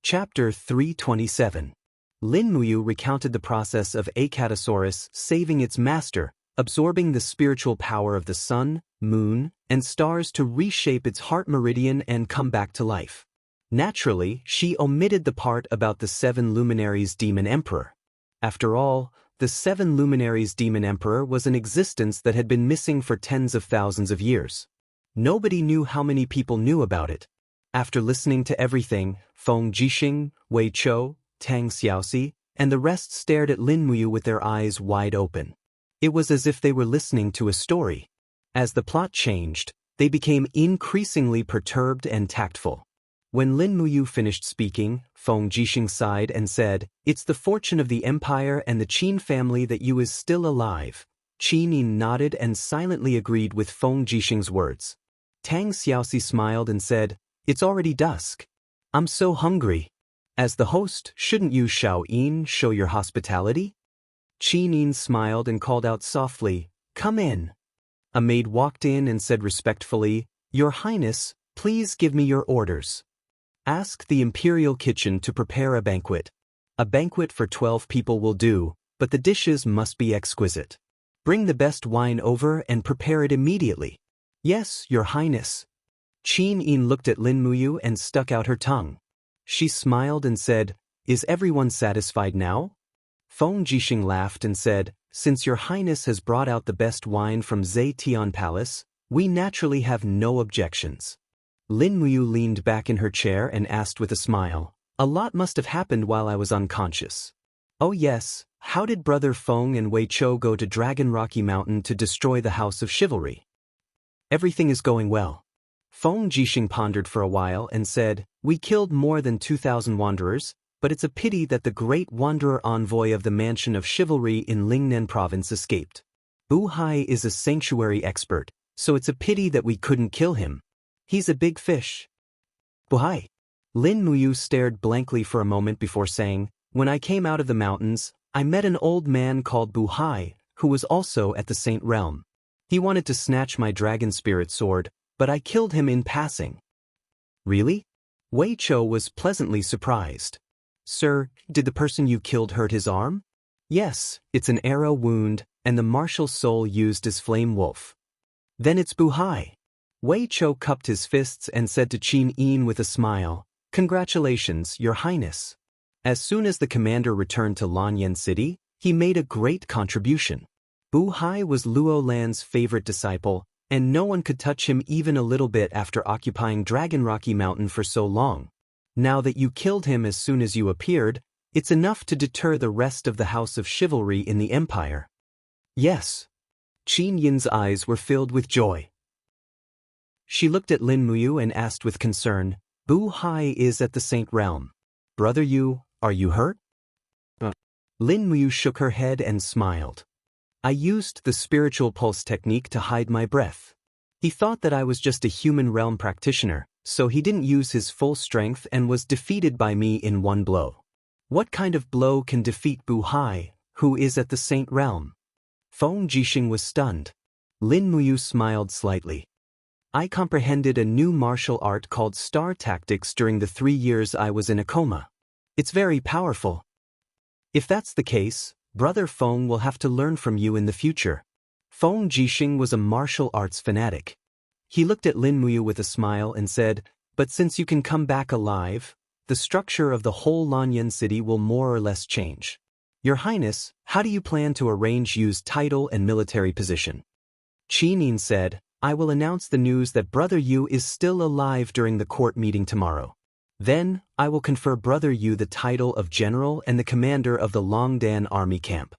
Chapter 327. Lin Muyu recounted the process of Acatosaurus saving its master, absorbing the spiritual power of the sun, moon, and stars to reshape its heart meridian and come back to life. Naturally, she omitted the part about the 7 luminaries demon emperor. After all, the 7 luminaries demon emperor was an existence that had been missing for tens of thousands of years. Nobody knew how many people knew about it. After listening to everything, Feng Jixing, Wei Chou, Tang Xiaoxi, and the rest stared at Lin Muyu with their eyes wide open. It was as if they were listening to a story. As the plot changed, they became increasingly perturbed and tactful. When Lin Muyu finished speaking, Feng Jixing sighed and said, "It's the fortune of the empire and the Qin family that you is still alive." Qin Yin nodded and silently agreed with Feng Jixing's words. Tang Xiaoxi smiled and said, "It's already dusk. I'm so hungry. As the host, shouldn't you, Xiao Yin, show your hospitality?" Qin Yin smiled and called out softly, "Come in." A maid walked in and said respectfully, "Your Highness, please give me your orders." "Ask the imperial kitchen to prepare a banquet. A banquet for 12 people will do, but the dishes must be exquisite. Bring the best wine over and prepare it immediately." "Yes, Your Highness." Qin Yin looked at Lin Muyu and stuck out her tongue. She smiled and said, "Is everyone satisfied now?" Feng Jixing laughed and said, "Since Your Highness has brought out the best wine from Zetian Palace, we naturally have no objections." Lin Muyu leaned back in her chair and asked with a smile, "A lot must have happened while I was unconscious." "Oh yes, how did Brother Feng and Wei Chou go to Dragon Rocky Mountain to destroy the House of Chivalry?" "Everything is going well." Feng Jixing pondered for a while and said, "We killed more than 2,000 wanderers, but it's a pity that the great wanderer envoy of the Mansion of Chivalry in Lingnan Province escaped. Bu Hai is a sanctuary expert, so it's a pity that we couldn't kill him. He's a big fish." "Bu Hai?" Lin Muyu stared blankly for a moment before saying, "When I came out of the mountains, I met an old man called Bu Hai, who was also at the Saint Realm. He wanted to snatch my dragon spirit sword, but I killed him in passing." "Really?" Wei Chou was pleasantly surprised. "Sir, did the person you killed hurt his arm?" "Yes, it's an arrow wound, and the martial soul used is Flame Wolf." "Then it's Bu Hai." Wei Chou cupped his fists and said to Qin Yin with a smile, "Congratulations, Your Highness." As soon as the commander returned to Lanyan City, he made a great contribution. Bu Hai was Luo Lan's favorite disciple, and no one could touch him even a little bit after occupying Dragon Rocky Mountain for so long. Now that you killed him as soon as you appeared, it's enough to deter the rest of the House of Chivalry in the Empire. "Yes." Qin Yin's eyes were filled with joy. She looked at Lin Muyu and asked with concern, "Bu Hai is at the Saint Realm. Brother Yu, are you hurt?" Lin Muyu shook her head and smiled. "I used the spiritual pulse technique to hide my breath. He thought that I was just a human realm practitioner, so he didn't use his full strength and was defeated by me in one blow." "What kind of blow can defeat Bu Hai, who is at the Saint Realm?" Feng Jixing was stunned. Lin Muyu smiled slightly. "I comprehended a new martial art called Star Tactics during the 3 years I was in a coma. It's very powerful. If that's the case, Brother Feng will have to learn from you in the future." Feng Jixing was a martial arts fanatic. He looked at Lin Muyu with a smile and said, "But since you can come back alive, the structure of the whole Lanyan city will more or less change. Your Highness, how do you plan to arrange Yu's title and military position?" Qin Yin said, "I will announce the news that Brother Yu is still alive during the court meeting tomorrow. Then, I will confer Brother Yu the title of General and the commander of the Longdan Army Camp.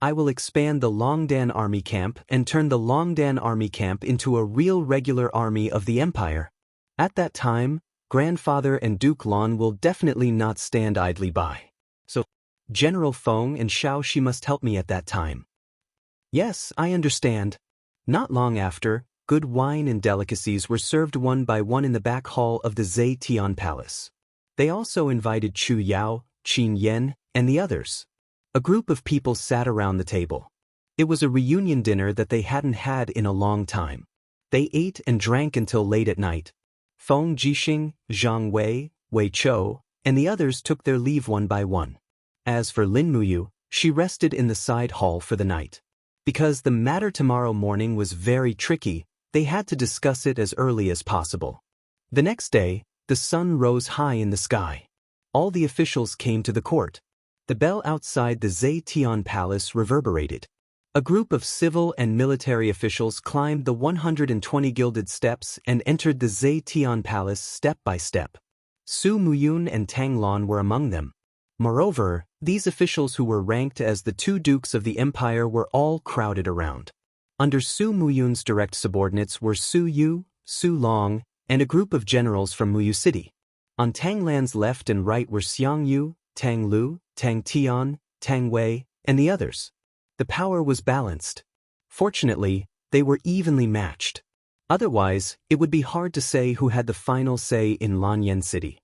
I will expand the Longdan Army Camp and turn the Longdan Army Camp into a real regular army of the Empire. At that time, Grandfather and Duke Lon will definitely not stand idly by. So, General Feng and Xiao Shi must help me at that time." "Yes, I understand." Not long after, good wine and delicacies were served one by one in the back hall of the Zetian Palace. They also invited Chu Yao, Qin Yan, and the others. A group of people sat around the table. It was a reunion dinner that they hadn't had in a long time. They ate and drank until late at night. Feng Jixing, Zhang Wei, Wei Chou, and the others took their leave one by one. As for Lin Muyu, she rested in the side hall for the night. Because the matter tomorrow morning was very tricky, they had to discuss it as early as possible. The next day, the sun rose high in the sky. All the officials came to the court. The bell outside the Zetian Palace reverberated. A group of civil and military officials climbed the 120 gilded steps and entered the Zetian Palace step by step. Su Muyun and Tang Lan were among them. Moreover, these officials who were ranked as the two dukes of the empire were all crowded around. Under Su Muyun's direct subordinates were Su Yu, Su Long, and a group of generals from Muyu City. On Tang Lan's left and right were Xiang Yu, Tang Lu, Tang Tian, Tang Wei, and the others. The power was balanced. Fortunately, they were evenly matched. Otherwise, it would be hard to say who had the final say in Lanyan City.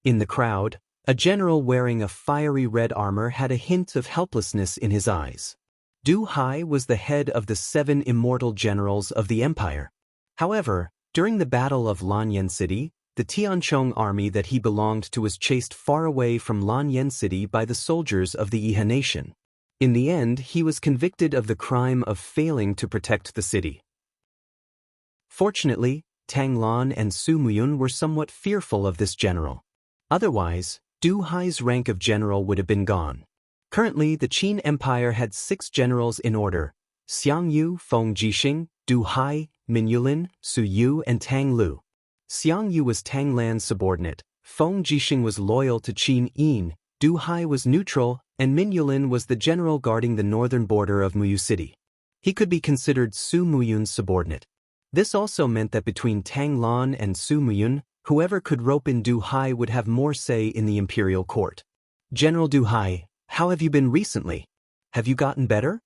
In the crowd, a general wearing a fiery red armor had a hint of helplessness in his eyes. Du Hai was the head of the 7 immortal generals of the empire. However, during the Battle of Lanyan City, the Tianchong army that he belonged to was chased far away from Lanyan City by the soldiers of the Yihe nation. In the end, he was convicted of the crime of failing to protect the city. Fortunately, Tang Lan and Su Muyun were somewhat fearful of this general. Otherwise, Du Hai's rank of general would have been gone. Currently, the Qin Empire had 6 generals in order: Xiang Yu, Feng Jixing, Du Hai, Min Yulin, Su Yu, and Tang Lu. Xiang Yu was Tang Lan's subordinate, Feng Jixing was loyal to Qin Yin, Du Hai was neutral, and Min Yulin was the general guarding the northern border of Muyu City. He could be considered Su Muyun's subordinate. This also meant that between Tang Lan and Su Muyun, whoever could rope in Du Hai would have more say in the imperial court. General Du Hai, how have you been recently? Have you gotten better?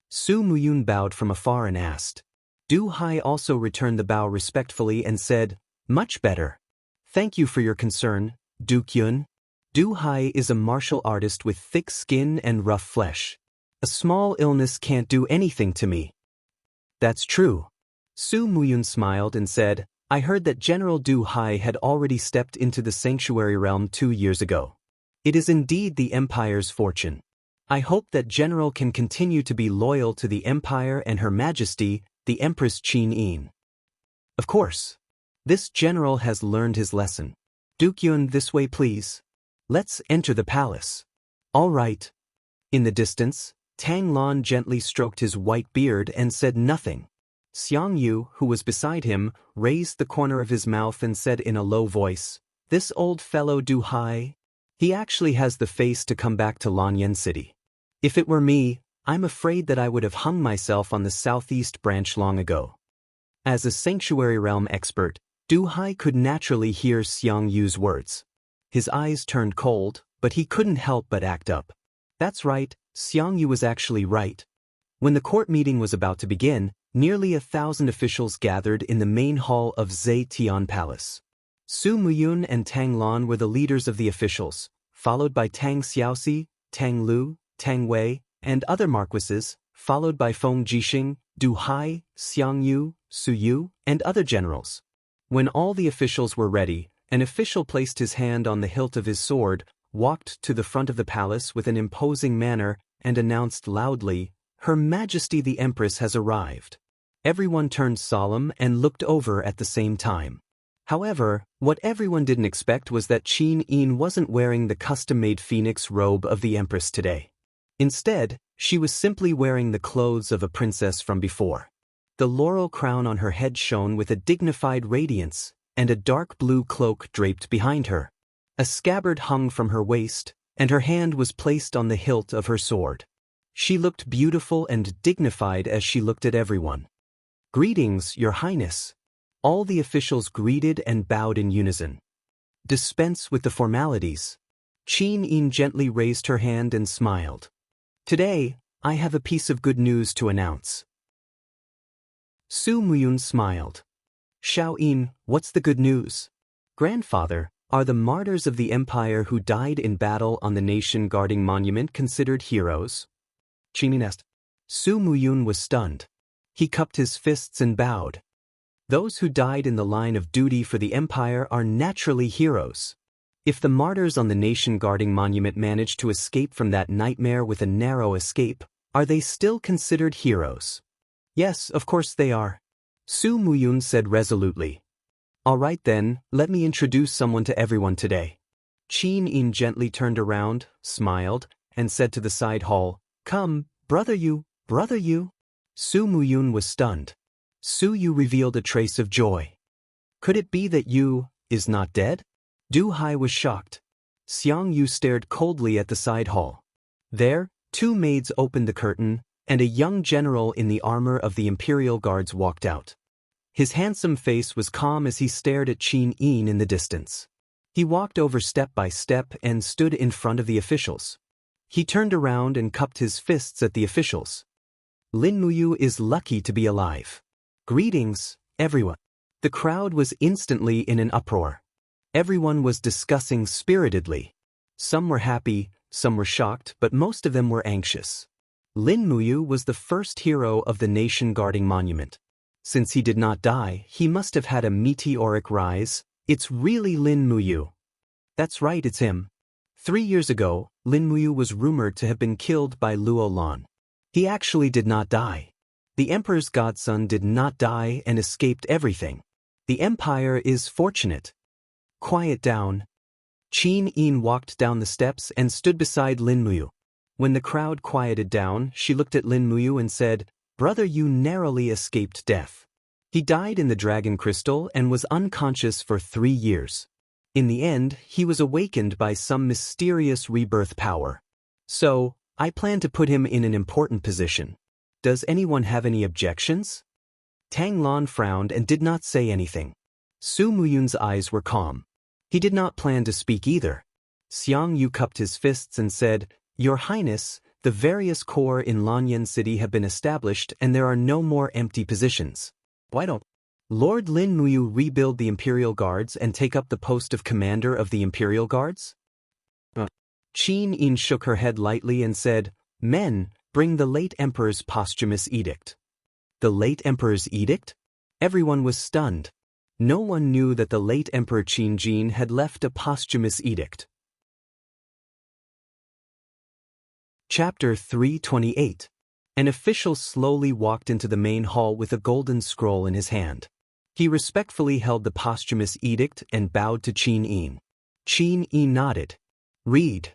Su Muyun bowed from afar and asked. Du Hai also returned the bow respectfully and said, "Much better. Thank you for your concern, Duke Yun." Du Hai is a martial artist with thick skin and rough flesh. A small illness can't do anything to me. That's true. Su Muyun smiled and said, I heard that General Du Hai had already stepped into the sanctuary realm 2 years ago. It is indeed the Empire's fortune. I hope that General can continue to be loyal to the Empire and Her Majesty, the Empress Qin Yin. Of course. This general has learned his lesson. Duke Yun, this way please. Let's enter the palace. All right. In the distance, Tang Lan gently stroked his white beard and said nothing. Xiang Yu, who was beside him, raised the corner of his mouth and said in a low voice, "This old fellow Du Hai? He actually has the face to come back to Lanyan City. If it were me, I'm afraid that I would have hung myself on the southeast branch long ago." As a sanctuary realm expert, Du Hai could naturally hear Xiang Yu's words. His eyes turned cold, but he couldn't help but act up. That's right, Xiang Yu was actually right. When the court meeting was about to begin, nearly 1,000 officials gathered in the main hall of Zetian Palace. Su Muyun and Tang Lan were the leaders of the officials, followed by Tang Xiaoxi, Tang Lu, Tang Wei, and other marquises, followed by Feng Jixing, Du Hai, Xiang Yu, Su Yu, and other generals. When all the officials were ready, an official placed his hand on the hilt of his sword, walked to the front of the palace with an imposing manner, and announced loudly, "Her Majesty the Empress has arrived." Everyone turned solemn and looked over at the same time. However, what everyone didn't expect was that Qin Yin wasn't wearing the custom-made phoenix robe of the Empress today. Instead, she was simply wearing the clothes of a princess from before. The laurel crown on her head shone with a dignified radiance, and a dark blue cloak draped behind her. A scabbard hung from her waist, and her hand was placed on the hilt of her sword. She looked beautiful and dignified as she looked at everyone. "Greetings, Your Highness." All the officials greeted and bowed in unison. "Dispense with the formalities." Qin Yin gently raised her hand and smiled. "Today, I have a piece of good news to announce." Su Muyun smiled. "Xiao Yin, what's the good news?" "Grandfather, are the martyrs of the empire who died in battle on the nation-guarding monument considered heroes?" Qin Yin asked. Su Muyun was stunned. He cupped his fists and bowed. "Those who died in the line of duty for the empire are naturally heroes. If the martyrs on the nation-guarding monument managed to escape from that nightmare with a narrow escape, are they still considered heroes? Yes, of course they are. Su Muyun said resolutely. All right then, let me introduce someone to everyone today. Qin Yin gently turned around, smiled, and said to the side hall, Come, brother Yu, brother Yu. Su Muyun was stunned. Su Yu revealed a trace of joy. Could it be that Yu is not dead? Du Hai was shocked. Xiang Yu stared coldly at the side hall. There, two maids opened the curtain, and a young general in the armor of the Imperial Guards walked out. His handsome face was calm as he stared at Qin Yin in the distance. He walked over step by step and stood in front of the officials. He turned around and cupped his fists at the officials. Lin Muyu is lucky to be alive. Greetings, everyone. The crowd was instantly in an uproar. Everyone was discussing spiritedly. Some were happy, some were shocked, but most of them were anxious. Lin Muyu was the first hero of the nation-guarding monument. Since he did not die, he must have had a meteoric rise. It's really Lin Muyu. That's right, it's him. 3 years ago, Lin Muyu was rumored to have been killed by Luo Lan. He actually did not die. The Emperor's godson did not die and escaped everything. The Empire is fortunate. Quiet down. Qin Yin walked down the steps and stood beside Lin Muyu. When the crowd quieted down, she looked at Lin Muyu and said, Brother Yu narrowly escaped death. He died in the Dragon Crystal and was unconscious for 3 years. In the end, he was awakened by some mysterious rebirth power. So, I plan to put him in an important position. Does anyone have any objections? Tang Lan frowned and did not say anything. Su Muyun's eyes were calm. He did not plan to speak either. Xiang Yu cupped his fists and said, Your Highness, the various corps in Lanyan City have been established and there are no more empty positions. Why don't Lord Lin Muyu rebuild the Imperial Guards and take up the post of commander of the Imperial Guards? Qin Yin shook her head lightly and said, Men, bring the late Emperor's posthumous edict. The late Emperor's edict? Everyone was stunned. No one knew that the late Emperor Qin Jin had left a posthumous edict. Chapter 328. An official slowly walked into the main hall with a golden scroll in his hand. He respectfully held the posthumous edict and bowed to Qin Yin. Qin Yin nodded. Read.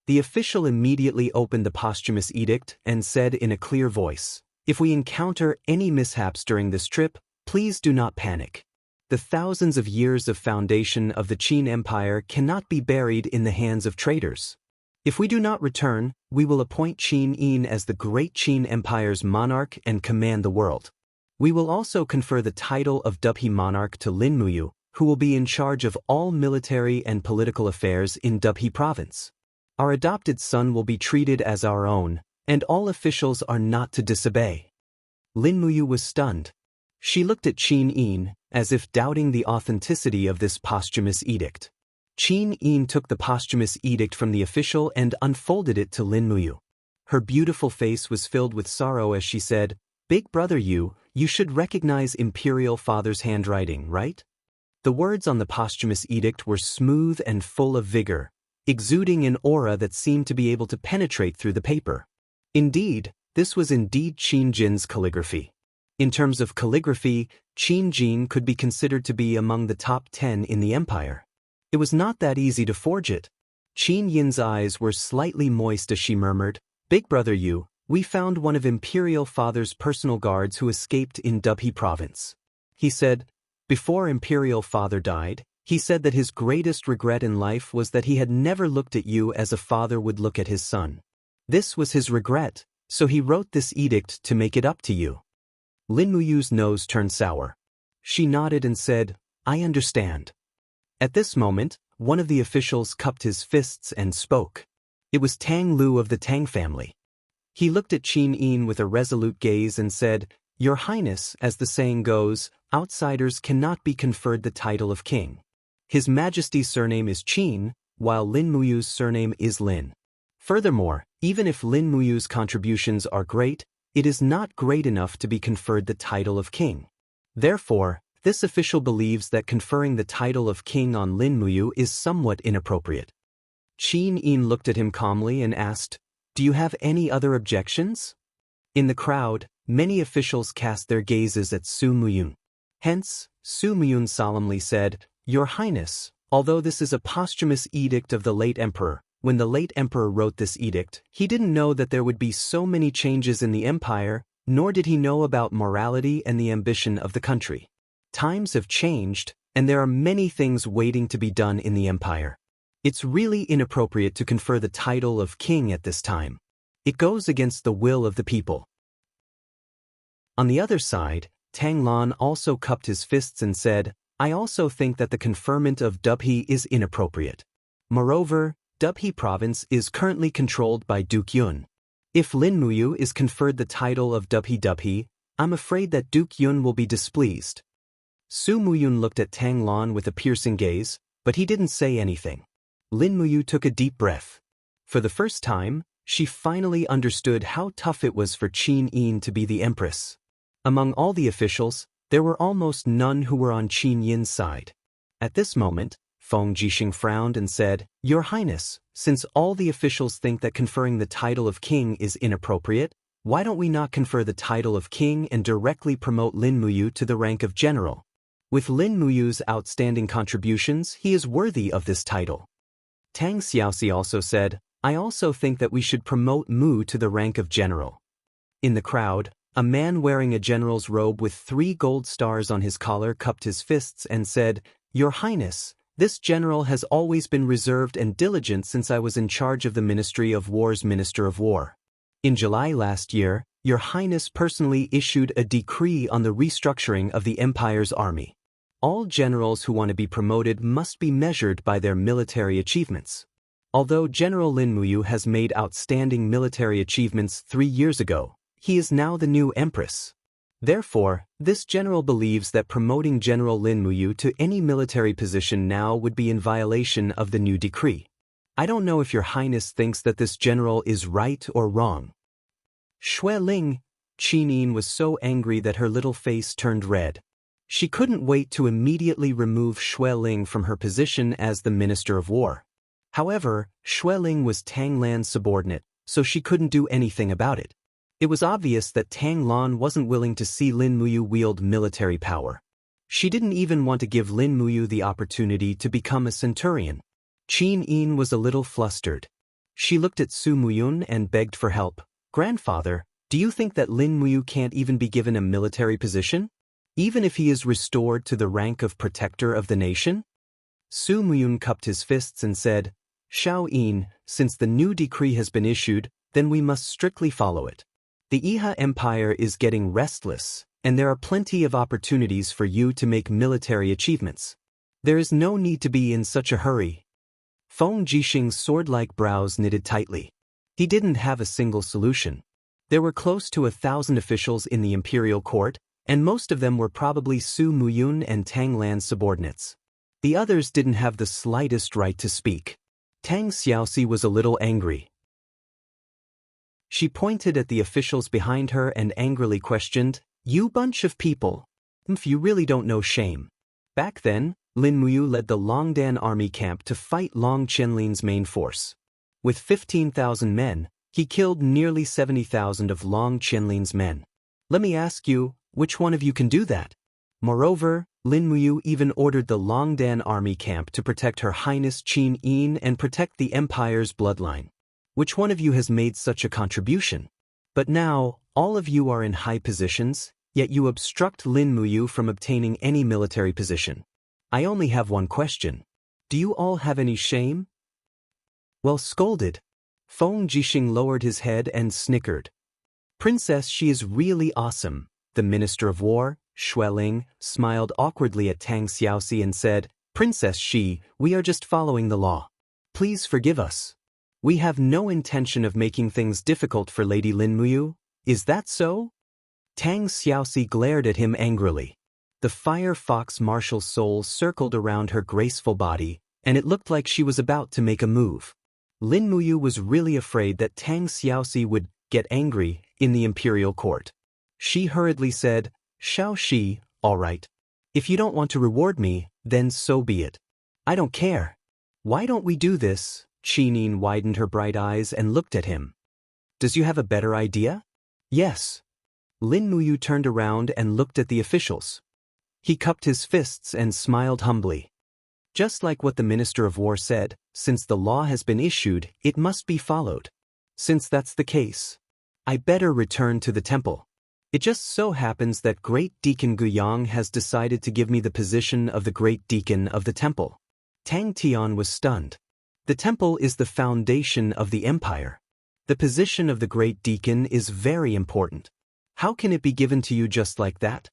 The official immediately opened the posthumous edict and said in a clear voice, If we encounter any mishaps during this trip, please do not panic. The thousands of years of foundation of the Qin Empire cannot be buried in the hands of traitors. If we do not return, we will appoint Qin Yin as the great Qin Empire's monarch and command the world. We will also confer the title of Dubhe monarch to Lin Muyu, who will be in charge of all military and political affairs in Dubhe province. Our adopted son will be treated as our own, and all officials are not to disobey. Lin Muyu was stunned. She looked at Qin Yin, as if doubting the authenticity of this posthumous edict. Qin Yin took the posthumous edict from the official and unfolded it to Lin Muyu. Her beautiful face was filled with sorrow as she said, Big brother Yu, you should recognize Imperial Father's handwriting, right? The words on the posthumous edict were smooth and full of vigor, exuding an aura that seemed to be able to penetrate through the paper. Indeed, this was indeed Qin Jin's calligraphy. In terms of calligraphy, Qin Jin could be considered to be among the top 10 in the empire. It was not that easy to forge it. Qin Yin's eyes were slightly moist as she murmured, Big brother Yu, we found one of Imperial Father's personal guards who escaped in Dubhe province. He said, before Imperial Father died, he said that his greatest regret in life was that he had never looked at you as a father would look at his son. This was his regret, so he wrote this edict to make it up to you. Lin Muyu's nose turned sour. She nodded and said, I understand. At this moment, one of the officials cupped his fists and spoke. It was Tang Lu of the Tang family. He looked at Qin Yin with a resolute gaze and said, Your Highness, as the saying goes, outsiders cannot be conferred the title of king. His Majesty's surname is Qin, while Lin Muyu's surname is Lin. Furthermore, even if Lin Muyu's contributions are great, it is not great enough to be conferred the title of king. Therefore, This official believes that conferring the title of king on Lin Muyu is somewhat inappropriate. Qin Yin looked at him calmly and asked, "Do you have any other objections?" In the crowd, many officials cast their gazes at Su Muyun. Hence, Su Muyun solemnly said, "Your Highness, although this is a posthumous edict of the late emperor, when the late emperor wrote this edict, he didn't know that there would be so many changes in the empire, nor did he know about morality and the ambition of the country. Times have changed, and there are many things waiting to be done in the empire. It's really inappropriate to confer the title of king at this time. It goes against the will of the people." On the other side, Tang Lan also cupped his fists and said, "I also think that the conferment of Dubhe is inappropriate. Moreover, Dubhe province is currently controlled by Duke Yun. If Lin Muyu is conferred the title of Dubhe, I'm afraid that Duke Yun will be displeased." Su Muyun looked at Tang Lan with a piercing gaze, but he didn't say anything. Lin Muyu took a deep breath. For the first time, she finally understood how tough it was for Qin Yin to be the empress. Among all the officials, there were almost none who were on Qin Yin's side. At this moment, Feng Jixing frowned and said, "Your Highness, since all the officials think that conferring the title of king is inappropriate, why don't we not confer the title of king and directly promote Lin Muyu to the rank of general? With Lin Muyu's outstanding contributions, he is worthy of this title." Tang Xiaoxi also said, "I also think that we should promote Mu to the rank of general." In the crowd, a man wearing a general's robe with 3 gold stars on his collar cupped his fists and said, "Your Highness, this general has always been reserved and diligent since I was in charge of the Ministry of War's Minister of War. In July last year, Your Highness personally issued a decree on the restructuring of the Empire's army. All generals who want to be promoted must be measured by their military achievements. Although General Lin Muyu has made outstanding military achievements 3 years ago, he is now the new empress. Therefore, this general believes that promoting General Lin Muyu to any military position now would be in violation of the new decree. I don't know if Your Highness thinks that this general is right or wrong." Xue Ling, Qin Yin was so angry that her little face turned red. She couldn't wait to immediately remove Xue Ling from her position as the Minister of War. However, Xue Ling was Tang Lan's subordinate, so she couldn't do anything about it. It was obvious that Tang Lan wasn't willing to see Lin Muyu wield military power. She didn't even want to give Lin Muyu the opportunity to become a centurion. Qin Yin was a little flustered. She looked at Su Muyun and begged for help. "Grandfather, do you think that Lin Muyu can't even be given a military position? Even if he is restored to the rank of protector of the nation?" Su Muyun cupped his fists and said, "Xiao Yin, since the new decree has been issued, then we must strictly follow it. The Iha Empire is getting restless, and there are plenty of opportunities for you to make military achievements. There is no need to be in such a hurry." Feng Jixing's sword-like brows knitted tightly. He didn't have a single solution. There were close to 1,000 officials in the imperial court, and most of them were probably Su Muyun and Tang Lan's subordinates. The others didn't have the slightest right to speak. Tang Xiaoxi was a little angry. She pointed at the officials behind her and angrily questioned, "You bunch of people. If you really don't know shame." Back then, Lin Muyu led the Longdan army camp to fight Long Qianlin's main force. With 15,000 men, he killed nearly 70,000 of Long Qianlin's men. Let me ask you, which one of you can do that? Moreover, Lin Muyu even ordered the Longdan army camp to protect Her Highness Qin Yin and protect the empire's bloodline. Which one of you has made such a contribution? But now, all of you are in high positions, yet you obstruct Lin Muyu from obtaining any military position. I only have one question. Do you all have any shame? Well scolded. Feng Jixing lowered his head and snickered. Princess, she is really awesome. The Minister of War, Xue Ling, smiled awkwardly at Tang Xiaoxi and said, "Princess Shi, we are just following the law. Please forgive us. We have no intention of making things difficult for Lady Lin Muyu. Is that so?" Tang Xiaoxi glared at him angrily. The fire fox martial soul circled around her graceful body, and it looked like she was about to make a move. Lin Muyu was really afraid that Tang Xiaoxi would get angry in the imperial court. She hurriedly said, "Xiao Shi, all right. If you don't want to reward me, then so be it. I don't care. Why don't we do this? Qinin widened her bright eyes and looked at him. Does you have a better idea? Yes. Lin Muyu turned around and looked at the officials. He cupped his fists and smiled humbly. Just like what the Minister of War said, since the law has been issued, it must be followed. Since that's the case, I better return to the temple. It just so happens that Great Deacon Guyang has decided to give me the position of the Great Deacon of the temple. Tang Tian was stunned. The temple is the foundation of the empire. The position of the Great Deacon is very important. How can it be given to you just like that?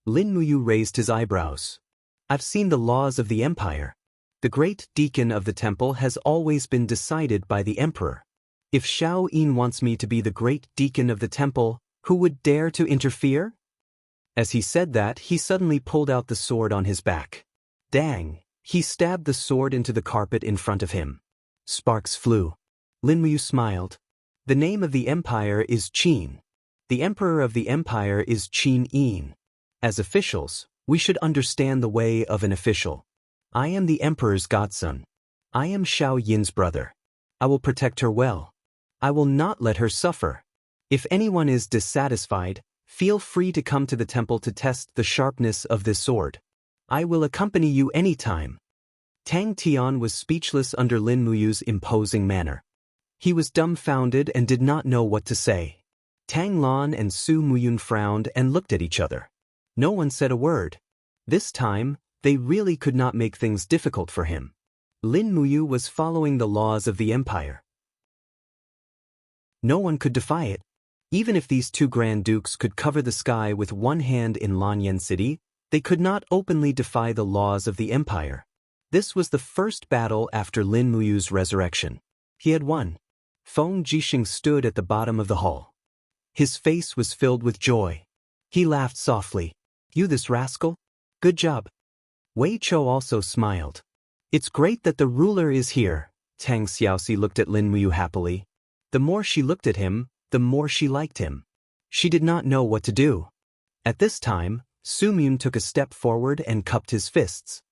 Lin Muyu raised his eyebrows. I've seen the laws of the empire. The Great Deacon of the temple has always been decided by the emperor. If Xiao Yin wants me to be the Great Deacon of the temple, who would dare to interfere? As he said that, he suddenly pulled out the sword on his back. Dang! He stabbed the sword into the carpet in front of him. Sparks flew. Lin Muyu smiled. The name of the empire is Qin. The emperor of the empire is Qin Yin. As officials, we should understand the way of an official. I am the emperor's godson. I am Xiao Yin's brother. I will protect her well. I will not let her suffer. If anyone is dissatisfied, feel free to come to the temple to test the sharpness of this sword. I will accompany you anytime. Tang Tian was speechless under Lin Muyu's imposing manner. He was dumbfounded and did not know what to say. Tang Lan and Su Muyun frowned and looked at each other. No one said a word. This time, they really could not make things difficult for him. Lin Muyu was following the laws of the empire. No one could defy it. Even if these two Grand Dukes could cover the sky with one hand in Lanyan City, they could not openly defy the laws of the empire. This was the first battle after Lin Muyu's resurrection. He had won. Feng Jixing stood at the bottom of the hall. His face was filled with joy. He laughed softly. You this rascal? Good job. Wei Chou also smiled. It's great that the ruler is here. Tang Xiaoxi looked at Lin Muyu happily. The more she looked at him, the more she liked him. She did not know what to do. At this time, Su Muyun took a step forward and cupped his fists.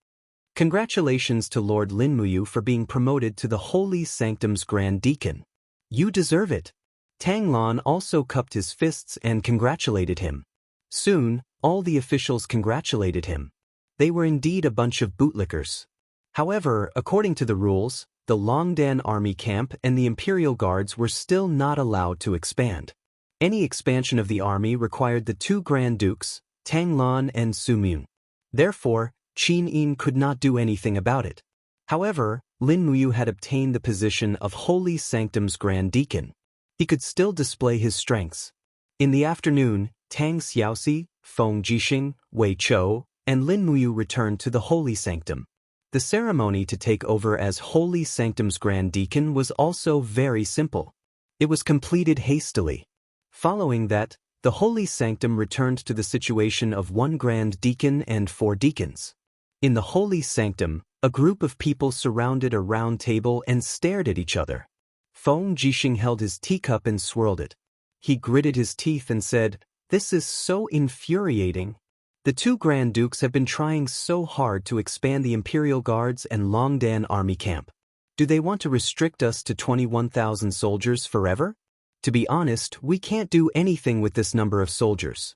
Congratulations to Lord Lin Muyu for being promoted to the Holy Sanctum's Grand Deacon. You deserve it. Tang Lan also cupped his fists and congratulated him. Soon, all the officials congratulated him. They were indeed a bunch of bootlickers. However, according to the rules, the Longdan army camp and the Imperial Guards were still not allowed to expand. Any expansion of the army required the two Grand Dukes, Tang Lan and Su Muyun. Therefore, Qin Yin could not do anything about it. However, Lin Muyu had obtained the position of Holy Sanctum's Grand Deacon. He could still display his strengths. In the afternoon, Tang Xiaoxi, Feng Jixing, Wei Chou, and Lin Muyu returned to the Holy Sanctum. The ceremony to take over as Holy Sanctum's Grand Deacon was also very simple. It was completed hastily. Following that, the Holy Sanctum returned to the situation of one Grand Deacon and 4 deacons. In the Holy Sanctum, a group of people surrounded a round table and stared at each other. Feng Jixing held his teacup and swirled it. He gritted his teeth and said, "This is so infuriating. The two Grand Dukes have been trying so hard to expand the Imperial Guards and Longdan army camp. Do they want to restrict us to 21,000 soldiers forever? To be honest, we can't do anything with this number of soldiers."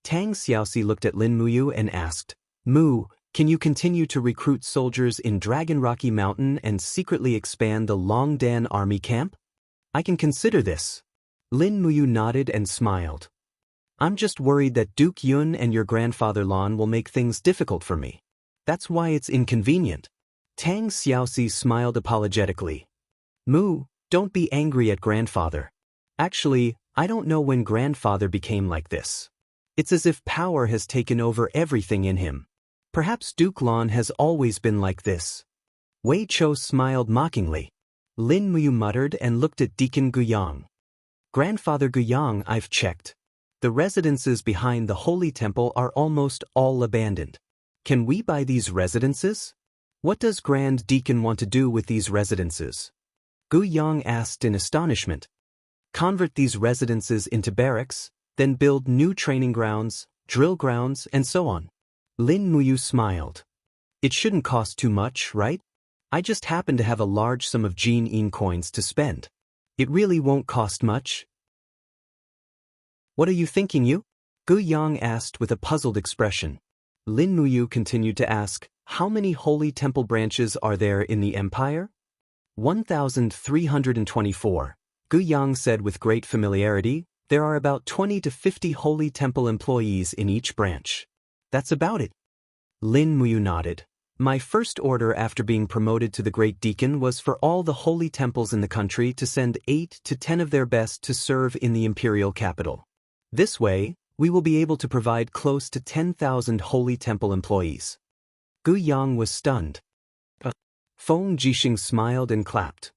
Tang Xiaoxi looked at Lin Muyu and asked, "Mu, can you continue to recruit soldiers in Dragon Rocky Mountain and secretly expand the Longdan army camp?" "I can consider this." Lin Muyu nodded and smiled. "I'm just worried that Duke Yun and your grandfather Lan will make things difficult for me. That's why it's inconvenient." Tang Xiaoxi smiled apologetically. "Mu, don't be angry at grandfather. Actually, I don't know when grandfather became like this. It's as if power has taken over everything in him. Perhaps Duke Lan has always been like this." Wei Chou smiled mockingly. Lin Muyu muttered and looked at Deacon Guyang. "Grandfather Guyang, I've checked. The residences behind the Holy Temple are almost all abandoned. Can we buy these residences? What does Grand Deacon want to do with these residences?" Guyang asked in astonishment. "Convert these residences into barracks, then build new training grounds, drill grounds, and so on. Lin Muyu smiled. It shouldn't cost too much, right? I just happen to have a large sum of Jianghu coins to spend. It really won't cost much. What are you thinking, you? Gu Yang asked with a puzzled expression. Lin Muyu continued to ask, how many holy temple branches are there in the empire? 1,324. Gu Yang said with great familiarity, there are about 20 to 50 holy temple employees in each branch. That's about it. Lin Muyu nodded. My first order after being promoted to the Great Deacon was for all the holy temples in the country to send 8 to 10 of their best to serve in the imperial capital. This way, we will be able to provide close to 10,000 holy temple employees. Gu Yang was stunned. Feng Jixing smiled and clapped.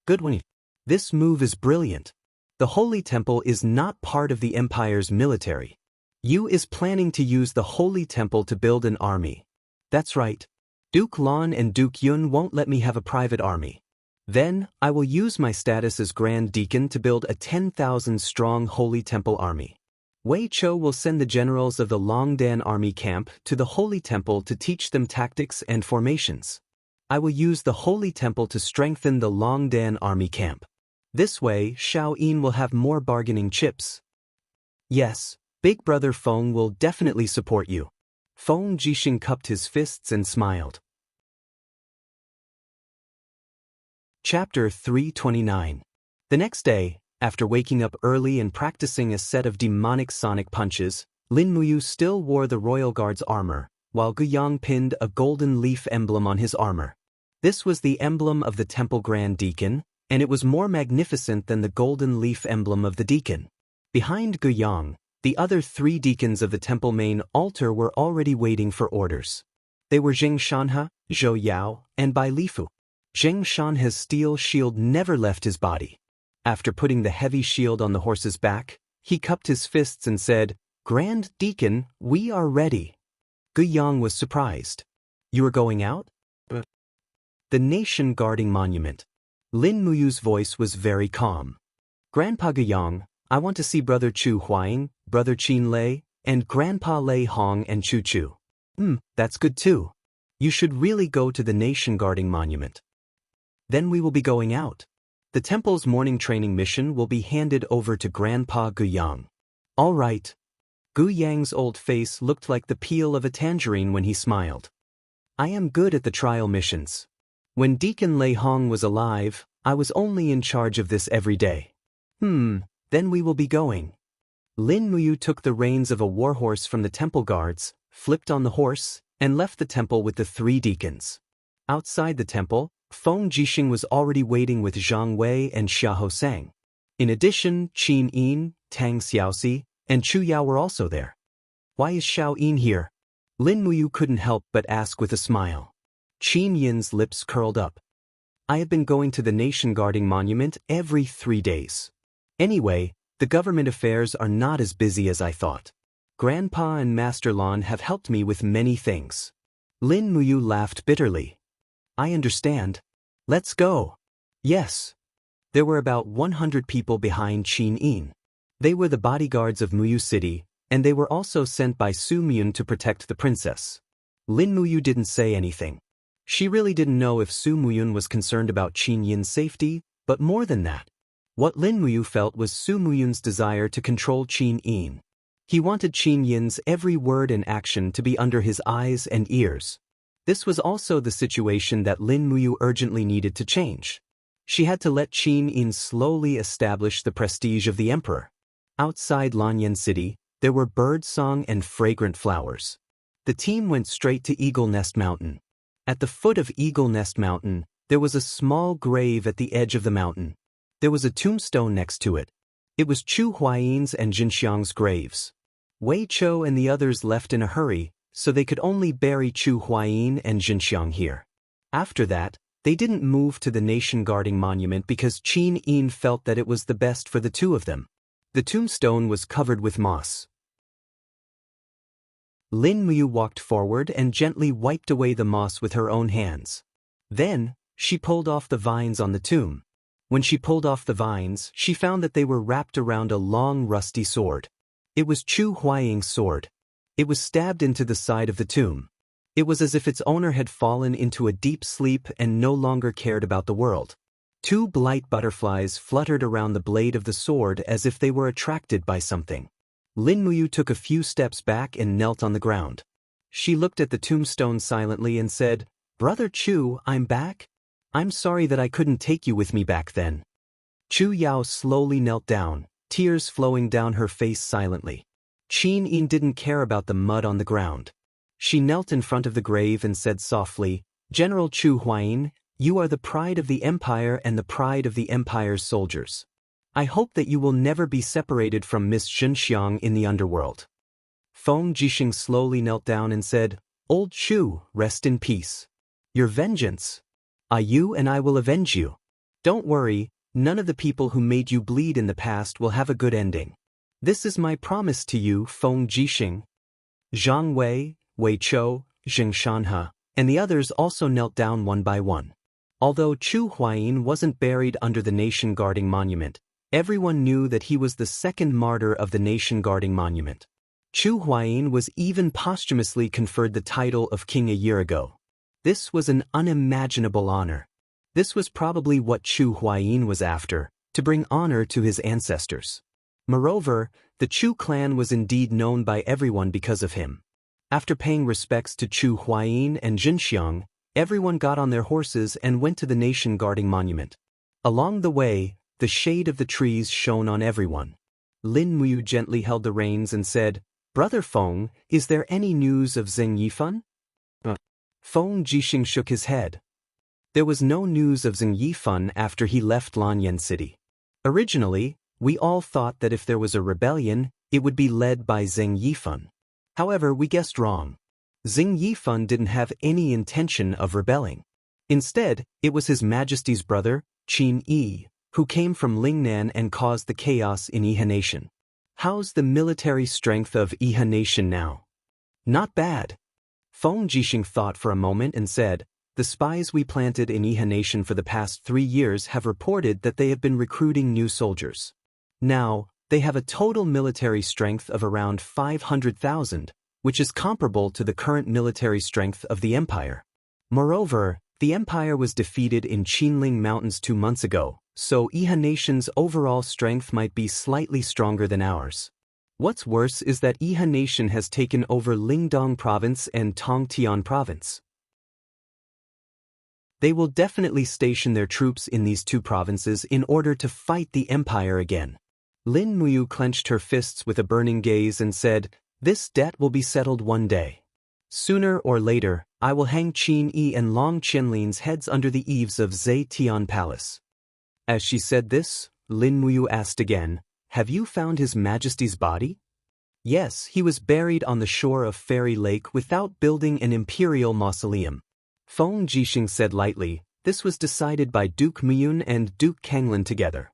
Good one. This move is brilliant. The holy temple is not part of the empire's military. Yu is planning to use the holy temple to build an army. That's right. Duke Lan and Duke Yun won't let me have a private army. Then, I will use my status as Grand Deacon to build a 10,000-strong Holy Temple army. Wei Chou will send the generals of the Longdan army camp to the Holy Temple to teach them tactics and formations. I will use the Holy Temple to strengthen the Longdan army camp. This way, Xiao Yin will have more bargaining chips. Yes, Big Brother Feng will definitely support you. Feng Jixing cupped his fists and smiled. Chapter 329. The next day, after waking up early and practicing a set of demonic sonic punches, Lin Muyu still wore the Royal Guard's armor, while Gu Yang pinned a golden leaf emblem on his armor. This was the emblem of the Temple Grand Deacon, and it was more magnificent than the golden leaf emblem of the Deacon. Behind Gu Yang, the other 3 deacons of the temple main altar were already waiting for orders. They were Zheng Shanhe, Zhou Yao, and Bai Lifu. Zheng Shanhe's steel shield never left his body. After putting the heavy shield on the horse's back, he cupped his fists and said, Grand Deacon, we are ready. Gu Yang was surprised. You are going out? The nation guarding monument. Lin Muyu's voice was very calm. Grandpa Gu Yang, I want to see Brother Chu Huaying, Brother Qin Lei, and Grandpa Lei Hong and Chu Chu. That's good too. You should really go to the nation guarding monument. Then we will be going out. The temple's morning training mission will be handed over to Grandpa Gu Yang. All right. Gu Yang's old face looked like the peel of a tangerine when he smiled. I am good at the trial missions. When Deacon Lei Hong was alive, I was only in charge of this every day. Then we will be going. Lin Muyu took the reins of a warhorse from the temple guards, flipped on the horse, and left the temple with the 3 deacons. Outside the temple, Feng Jixing was already waiting with Zhang Wei and Xia Hosang. In addition, Qin Yin, Tang Xiaoxi, and Chu Yao were also there. Why is Xiao Yin here? Lin Muyu couldn't help but ask with a smile. Qin Yin's lips curled up. I have been going to the nation guarding monument every 3 days. Anyway, the government affairs are not as busy as I thought. Grandpa and Master Lan have helped me with many things. Lin Muyu laughed bitterly. I understand. Let's go. Yes. There were about 100 people behind Qin Yin. They were the bodyguards of Muyu City, and they were also sent by Su Muyun to protect the princess. Lin Muyu didn't say anything. She really didn't know if Su Muyun was concerned about Qin Yin's safety, but more than that. What Lin Muyu felt was Su Muyun's desire to control Qin Yin. He wanted Qin Yin's every word and action to be under his eyes and ears. This was also the situation that Lin Muyu urgently needed to change. She had to let Qin Yin slowly establish the prestige of the emperor. Outside Lanyan City, there were birdsong and fragrant flowers. The team went straight to Eagle Nest Mountain. At the foot of Eagle Nest Mountain, there was a small grave at the edge of the mountain. There was a tombstone next to it. It was Chu Huayin's and Jinxiang's graves. Wei Chou and the others left in a hurry, so they could only bury Chu Huayin and Jinxiang here. After that, they didn't move to the nation guarding monument because Qin Yin felt that it was the best for the 2 of them. The tombstone was covered with moss. Lin Muyu walked forward and gently wiped away the moss with her own hands. Then, she pulled off the vines on the tomb. When she pulled off the vines, she found that they were wrapped around a long rusty sword. It was Chu Huaying's sword. It was stabbed into the side of the tomb. It was as if its owner had fallen into a deep sleep and no longer cared about the world. Two blight butterflies fluttered around the blade of the sword as if they were attracted by something. Lin Muyu took a few steps back and knelt on the ground. She looked at the tombstone silently and said, "Brother Chu, I'm back? I'm sorry that I couldn't take you with me back then." Chu Yao slowly knelt down, tears flowing down her face silently. Qin Yin didn't care about the mud on the ground. She knelt in front of the grave and said softly, "General Chu Huayin, you are the pride of the empire and the pride of the empire's soldiers. I hope that you will never be separated from Miss Zhenxiang in the underworld." Feng Jixing slowly knelt down and said, "Old Chu, rest in peace. Your vengeance. You and I will avenge you. Don't worry, none of the people who made you bleed in the past will have a good ending. This is my promise to you, Feng Jixing." Zhang Wei, Wei Chou, Jing Shanhe, and the others also knelt down one by one. Although Chu Huayin wasn't buried under the nation-guarding monument, everyone knew that he was the second martyr of the nation-guarding monument. Chu Huayin was even posthumously conferred the title of king a year ago. This was an unimaginable honor. This was probably what Chu Huayin was after, to bring honor to his ancestors. Moreover, the Chu clan was indeed known by everyone because of him. After paying respects to Chu Huayin and Zhenxiang, everyone got on their horses and went to the nation-guarding monument. Along the way, the shade of the trees shone on everyone. Lin Muyu gently held the reins and said, "Brother Feng, is there any news of Zheng Yifan?" Feng Jixing shook his head. There was no news of Zheng Yifan after he left Lanyan City. Originally, we all thought that if there was a rebellion, it would be led by Zheng Yifan. However, we guessed wrong. Zheng Yifan didn't have any intention of rebelling. Instead, it was His Majesty's brother, Qin Yi, who came from Lingnan and caused the chaos in Yihe Nation. How's the military strength of Yihe Nation now? Not bad. Feng Jixing thought for a moment and said, "The spies we planted in Yihe Nation for the past 3 years have reported that they have been recruiting new soldiers. Now, they have a total military strength of around 500,000, which is comparable to the current military strength of the empire. Moreover, the empire was defeated in Qinling Mountains 2 months ago, so Yihe Nation's overall strength might be slightly stronger than ours. What's worse is that Yihe Nation has taken over Lingdong Province and Tongtian Province. They will definitely station their troops in these 2 provinces in order to fight the empire again." Lin Muyu clenched her fists with a burning gaze and said, "This debt will be settled one day. Sooner or later, I will hang Qin Yi and Long Qianlin's heads under the eaves of Zetian Palace." As she said this, Lin Muyu asked again, "Have you found His Majesty's body?" "Yes, he was buried on the shore of Fairy Lake without building an imperial mausoleum." Feng Jixing said lightly, "This was decided by Duke Muyun and Duke Kanglin together."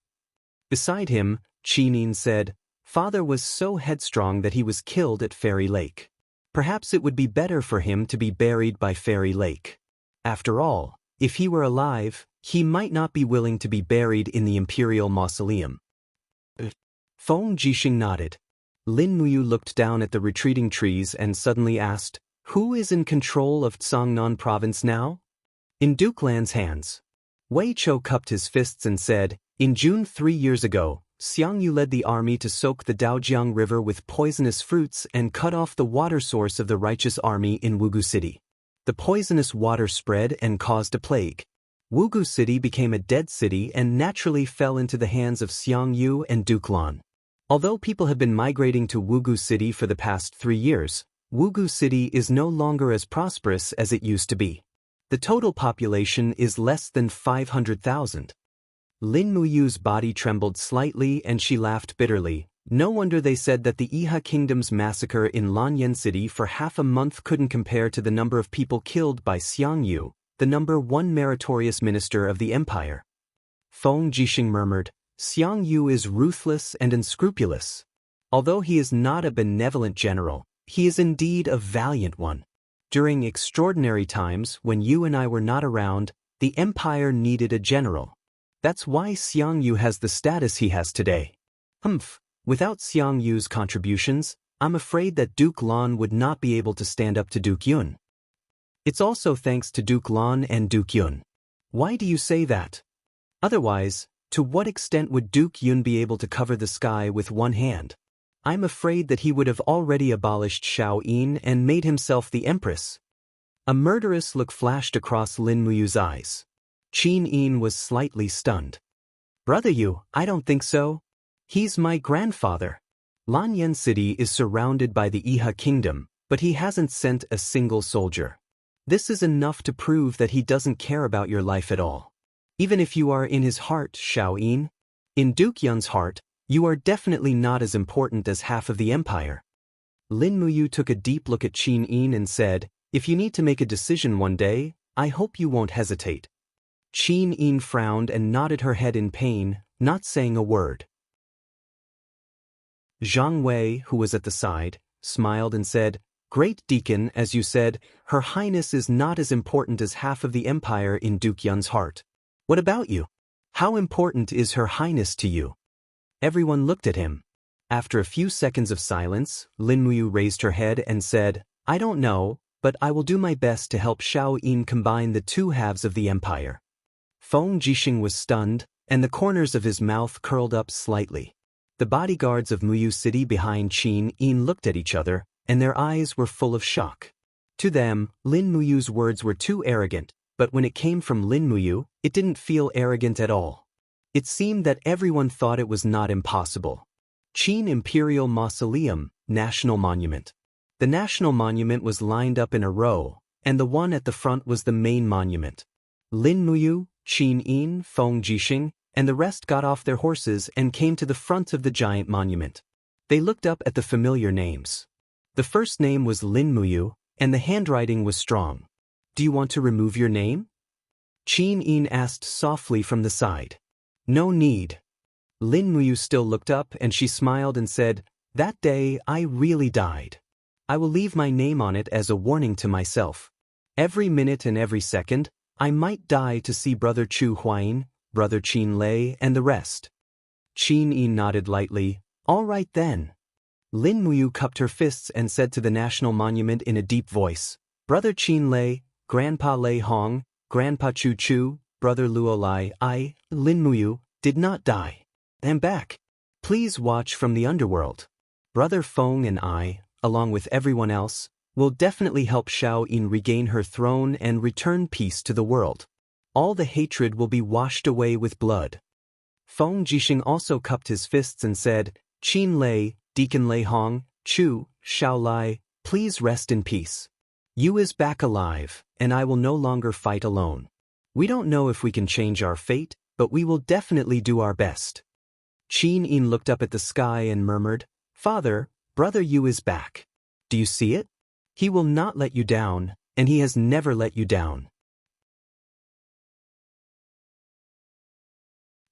Beside him, Qin Yin said, "Father was so headstrong that he was killed at Fairy Lake. Perhaps it would be better for him to be buried by Fairy Lake. After all, if he were alive, he might not be willing to be buried in the imperial mausoleum." Feng Jixing nodded. Lin Muyu looked down at the retreating trees and suddenly asked, "Who is in control of Cangnan Province now?" "In Duke Lan's hands." Wei Chou cupped his fists and said, "In June 3 years ago, Xiangyu led the army to soak the Daojiang River with poisonous fruits and cut off the water source of the righteous army in Wugu City. The poisonous water spread and caused a plague. Wugu City became a dead city and naturally fell into the hands of Xiangyu and Duke Lan. Although people have been migrating to Wugu City for the past 3 years, Wugu City is no longer as prosperous as it used to be. The total population is less than 500,000. Lin Muyu's body trembled slightly and she laughed bitterly. No wonder they said that the Yihe Kingdom's massacre in Lanyan City for half a month couldn't compare to the number of people killed by Xiangyu, the number 1 meritorious minister of the empire. Feng Jixing murmured, "Xiangyu is ruthless and unscrupulous. Although he is not a benevolent general, he is indeed a valiant one. During extraordinary times when you and I were not around, the empire needed a general. That's why Xiangyu has the status he has today. Without Xiangyu's contributions, I'm afraid that Duke Lan would not be able to stand up to Duke Yun. It's also thanks to Duke Lan and Duke Yun. Why do you say that? Otherwise, to what extent would Duke Yun be able to cover the sky with one hand? I'm afraid that he would have already abolished Shao Yin and made himself the empress. A murderous look flashed across Lin Muyu's eyes. Qin Yin was slightly stunned. Brother Yu, I don't think so. He's my grandfather. Lanyan City is surrounded by the Iha kingdom, but he hasn't sent a single soldier. This is enough to prove that he doesn't care about your life at all. Even if you are in his heart, Shao Yin. In Duke Yun's heart, you are definitely not as important as half of the empire. Lin Muyu took a deep look at Qin Yin and said, if you need to make a decision one day, I hope you won't hesitate. Qin Yin frowned and nodded her head in pain, not saying a word. Zhang Wei, who was at the side, smiled and said, Great Deacon, as you said, Her Highness is not as important as half of the empire in Duke Yun's heart. What about you? How important is Her Highness to you? Everyone looked at him. After a few seconds of silence, Lin Muyu raised her head and said, I don't know, but I will do my best to help Shao Yin combine the two halves of the empire. Feng Jixing was stunned, and the corners of his mouth curled up slightly. The bodyguards of Muyu City behind Qin Yin looked at each other, and their eyes were full of shock. To them, Lin Muyu's words were too arrogant, but when it came from Lin Muyu, it didn't feel arrogant at all. It seemed that everyone thought it was not impossible. Qin Imperial Mausoleum, National Monument. The National Monument was lined up in a row, and the one at the front was the main monument. Lin Muyu, Qin Yin, Feng Jixing, and the rest got off their horses and came to the front of the giant monument. They looked up at the familiar names. The first name was Lin Muyu, and the handwriting was strong. Do you want to remove your name? Qin Yin asked softly from the side. No need. Lin Muyu still looked up and she smiled and said, That day I really died. I will leave my name on it as a warning to myself. Every minute and every second, I might die to see Brother Chu Huayin, Brother Qin Lei, and the rest. Qin Yin nodded lightly. All right then. Lin Muyu cupped her fists and said to the national monument in a deep voice, Brother Qin Lei, Grandpa Lei Hong, Grandpa Chu Chu, Brother Luo Lai, I, Lin Muyu, did not die. I'm back. Please watch from the underworld. Brother Feng and I, along with everyone else, will definitely help Shao Yin regain her throne and return peace to the world. All the hatred will be washed away with blood. Feng Jixing also cupped his fists and said, Qin Lei, Deacon Lei Hong, Chu, Shao Lai, please rest in peace. Yu is back alive, and I will no longer fight alone. We don't know if we can change our fate, but we will definitely do our best. Qin Yin looked up at the sky and murmured, Father, Brother Yu is back. Do you see it? He will not let you down, and he has never let you down.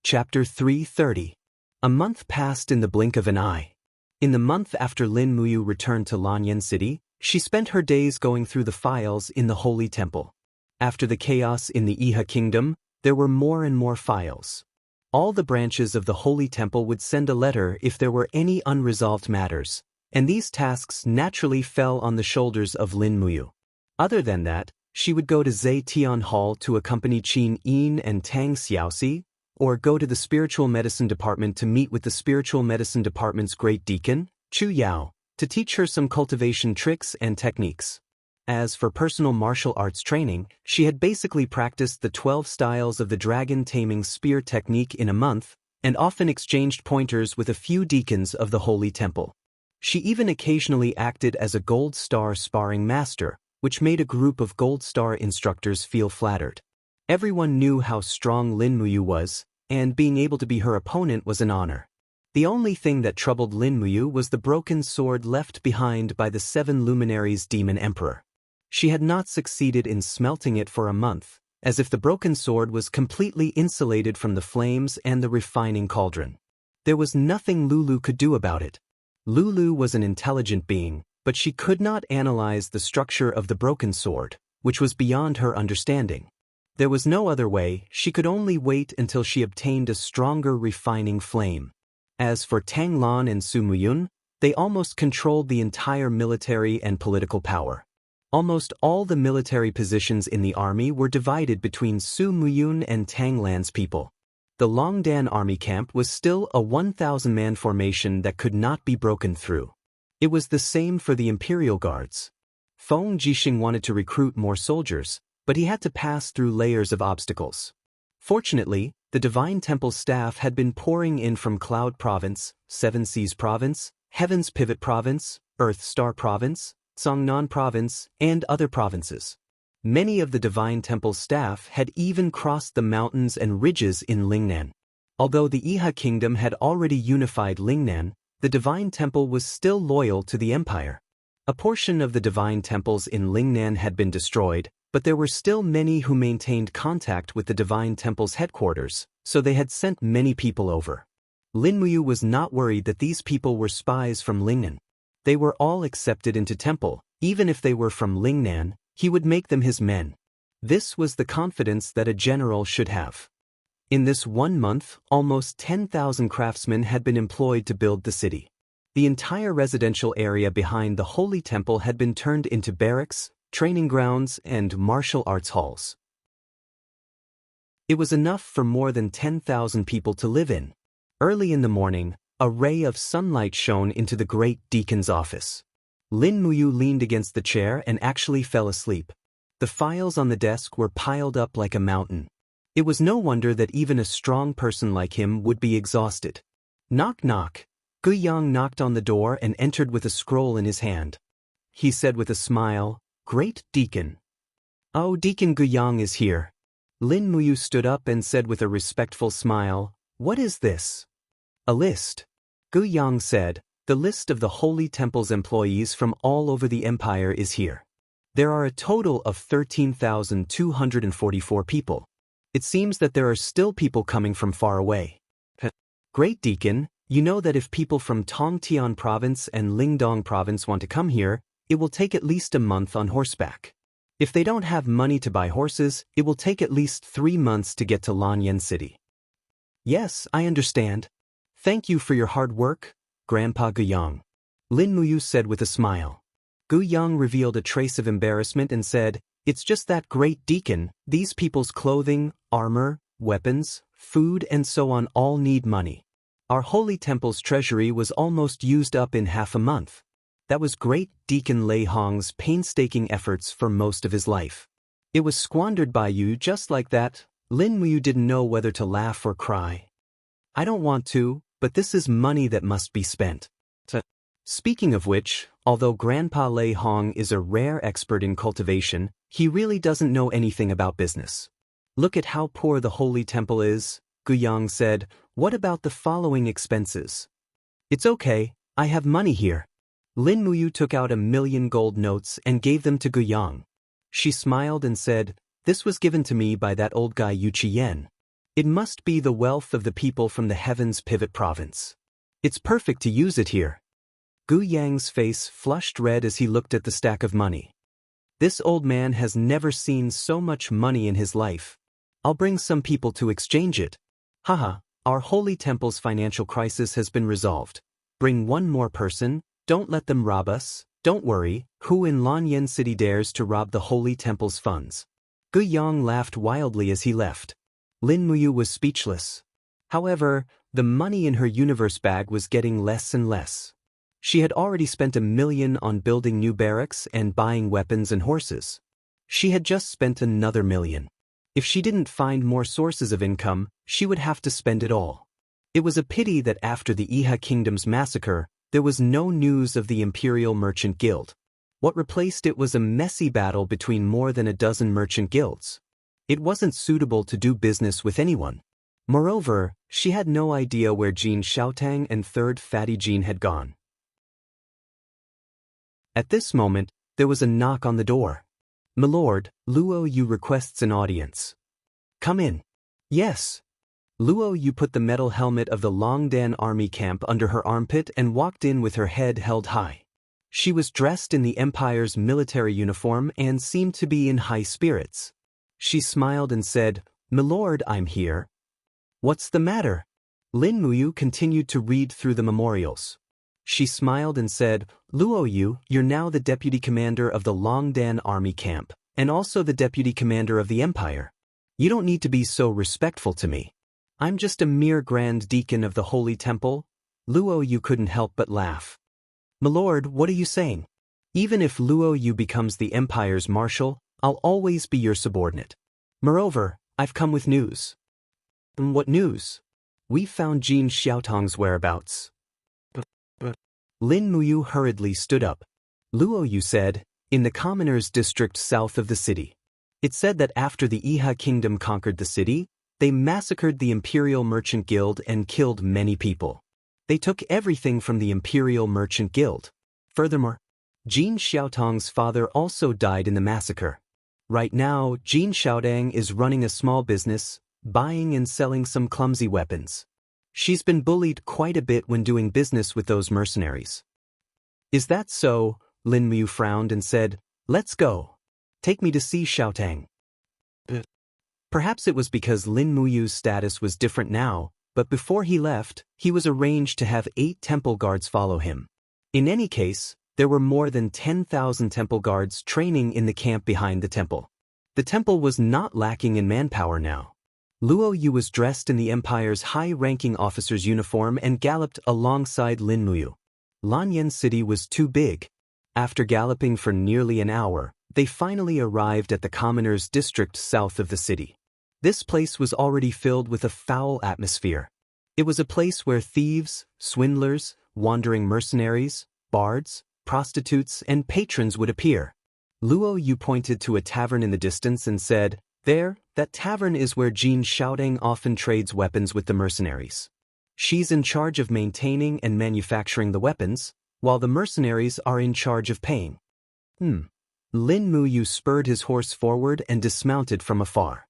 Chapter 330. A month passed in the blink of an eye. In the month after Lin Muyu returned to Lanyan City, she spent her days going through the files in the Holy Temple. After the chaos in the Iha Kingdom, there were more and more files. All the branches of the Holy Temple would send a letter if there were any unresolved matters, and these tasks naturally fell on the shoulders of Lin Muyu. Other than that, she would go to Zetian Hall to accompany Qin Yin and Tang Xiaoxi, or go to the Spiritual Medicine Department to meet with the Spiritual Medicine Department's Great Deacon, Chu Yao, to teach her some cultivation tricks and techniques. As for personal martial arts training, she had basically practiced the 12 styles of the dragon-taming spear technique in a month, and often exchanged pointers with a few deacons of the Holy Temple. She even occasionally acted as a Gold Star sparring master, which made a group of Gold Star instructors feel flattered. Everyone knew how strong Lin Muyu was, and being able to be her opponent was an honor. The only thing that troubled Lin Muyu was the broken sword left behind by the 7 luminaries Demon Emperor. She had not succeeded in smelting it for a month, as if the broken sword was completely insulated from the flames and the refining cauldron. There was nothing Lulu could do about it. Lulu was an intelligent being, but she could not analyze the structure of the broken sword, which was beyond her understanding. There was no other way, she could only wait until she obtained a stronger refining flame. As for Tang Lan and Su Muyun, They almost controlled the entire military and political power. Almost all the military positions in the army were divided between Su Muyun and Tang Lan's people. The Longdan army camp was still a 1,000-man formation that could not be broken through. It was the same for the Imperial Guards. Feng Jixing wanted to recruit more soldiers, but he had to pass through layers of obstacles. Fortunately, the Divine Temple staff had been pouring in from Cloud Province, Seven Seas Province, Heaven's Pivot Province, Earth Star Province, Songnan Province, and other provinces. Many of the Divine Temple staff had even crossed the mountains and ridges in Lingnan. Although the Iha Kingdom had already unified Lingnan, the Divine Temple was still loyal to the Empire. A portion of the Divine Temples in Lingnan had been destroyed, but there were still many who maintained contact with the Divine Temple's headquarters, so they had sent many people over. Lin Muyu was not worried that these people were spies from Lingnan. They were all accepted into temple. Even if they were from Lingnan, he would make them his men. This was the confidence that a general should have. In this 1 month, almost 10,000 craftsmen had been employed to build the city. The entire residential area behind the Holy Temple had been turned into barracks, training grounds, and martial arts halls. It was enough for more than 10,000 people to live in. Early in the morning, a ray of sunlight shone into the great deacon's office. Lin Muyu leaned against the chair and actually fell asleep. The files on the desk were piled up like a mountain. It was no wonder that even a strong person like him would be exhausted. Knock knock. Gu Yang knocked on the door and entered with a scroll in his hand. He said with a smile, "Great Deacon." "Oh, Deacon Gu Yang is here." Lin Muyu stood up and said with a respectful smile, "What is this?" "A list." Gu Yang said, "The list of the Holy Temple's employees from all over the empire is here. There are a total of 13,244 people. It seems that there are still people coming from far away." "Great Deacon, you know that if people from Tongtian Province and Lingdong Province want to come here, it will take at least a month on horseback. If they don't have money to buy horses, it will take at least 3 months to get to Lanyan City." "Yes, I understand. Thank you for your hard work, Grandpa Gu Yang," Lin Muyu said with a smile. Gu Yang revealed a trace of embarrassment and said, "It's just that, Great Deacon, these people's clothing, armor, weapons, food and so on all need money. Our Holy Temple's treasury was almost used up in half a month. That was Great Deacon Lei Hong's painstaking efforts for most of his life. It was squandered by you just like that." Lin Muyu didn't know whether to laugh or cry. "I don't want to, but this is money that must be spent." Speaking of which, although Grandpa Lei Hong is a rare expert in cultivation, he really doesn't know anything about business. "Look at how poor the Holy Temple is," Gu Yang said. "What about the following expenses?" "It's okay, I have money here." Lin Muyu took out 1,000,000 gold notes and gave them to Gu Yang. She smiled and said, "This was given to me by that old guy Yu Qiyan. It must be the wealth of the people from the Heaven's Pivot Province. It's perfect to use it here." Gu Yang's face flushed red as he looked at the stack of money. This old man has never seen so much money in his life. "I'll bring some people to exchange it." "Haha, our Holy Temple's financial crisis has been resolved. Bring one more person, don't let them rob us. Don't worry, who in Lanyan City dares to rob the Holy Temple's funds?" Gu Yang laughed wildly as he left. Lin Muyu was speechless. However, the money in her universe bag was getting less and less. She had already spent 1,000,000 on building new barracks and buying weapons and horses. She had just spent another 1,000,000. If she didn't find more sources of income, she would have to spend it all. It was a pity that after the Iha Kingdom's massacre, there was no news of the Imperial Merchant Guild. What replaced it was a messy battle between more than a dozen merchant guilds. It wasn't suitable to do business with anyone. Moreover, she had no idea where Jean Xiaotang and Third Fatty Jean had gone. At this moment, there was a knock on the door. "Milord, Luo Yu requests an audience." "Come in." "Yes." Luo Yu put the metal helmet of the Longdan army camp under her armpit and walked in with her head held high. She was dressed in the Empire's military uniform and seemed to be in high spirits. She smiled and said, "Milord, I'm here." "What's the matter?" Lin Muyu continued to read through the memorials. She smiled and said, Luo Yu, you're now the deputy commander of the Longdan army camp, and also the deputy commander of the empire. You don't need to be so respectful to me. I'm just a mere grand deacon of the holy temple. Luo Yu couldn't help but laugh. My lord, what are you saying? Even if Luo Yu becomes the empire's marshal, I'll always be your subordinate. Moreover, I've come with news. What news? We found Jin Xiaotong's whereabouts. Lin Muyu hurriedly stood up. Luo Yu said, in the commoners' district south of the city. It said that after the Iha kingdom conquered the city, they massacred the Imperial Merchant Guild and killed many people. They took everything from the Imperial Merchant Guild. Furthermore, Jin Xiaotong's father also died in the massacre. Right now, Jin Xiaodang is running a small business, buying and selling some clumsy weapons. She's been bullied quite a bit when doing business with those mercenaries. Is that so? Lin Mu frowned and said, let's go. Take me to see Xiaotang. Perhaps it was because Lin Muyu's status was different now, but before he left, he was arranged to have 8 temple guards follow him. In any case, there were more than 10,000 temple guards training in the camp behind the temple. The temple was not lacking in manpower now. Luo Yu was dressed in the empire's high-ranking officer's uniform and galloped alongside Lin Muyu. Lanyan City was too big. After galloping for nearly an hour, they finally arrived at the commoners' district south of the city. This place was already filled with a foul atmosphere. It was a place where thieves, swindlers, wandering mercenaries, bards, prostitutes, and patrons would appear. Luo Yu pointed to a tavern in the distance and said, there, that tavern is where Jin Xiaodang often trades weapons with the mercenaries. She's in charge of maintaining and manufacturing the weapons, while the mercenaries are in charge of paying. Lin Muyu spurred his horse forward and dismounted from afar.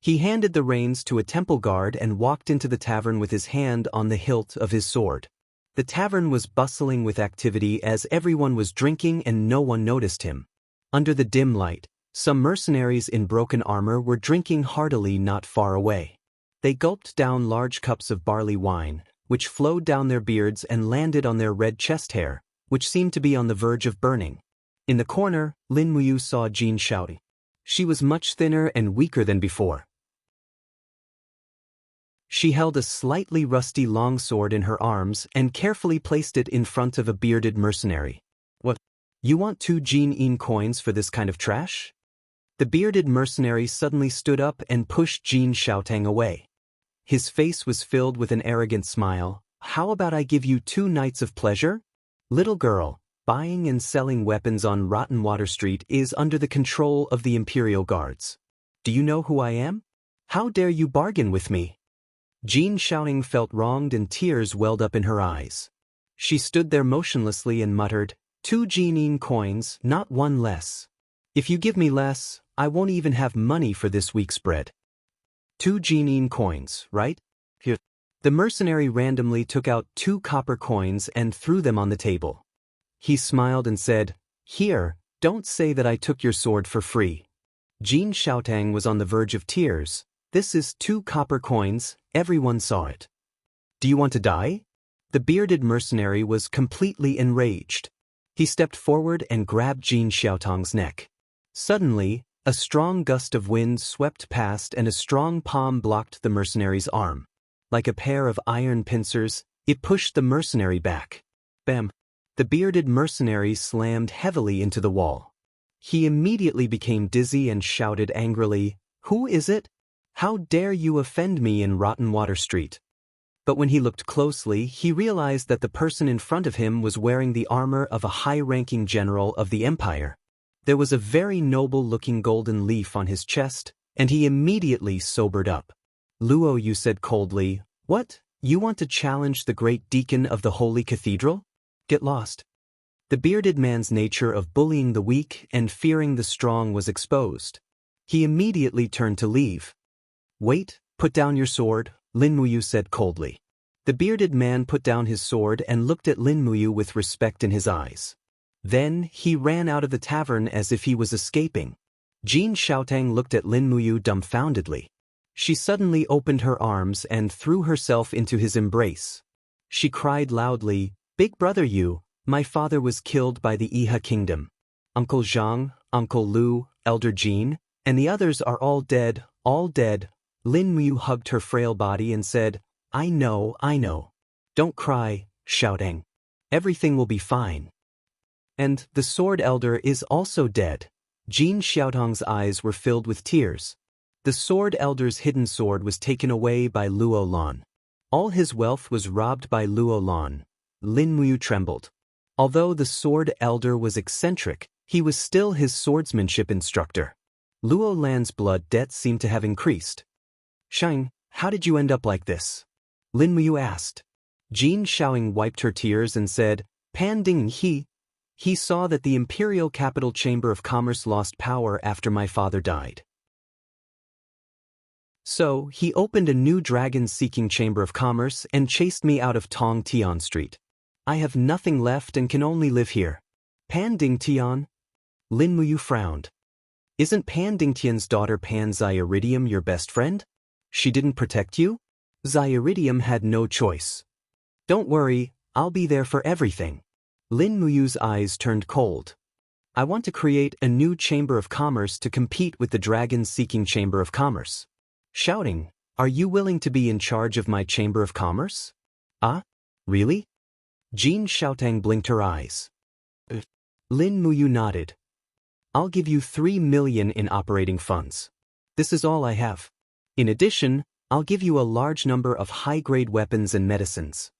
He handed the reins to a temple guard and walked into the tavern with his hand on the hilt of his sword. The tavern was bustling with activity as everyone was drinking and no one noticed him. Under the dim light, some mercenaries in broken armor were drinking heartily not far away. They gulped down large cups of barley wine, which flowed down their beards and landed on their red chest hair, which seemed to be on the verge of burning. In the corner, Lin Muyu saw Jin Xiaodang. She was much thinner and weaker than before. She held a slightly rusty longsword in her arms and carefully placed it in front of a bearded mercenary. What? You want 2 Jin coins for this kind of trash? The bearded mercenary suddenly stood up and pushed Jin Xiaotang away. His face was filled with an arrogant smile. How about I give you 2 nights of pleasure? Little girl, buying and selling weapons on Rotten Water Street is under the control of the Imperial Guards. Do you know who I am? How dare you bargain with me? Jin Xiaodang felt wronged and tears welled up in her eyes. She stood there motionlessly and muttered, 2 Jin coins, not 1 less. If you give me less, I won't even have money for this week's bread. 2 Jin coins, right? Here. The mercenary randomly took out 2 copper coins and threw them on the table. He smiled and said, here, don't say that I took your sword for free. Jin Xiaotang was on the verge of tears. This is 2 copper coins, everyone saw it. Do you want to die? The bearded mercenary was completely enraged. He stepped forward and grabbed Jin Xiaotang's neck. Suddenly, a strong gust of wind swept past and a strong palm blocked the mercenary's arm. Like a pair of iron pincers, it pushed the mercenary back. Bam! The bearded mercenary slammed heavily into the wall. He immediately became dizzy and shouted angrily, who is it? How dare you offend me in Rotten Water Street? But when he looked closely, he realized that the person in front of him was wearing the armor of a high-ranking general of the empire. There was a very noble-looking golden leaf on his chest, and he immediately sobered up. Luo Yu said coldly, what? You want to challenge the great deacon of the Holy Cathedral? Get lost. The bearded man's nature of bullying the weak and fearing the strong was exposed. He immediately turned to leave. Wait, put down your sword, Lin Muyu said coldly. The bearded man put down his sword and looked at Lin Muyu with respect in his eyes. Then he ran out of the tavern as if he was escaping. Jin Xiaotang looked at Lin Muyu dumbfoundedly. She suddenly opened her arms and threw herself into his embrace. She cried loudly, Big brother Yu, my father was killed by the Iha kingdom. Uncle Zhang, Uncle Lu, Elder Jean, and the others are all dead, all dead. Lin Muyu hugged her frail body and said, I know. Don't cry, Xiaotang. Everything will be fine. And the Sword Elder is also dead. Jin Xiaotang's eyes were filled with tears. The Sword Elder's hidden sword was taken away by Luo Lan. All his wealth was robbed by Luo Lan. Lin Muyu trembled. Although the Sword Elder was eccentric, he was still his swordsmanship instructor. Luo Lan's blood debt seemed to have increased. Shang, how did you end up like this? Lin Muyu asked. Jin Xiaoying wiped her tears and said, Pan Ding he saw that the Imperial Capital Chamber of Commerce lost power after my father died. So, he opened a new dragon-seeking Chamber of Commerce and chased me out of Tong Tian Street. I have nothing left and can only live here. Pan Ding Tian? Lin Muyu frowned. Isn't Pan Ding Tian's daughter Pan Zyiridium your best friend? She didn't protect you? Zyiridium had no choice. Don't worry, I'll be there for everything. Lin Muyu's eyes turned cold. I want to create a new Chamber of Commerce to compete with the dragon-seeking Chamber of Commerce. Shouting, are you willing to be in charge of my Chamber of Commerce? Ah? Really? Jin Xiaotang blinked her eyes. Lin Muyu nodded. I'll give you 3 million in operating funds. This is all I have. In addition, I'll give you a large number of high-grade weapons and medicines.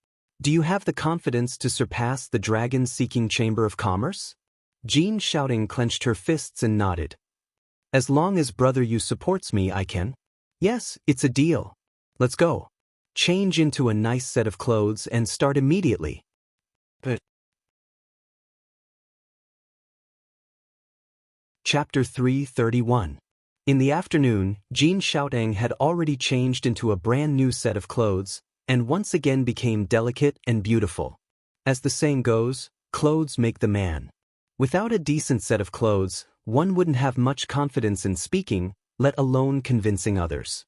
Do you have the confidence to surpass the dragon-seeking Chamber of Commerce? Jin Xiaoting clenched her fists and nodded. As long as Brother Yu supports me, I can. Yes, it's a deal. Let's go. Change into a nice set of clothes and start immediately. Chapter 331. In the afternoon, Jin Xiaotang had already changed into a brand new set of clothes, and once again became delicate and beautiful. As the saying goes, clothes make the man. Without a decent set of clothes, one wouldn't have much confidence in speaking, let alone convincing others.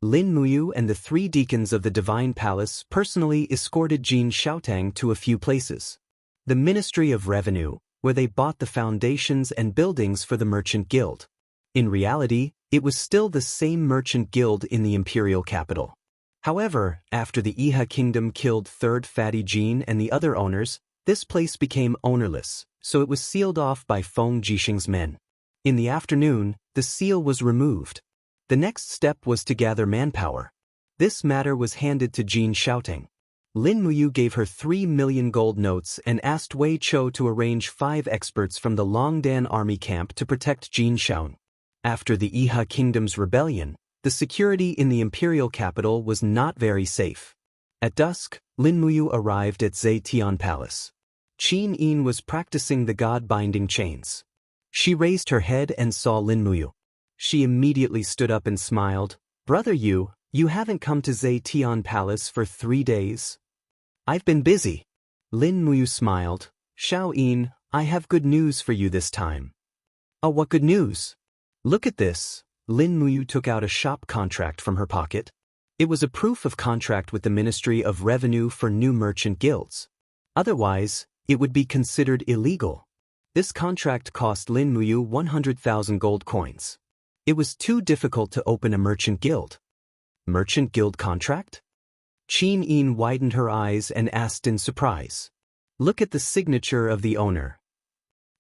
Lin Muyu and the 3 deacons of the Divine Palace personally escorted Jin Xiaotang to a few places. The Ministry of Revenue, where they bought the foundations and buildings for the Merchant Guild. In reality, it was still the same Merchant Guild in the Imperial capital. However, after the Iha Kingdom killed Third Fatty Jin and the other owners, this place became ownerless, so it was sealed off by Feng Jixing's men. In the afternoon, the seal was removed. The next step was to gather manpower. This matter was handed to Jin Xiaoting. Lin Muyu gave her 3 million gold notes and asked Wei Chou to arrange 5 experts from the Longdan army camp to protect Jin Xiaoting. After the Iha Kingdom's rebellion, the security in the imperial capital was not very safe. At dusk, Lin Muyu arrived at Zetian Palace. Qin Yin was practicing the god-binding chains. She raised her head and saw Lin Muyu. She immediately stood up and smiled. Brother Yu, you haven't come to Zetian Palace for 3 days? I've been busy. Lin Muyu smiled. Xiao Yin, I have good news for you this time. Oh, what good news? Look at this. Lin Muyu took out a shop contract from her pocket. It was a proof of contract with the Ministry of Revenue for new merchant guilds. Otherwise, it would be considered illegal. This contract cost Lin Muyu 100,000 gold coins. It was too difficult to open a merchant guild. Merchant guild contract? Qin Yin widened her eyes and asked in surprise. Look at the signature of the owner.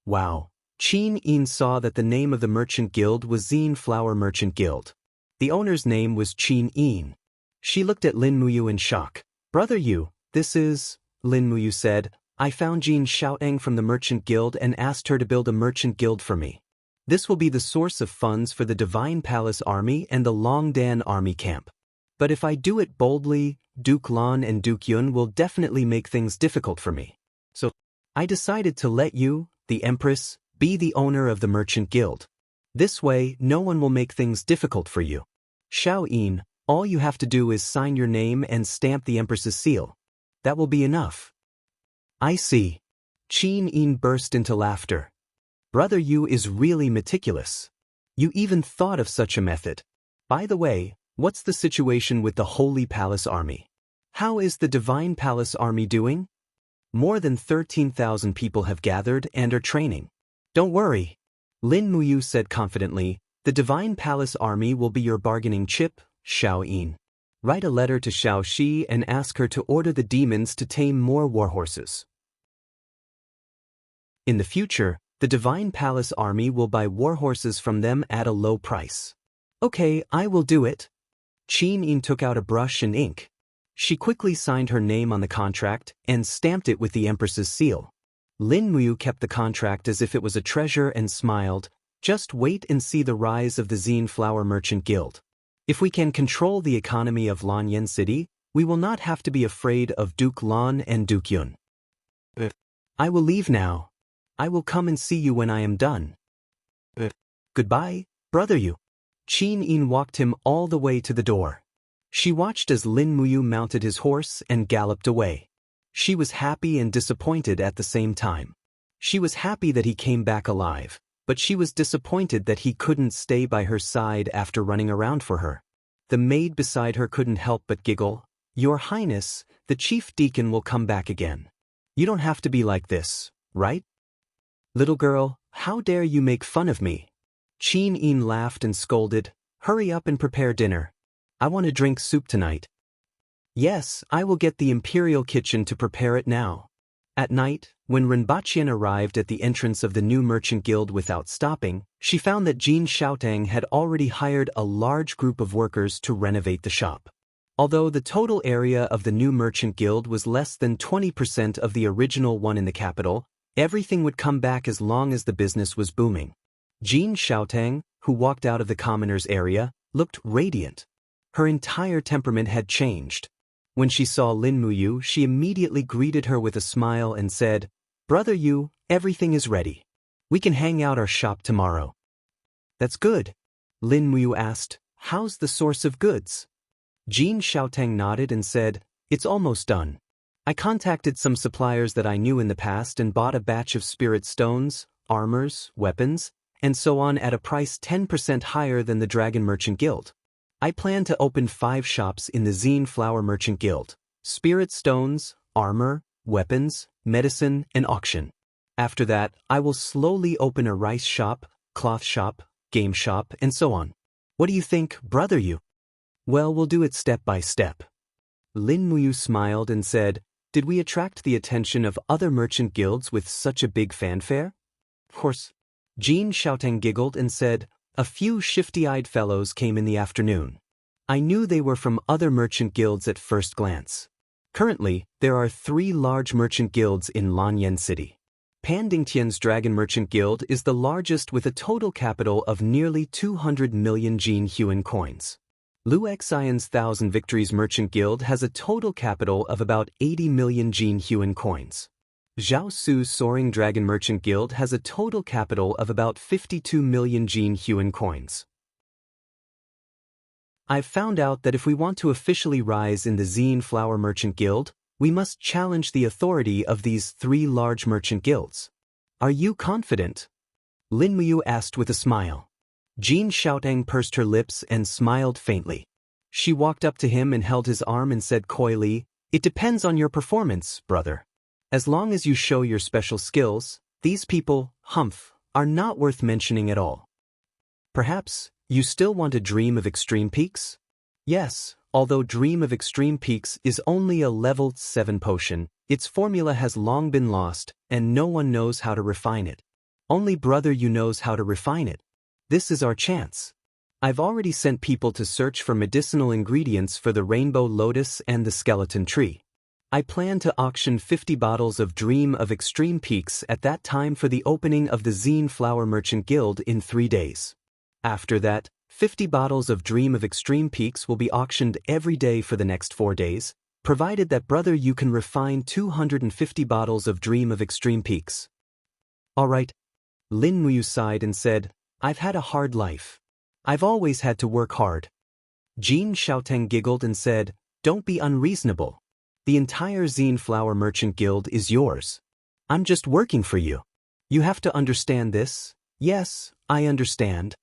Wow. Qin Yin saw that the name of the merchant guild was Zine Flower Merchant Guild. The owner's name was Qin Yin. She looked at Lin Muyu in shock. Brother Yu, this is... Lin Muyu said, I found Jin Xiaoting from the merchant guild and asked her to build a merchant guild for me. This will be the source of funds for the Divine Palace Army and the Longdan Army Camp. But if I do it boldly, Duke Lan and Duke Yun will definitely make things difficult for me. So, I decided to let you, the Empress, be the owner of the merchant guild. This way, no one will make things difficult for you. Xiao Yin, all you have to do is sign your name and stamp the Empress's seal. That will be enough. I see. Qin Yin burst into laughter. Brother Yu is really meticulous. You even thought of such a method. By the way, what's the situation with the Holy Palace Army? How is the Divine Palace Army doing? More than 13,000 people have gathered and are training. Don't worry. Lin Muyu said confidently, the Divine Palace Army will be your bargaining chip, Xiao Yin. Write a letter to Xiao Shi and ask her to order the demons to tame more warhorses. In the future, the Divine Palace Army will buy warhorses from them at a low price. Okay, I will do it. Qin Yin took out a brush and ink. She quickly signed her name on the contract and stamped it with the Empress's seal. Lin Muyu kept the contract as if it was a treasure and smiled, just wait and see the rise of the Xin Flower Merchant Guild. If we can control the economy of Lanyan City, we will not have to be afraid of Duke Lan and Duke Yun. I will leave now. I will come and see you when I am done. Goodbye, brother Yu. Qin Yin walked him all the way to the door. She watched as Lin Muyu mounted his horse and galloped away. She was happy and disappointed at the same time. She was happy that he came back alive, but she was disappointed that he couldn't stay by her side after running around for her. The maid beside her couldn't help but giggle. Your Highness, the chief deacon will come back again. You don't have to be like this, right? Little girl, how dare you make fun of me? Qin Yin laughed and scolded, hurry up and prepare dinner. I want to drink soup tonight. Yes, I will get the Imperial Kitchen to prepare it now. At night, when Renbaqian arrived at the entrance of the new merchant guild without stopping, she found that Jin Xiaotang had already hired a large group of workers to renovate the shop. Although the total area of the new merchant guild was less than 20% of the original one in the capital, everything would come back as long as the business was booming. Jin Xiaotang, who walked out of the commoners area, looked radiant. Her entire temperament had changed. When she saw Lin Muyu, she immediately greeted her with a smile and said, Brother Yu, everything is ready. We can hang out our shop tomorrow. That's good. Lin Muyu asked, how's the source of goods? Jin Xiaotang nodded and said, it's almost done. I contacted some suppliers that I knew in the past and bought a batch of spirit stones, armors, weapons, and so on at a price 10% higher than the Dragon Merchant Guild. I plan to open 5 shops in the Xin Flower Merchant Guild: spirit stones, armor, weapons, medicine, and auction. After that, I will slowly open a rice shop, cloth shop, game shop, and so on. What do you think, brother Yu? Well, we'll do it step by step. Lin Muyu smiled and said, did we attract the attention of other merchant guilds with such a big fanfare? Of course. Jin Xiaotang giggled and said, a few shifty-eyed fellows came in the afternoon. I knew they were from other merchant guilds at first glance. Currently, there are 3 large merchant guilds in Lanyan City. Pandingtian's Dragon Merchant Guild is the largest with a total capital of nearly 200 million Jin Huan coins. Lu Xian's 1,000 Victories Merchant Guild has a total capital of about 80 million Jin Huan coins. Zhao Su's Soaring Dragon Merchant Guild has a total capital of about 52 million Jin Huan coins. I've found out that if we want to officially rise in the Xin Flower Merchant Guild, we must challenge the authority of these 3 large merchant guilds. Are you confident? Lin Muyu asked with a smile. Jin Xiaotang pursed her lips and smiled faintly. She walked up to him and held his arm and said coyly, it depends on your performance, brother. As long as you show your special skills, these people, are not worth mentioning at all. Perhaps, you still want a Dream of Extreme Peaks? Yes, although Dream of Extreme Peaks is only a level 7 potion, its formula has long been lost, and no one knows how to refine it. Only brother Yu knows how to refine it. This is our chance. I've already sent people to search for medicinal ingredients for the Rainbow Lotus and the Skeleton Tree. I plan to auction 50 bottles of Dream of Extreme Peaks at that time for the opening of the Xin Flower Merchant Guild in 3 days. After that, 50 bottles of Dream of Extreme Peaks will be auctioned every day for the next 4 days, provided that brother you can refine 250 bottles of Dream of Extreme Peaks. All right. Lin Muyu sighed and said, I've had a hard life. I've always had to work hard. Jin Xiaotang giggled and said, don't be unreasonable. The entire Xin Flower Merchant Guild is yours. I'm just working for you. You have to understand this. Yes, I understand.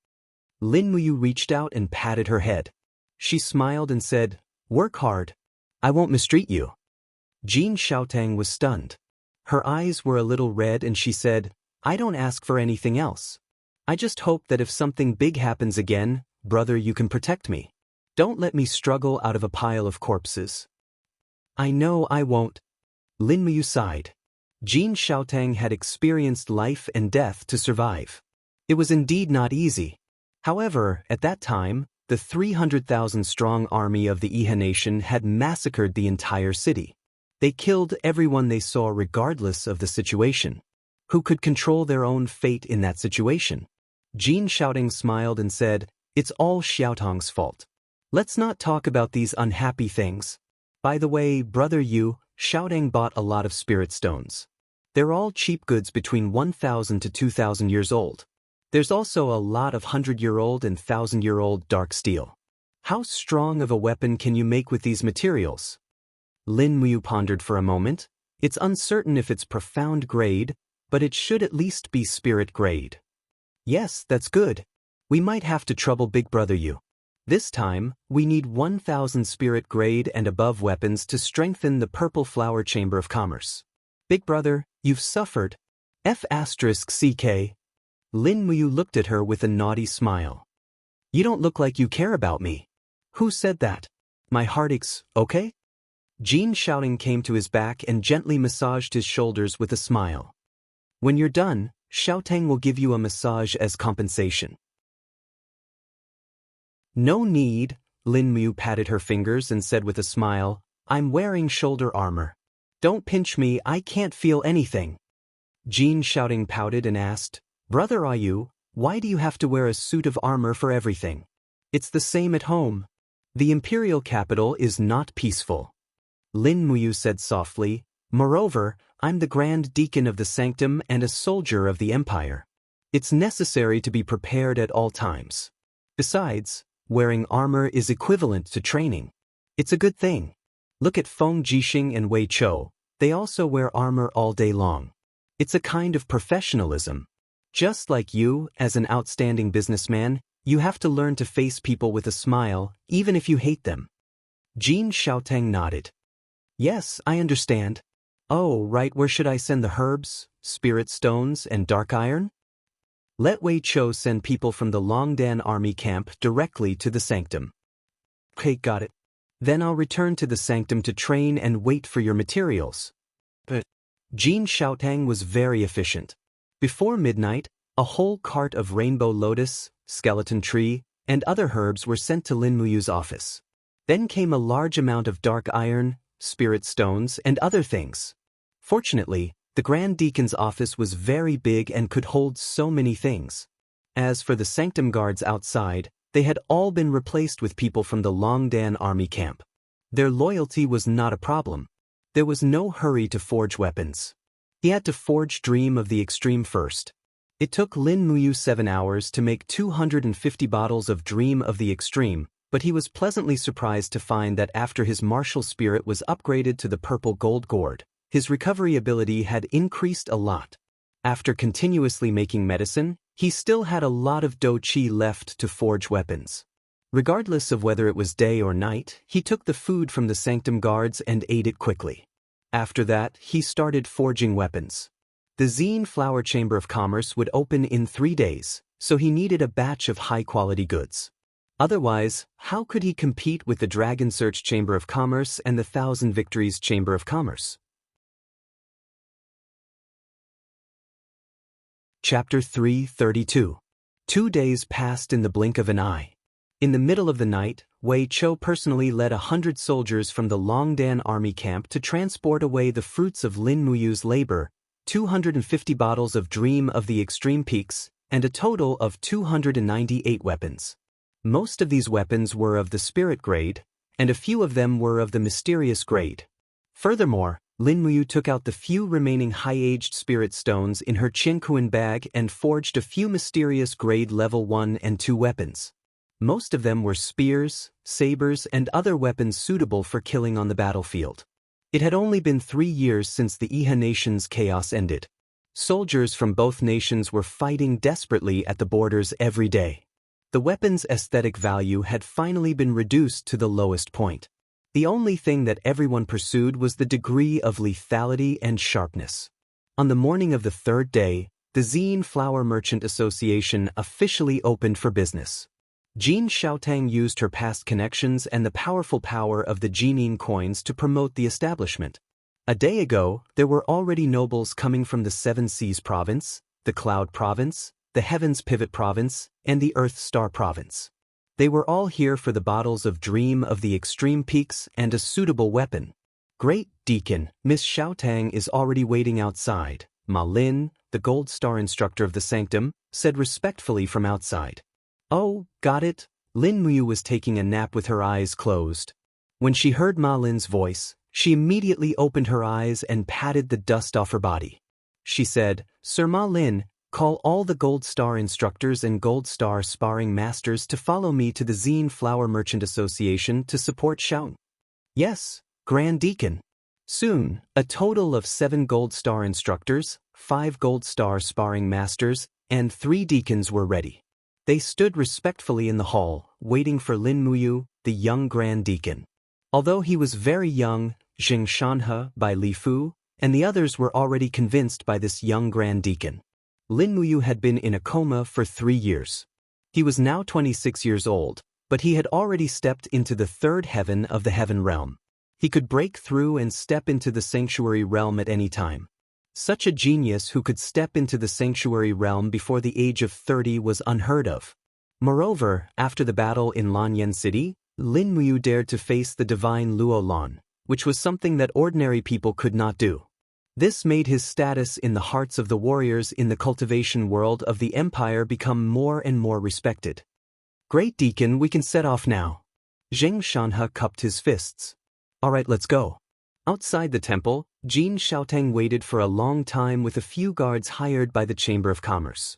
Lin Muyu reached out and patted her head. She smiled and said, work hard. I won't mistreat you. Jin Xiaotang was stunned. Her eyes were a little red and she said, "I don't ask for anything else. I just hope that if something big happens again, brother, you can protect me. Don't let me struggle out of a pile of corpses." "I know I won't." Lin Muyu sighed. Jin Xiaotang had experienced life and death to survive. It was indeed not easy. However, at that time, the 300,000-strong army of the Iha nation had massacred the entire city. They killed everyone they saw regardless of the situation. Who could control their own fate in that situation? Jin Xiaotang smiled and said, "It's all Xiaotang's fault. Let's not talk about these unhappy things. By the way, brother Yu, Xiaotang bought a lot of spirit stones. They're all cheap goods between 1,000 to 2,000 years old. There's also a lot of 100-year-old and 1,000-year-old dark steel. How strong of a weapon can you make with these materials?" Lin Muyu pondered for a moment. "It's uncertain if it's profound grade, but it should at least be spirit grade." "Yes, that's good. We might have to trouble Big Brother Yu. This time, we need 1,000 spirit grade and above weapons to strengthen the Purple Flower Chamber of Commerce. Big Brother, you've suffered. F***CK. Lin Muyu looked at her with a naughty smile. "You don't look like you care about me." "Who said that? My heart aches, okay?" Jin Xiaotang came to his back and gently massaged his shoulders with a smile. "When you're done, Xiaotang will give you a massage as compensation." "No need," Lin Muyu patted her fingers and said with a smile, "I'm wearing shoulder armor. Don't pinch me, I can't feel anything." Jin Xiaotang pouted and asked, "Brother Ayu, why do you have to wear a suit of armor for everything? It's the same at home. The imperial capital is not peaceful." Lin Muyu said softly, "Moreover, I'm the Grand Deacon of the Sanctum and a soldier of the Empire. It's necessary to be prepared at all times. Besides, wearing armor is equivalent to training. It's a good thing. Look at Feng Jixing and Wei Chou, they also wear armor all day long. It's a kind of professionalism. Just like you, as an outstanding businessman, you have to learn to face people with a smile, even if you hate them." Jin Xiaotang nodded. "Yes, I understand. Oh, right, where should I send the herbs, spirit stones, and dark iron?" "Let Wei Chou send people from the Longdan army camp directly to the sanctum." "Okay, got it. Then I'll return to the sanctum to train and wait for your materials." But Jin Xiaotang was very efficient. Before midnight, a whole cart of rainbow lotus, skeleton tree, and other herbs were sent to Lin Muyu's office. Then came a large amount of dark iron, spirit stones, and other things. Fortunately, the Grand Deacon's office was very big and could hold so many things. As for the sanctum guards outside, they had all been replaced with people from the Longdan army camp. Their loyalty was not a problem. There was no hurry to forge weapons. He had to forge Dream of the Extreme first. It took Lin Muyu 7 hours to make 250 bottles of Dream of the Extreme, but he was pleasantly surprised to find that after his martial spirit was upgraded to the purple gold gourd, his recovery ability had increased a lot. After continuously making medicine, he still had a lot of do qi left to forge weapons. Regardless of whether it was day or night, he took the food from the sanctum guards and ate it quickly. After that, he started forging weapons. The Zine Flower Chamber of Commerce would open in 3 days, so he needed a batch of high-quality goods. Otherwise, how could he compete with the Dragon Search Chamber of Commerce and the Thousand Victories Chamber of Commerce? Chapter 332. 2 days passed in the blink of an eye. In the middle of the night, Wei Chou personally led 100 soldiers from the Longdan army camp to transport away the fruits of Lin Muyu's labor, 250 bottles of Dream of the Extreme Peaks, and a total of 298 weapons. Most of these weapons were of the spirit grade, and a few of them were of the mysterious grade. Furthermore, Lin Muyu took out the few remaining high-aged spirit stones in her Qinquan bag and forged a few mysterious grade level 1 and 2 weapons. Most of them were spears, sabers, and other weapons suitable for killing on the battlefield. It had only been 3 years since the Iha nation's chaos ended. Soldiers from both nations were fighting desperately at the borders every day. The weapon's aesthetic value had finally been reduced to the lowest point. The only thing that everyone pursued was the degree of lethality and sharpness. On the morning of the third day, the Zine Flower Merchant Association officially opened for business. Jin Xiaotang used her past connections and the powerful power of the Jining coins to promote the establishment. A day ago, there were already nobles coming from the Seven Seas Province, the Cloud Province, the Heavens Pivot Province, and the Earth Star Province. They were all here for the bottles of Dream of the Extreme Peaks and a suitable weapon. Great Deacon, Miss Xiaotang is already waiting outside, Ma Lin, the Gold Star instructor of the sanctum, said respectfully from outside. Oh, got it. Lin Muyu was taking a nap with her eyes closed. When she heard Ma Lin's voice, she immediately opened her eyes and patted the dust off her body. She said, Sir Ma Lin, call all the Gold Star instructors and Gold Star sparring masters to follow me to the Zine Flower Merchant Association to support Xiang. Yes, Grand Deacon. Soon, a total of 7 Gold Star instructors, 5 Gold Star sparring masters, and 3 deacons were ready. They stood respectfully in the hall, waiting for Lin Muyu, the young Grand Deacon. Although he was very young, Jing Shanhe by Li Fu, and the others were already convinced by this young Grand Deacon. Lin Muyu had been in a coma for 3 years. He was now 26 years old, but he had already stepped into the third heaven of the heaven realm. He could break through and step into the sanctuary realm at any time. Such a genius who could step into the sanctuary realm before the age of 30 was unheard of. Moreover, after the battle in Lanyan City, Lin Muyu dared to face the divine Luo Lan, which was something that ordinary people could not do. This made his status in the hearts of the warriors in the cultivation world of the empire become more and more respected. Great Deacon, we can set off now. Zheng Shanhe cupped his fists. All right, let's go. Outside the temple, Jin Xiaotang waited for a long time with a few guards hired by the Chamber of Commerce.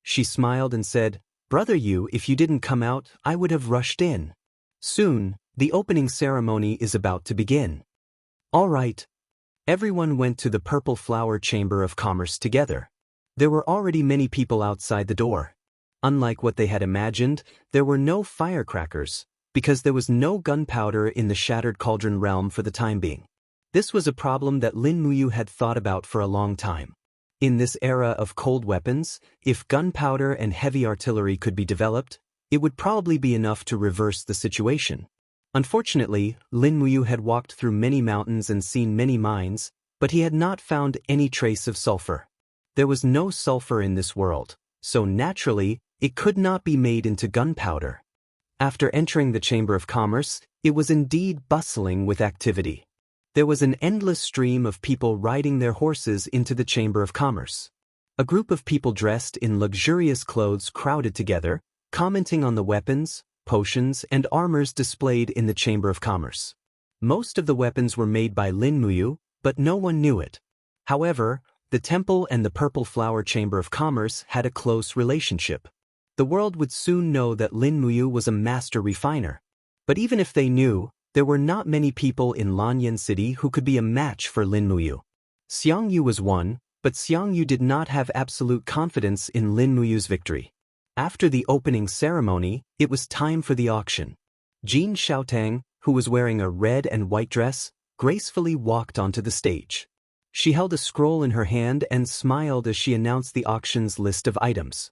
She smiled and said, Brother Yu, if you didn't come out, I would have rushed in. Soon, the opening ceremony is about to begin. All right. Everyone went to the Purple Flower Chamber of Commerce together. There were already many people outside the door. Unlike what they had imagined, there were no firecrackers, because there was no gunpowder in the Shattered Cauldron realm for the time being. This was a problem that Lin Muyu had thought about for a long time. In this era of cold weapons, if gunpowder and heavy artillery could be developed, it would probably be enough to reverse the situation. Unfortunately, Lin Muyu had walked through many mountains and seen many mines, but he had not found any trace of sulfur. There was no sulfur in this world, so naturally, it could not be made into gunpowder. After entering the Chamber of Commerce, it was indeed bustling with activity. There was an endless stream of people riding their horses into the Chamber of Commerce. A group of people dressed in luxurious clothes crowded together, commenting on the weapons, potions, and armors displayed in the Chamber of Commerce. Most of the weapons were made by Lin Muyu, but no one knew it. However, the temple and the Purple Flower Chamber of Commerce had a close relationship. The world would soon know that Lin Muyu was a master refiner. But even if they knew, there were not many people in Lanyan City who could be a match for Lin Muyu. Xiang Yu was one, but Xiang Yu did not have absolute confidence in Lin Muyu's victory. After the opening ceremony, it was time for the auction. Jin Xiaotang, who was wearing a red and white dress, gracefully walked onto the stage. She held a scroll in her hand and smiled as she announced the auction's list of items.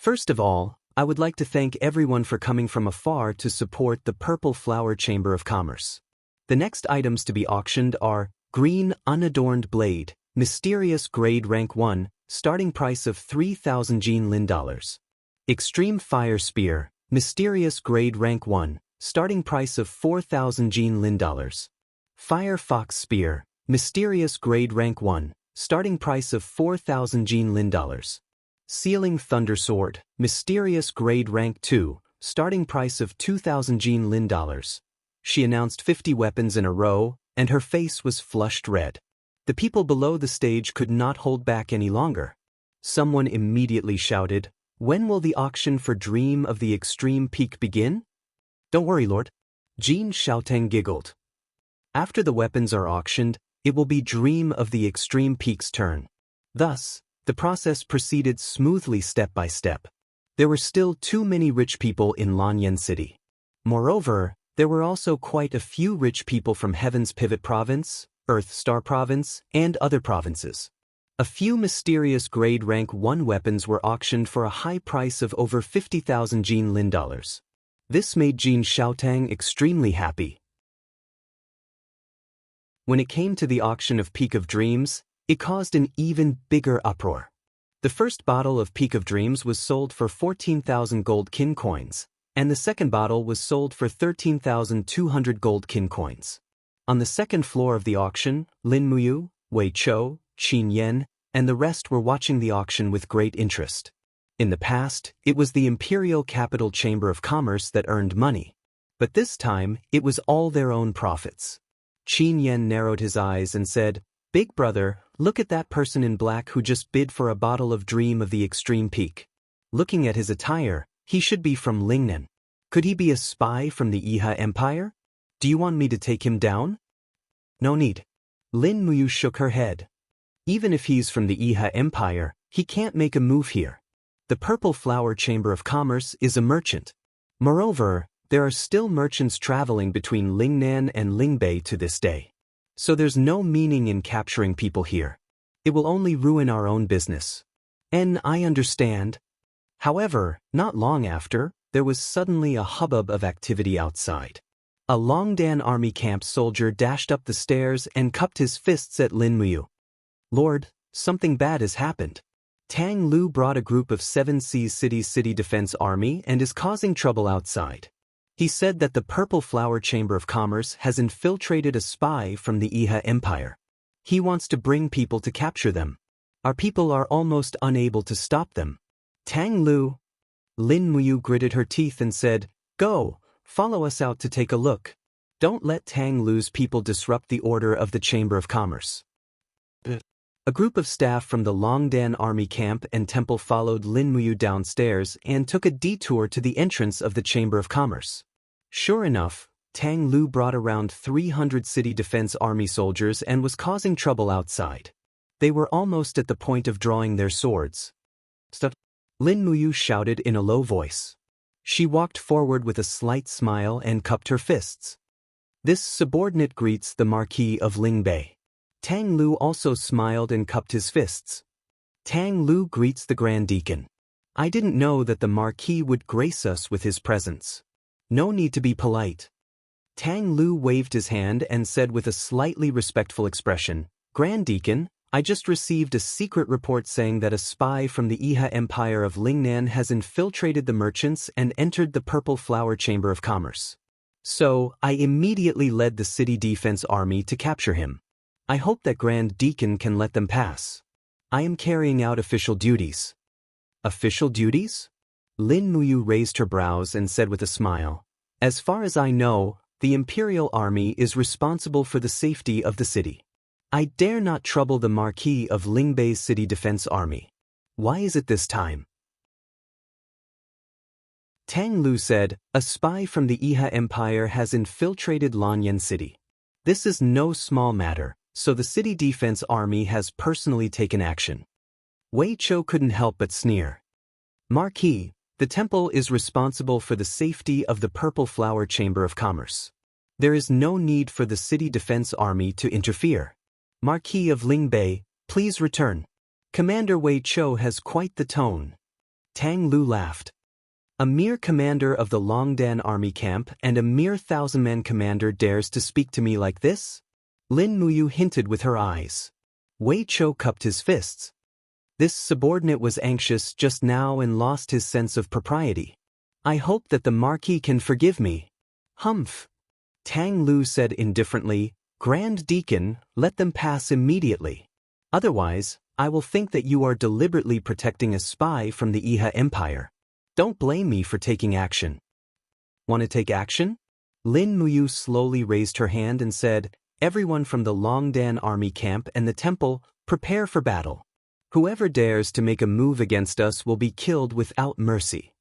First of all, I would like to thank everyone for coming from afar to support the Purple Flower Chamber of Commerce. The next items to be auctioned are Green Unadorned Blade, Mysterious Grade Rank 1, starting price of 3,000 Jin Lin dollars. Extreme Fire Spear, Mysterious Grade Rank 1, starting price of 4,000 Jin Lin dollars. Fire Fox Spear, Mysterious Grade Rank 1, starting price of 4,000 Jin Lin dollars. Sealing Thunder Sword, Mysterious Grade Rank 2, starting price of 2,000 Jin Lin dollars. She announced 50 weapons in a row, and her face was flushed red. The people below the stage could not hold back any longer. Someone immediately shouted, When will the auction for Dream of the Extreme Peak begin? Don't worry, Lord. Jin Xiaotang giggled. After the weapons are auctioned, it will be Dream of the Extreme Peak's turn. Thus, the process proceeded smoothly step by step. There were still too many rich people in Lanyan City. Moreover, there were also quite a few rich people from Heaven's Pivot Province, Earth Star Province, and other provinces. A few mysterious grade rank 1 weapons were auctioned for a high price of over 50,000 Jin Lin dollars. This made Jin Xiaotang extremely happy. When it came to the auction of Peak of Dreams, it caused an even bigger uproar. The first bottle of Peak of Dreams was sold for 14,000 gold kin coins, and the second bottle was sold for 13,200 gold kin coins. On the second floor of the auction, Lin Muyu, Wei Chou, Qin Yan, and the rest were watching the auction with great interest. In the past, it was the Imperial Capital Chamber of Commerce that earned money. But this time, it was all their own profits. Qin Yan narrowed his eyes and said, "Big brother, look at that person in black who just bid for a bottle of Dream of the Extreme Peak. Looking at his attire, he should be from Lingnan. Could he be a spy from the Iha Empire? Do you want me to take him down?" "No need." Lin Muyu shook her head. "Even if he's from the Iha Empire, he can't make a move here. The Purple Flower Chamber of Commerce is a merchant. Moreover, there are still merchants traveling between Lingnan and Lingbei to this day. So there's no meaning in capturing people here. It will only ruin our own business." "And I understand." However, not long after, there was suddenly a hubbub of activity outside. A Longdan army camp soldier dashed up the stairs and cupped his fists at Lin Muyu. "Lord, something bad has happened. Tang Lu brought a group of 7 Seas City Defense Army and is causing trouble outside. He said that the Purple Flower Chamber of Commerce has infiltrated a spy from the Iha Empire. He wants to bring people to capture them. Our people are almost unable to stop them." "Tang Lu." Lin Muyu gritted her teeth and said, "Go, follow us out to take a look. Don't let Tang Lu's people disrupt the order of the Chamber of Commerce." A group of staff from the Longdan army camp and temple followed Lin Muyu downstairs and took a detour to the entrance of the Chamber of Commerce. Sure enough, Tang Lu brought around 300 city defense army soldiers and was causing trouble outside. They were almost at the point of drawing their swords. "Stop!" Lin Muyu shouted in a low voice. She walked forward with a slight smile and cupped her fists. "This subordinate greets the Marquis of Lingbei." Tang Lu also smiled and cupped his fists. "Tang Lu greets the Grand Deacon. I didn't know that the Marquis would grace us with his presence. No need to be polite." Tang Lu waved his hand and said with a slightly respectful expression, "Grand Deacon, I just received a secret report saying that a spy from the Iha Empire of Lingnan has infiltrated the merchants and entered the Purple Flower Chamber of Commerce. So, I immediately led the City Defense Army to capture him. I hope that Grand Deacon can let them pass. I am carrying out official duties." "Official duties?" Lin Muyu raised her brows and said with a smile, "As far as I know, the Imperial Army is responsible for the safety of the city. I dare not trouble the Marquis of Lingbei's City Defense Army. Why is it this time?" Tang Lu said, "A spy from the Iha Empire has infiltrated Lanyan City. This is no small matter, so the City Defense Army has personally taken action." Wei Chou couldn't help but sneer. "Marquis, the temple is responsible for the safety of the Purple Flower Chamber of Commerce. There is no need for the City Defense Army to interfere. Marquis of Lingbei, please return. Commander Wei Chou has quite the tone." Tang Lu laughed. "A mere commander of the Longdan army camp and a mere 1,000-man commander dares to speak to me like this?" Lin Muyu hinted with her eyes. Wei Chou cupped his fists. This subordinate was anxious just now and lost his sense of propriety. "I hope that the Marquis can forgive me." "Humph." Tang Lu said indifferently, "Grand Deacon, let them pass immediately. Otherwise, I will think that you are deliberately protecting a spy from the Iha Empire. Don't blame me for taking action." "Want to take action?" Lin Muyu slowly raised her hand and said, "Everyone from the Longdan army camp and the temple, prepare for battle. Whoever dares to make a move against us will be killed without mercy.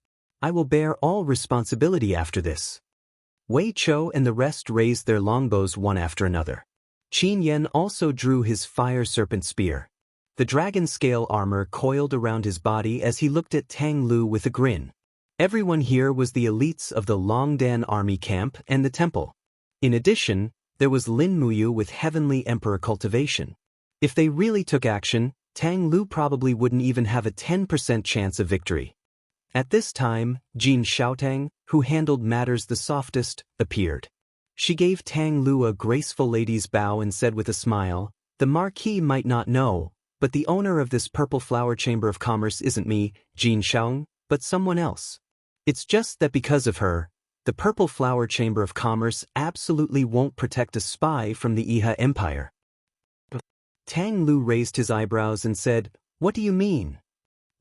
I will bear all responsibility after this." Wei Chou and the rest raised their longbows one after another. Qin Yan also drew his fire serpent spear. The dragon scale armor coiled around his body as he looked at Tang Lu with a grin. Everyone here was the elites of the Longdan army camp and the temple. In addition, there was Lin Muyu with Heavenly Emperor Cultivation. If they really took action, Tang Lu probably wouldn't even have a 10% chance of victory. At this time, Jin Xiaotang, who handled matters the softest, appeared. She gave Tang Lu a graceful lady's bow and said with a smile, "The Marquis might not know, but the owner of this Purple Flower Chamber of Commerce isn't me, Jin Xiaotang, but someone else. It's just that because of her, the Purple Flower Chamber of Commerce absolutely won't protect a spy from the Iha Empire." Tang Lu raised his eyebrows and said, "What do you mean?"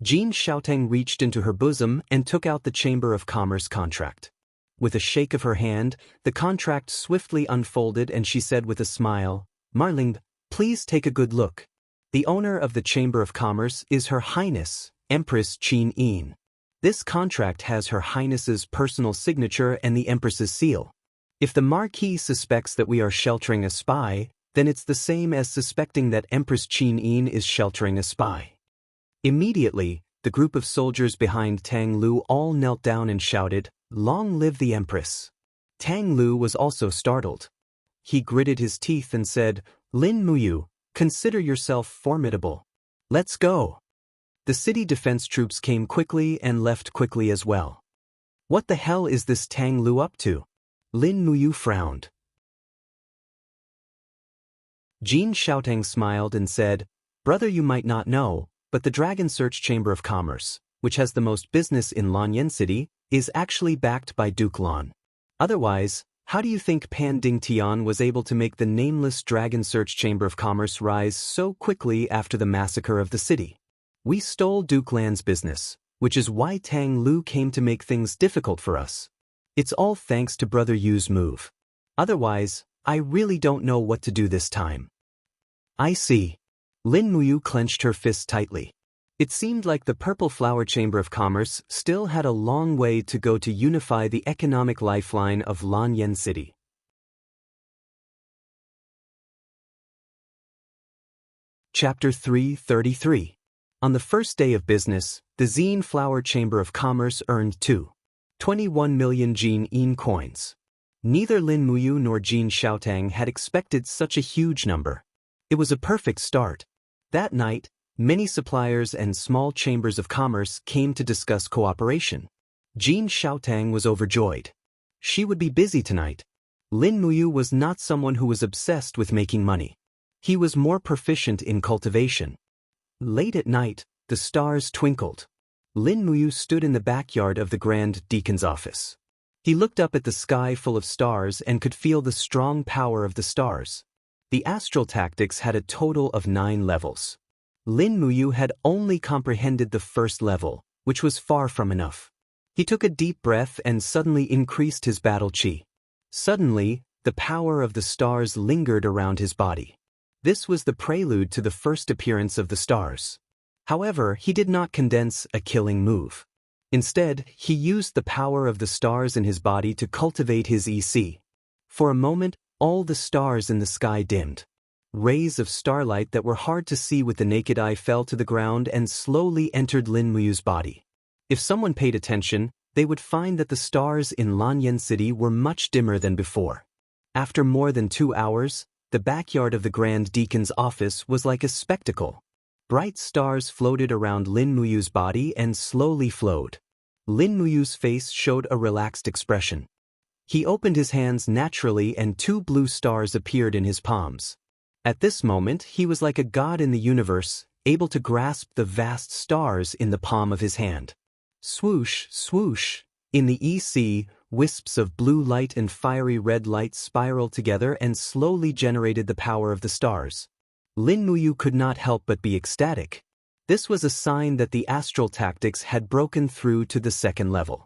Jin Xiaotang reached into her bosom and took out the Chamber of Commerce contract. With a shake of her hand, the contract swiftly unfolded and she said with a smile, "Marling, please take a good look. The owner of the Chamber of Commerce is Her Highness, Empress Qin Yin. This contract has Her Highness's personal signature and the Empress's seal. If the Marquis suspects that we are sheltering a spy, then it's the same as suspecting that Empress Qin Yin is sheltering a spy." Immediately, the group of soldiers behind Tang Lu all knelt down and shouted, "Long live the Empress!" Tang Lu was also startled. He gritted his teeth and said, "Lin Muyu, consider yourself formidable. Let's go." The city defense troops came quickly and left quickly as well. What the hell is this Tang Lu up to? Lin Muyu frowned. Jin Xiaotang smiled and said, "Brother, you might not know, but the Dragon Search Chamber of Commerce, which has the most business in Lanyan City, is actually backed by Duke Lan. Otherwise, how do you think Pan Ding Tian was able to make the nameless Dragon Search Chamber of Commerce rise so quickly after the massacre of the city? We stole Duke Lan's business, which is why Tang Lu came to make things difficult for us. It's all thanks to Brother Yu's move. Otherwise, I really don't know what to do this time." "I see." Lin Muyu clenched her fists tightly. It seemed like the Purple Flower Chamber of Commerce still had a long way to go to unify the economic lifeline of Lanyan City. Chapter 333. On the first day of business, the Zine Flower Chamber of Commerce earned 21 million Jin Yin coins. Neither Lin Muyu nor Jin Xiaotang had expected such a huge number. It was a perfect start. That night, many suppliers and small chambers of commerce came to discuss cooperation. Jin Xiaotang was overjoyed. She would be busy tonight. Lin Muyu was not someone who was obsessed with making money. He was more proficient in cultivation. Late at night, the stars twinkled. Lin Muyu stood in the backyard of the Grand Deacon's office. He looked up at the sky full of stars and could feel the strong power of the stars. The astral tactics had a total of 9 levels. Lin Muyu had only comprehended the first level, which was far from enough. He took a deep breath and suddenly increased his battle chi. Suddenly, the power of the stars lingered around his body. This was the prelude to the first appearance of the stars. However, he did not condense a killing move. Instead, he used the power of the stars in his body to cultivate his EC. For a moment, all the stars in the sky dimmed. Rays of starlight that were hard to see with the naked eye fell to the ground and slowly entered Lin Muyu's body. If someone paid attention, they would find that the stars in Lanyan City were much dimmer than before. After more than 2 hours, the backyard of the Grand Deacon's office was like a spectacle. Bright stars floated around Lin Muyu's body and slowly flowed. Lin Muyu's face showed a relaxed expression. He opened his hands naturally and 2 blue stars appeared in his palms. At this moment, he was like a god in the universe, able to grasp the vast stars in the palm of his hand. Swoosh, swoosh. In the EC, wisps of blue light and fiery red light spiraled together and slowly generated the power of the stars. Lin Muyu could not help but be ecstatic. This was a sign that the astral tactics had broken through to the second level.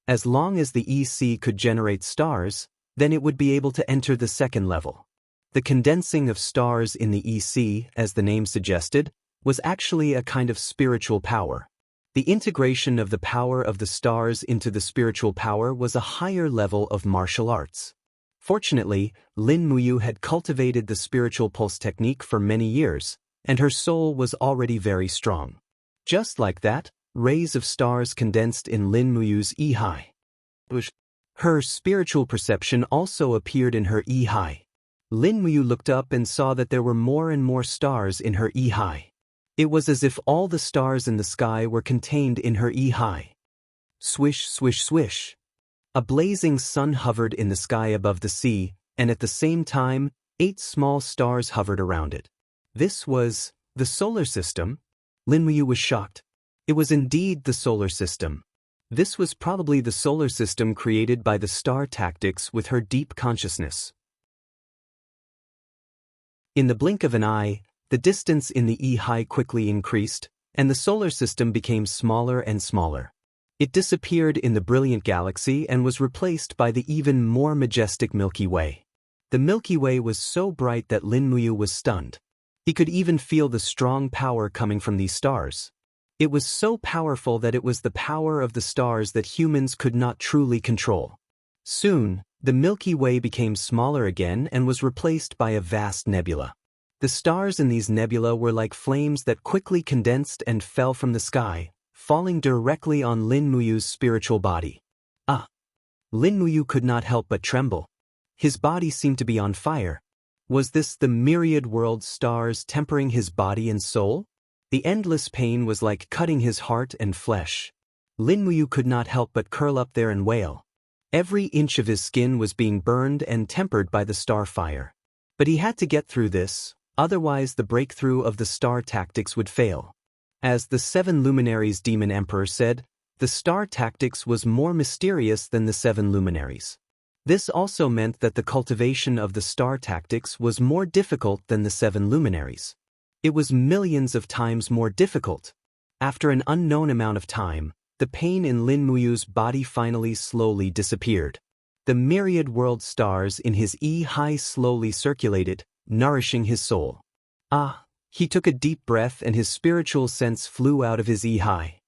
As long as the EC could generate stars, then it would be able to enter the second level. The condensing of stars in the EC, as the name suggested, was actually a kind of spiritual power. The integration of the power of the stars into the spiritual power was a higher level of martial arts. Fortunately, Lin Muyu had cultivated the spiritual pulse technique for many years, and her soul was already very strong. Just like that, rays of stars condensed in Lin Muyu's E-High. Her spiritual perception also appeared in her E-High. Lin Muyu looked up and saw that there were more and more stars in her Yi. It was as if all the stars in the sky were contained in her Yi. Swish, swish, swish. A blazing sun hovered in the sky above the sea, and at the same time, 8 small stars hovered around it. This was the solar system? Lin Muyu was shocked. It was indeed the solar system. This was probably the solar system created by the star tactics with her deep consciousness. In the blink of an eye, the distance in the Yi quickly increased, and the solar system became smaller and smaller. It disappeared in the brilliant galaxy and was replaced by the even more majestic Milky Way. The Milky Way was so bright that Lin Muyu was stunned. He could even feel the strong power coming from these stars. It was so powerful that it was the power of the stars that humans could not truly control. Soon, the Milky Way became smaller again and was replaced by a vast nebula. The stars in these nebula were like flames that quickly condensed and fell from the sky, falling directly on Lin Muyu's spiritual body. Lin Muyu could not help but tremble. His body seemed to be on fire. Was this the myriad world stars tempering his body and soul? The endless pain was like cutting his heart and flesh. Lin Muyu could not help but curl up there and wail. Every inch of his skin was being burned and tempered by the star fire. But he had to get through this, otherwise the breakthrough of the star tactics would fail. As the 7 luminaries demon emperor said, the star tactics was more mysterious than the 7 luminaries. This also meant that the cultivation of the star tactics was more difficult than the 7 luminaries. It was millions of times more difficult. After an unknown amount of time, the pain in Lin Muyu's body finally slowly disappeared. The myriad world stars in his Yi slowly circulated, nourishing his soul. He took a deep breath and his spiritual sense flew out of his Yi.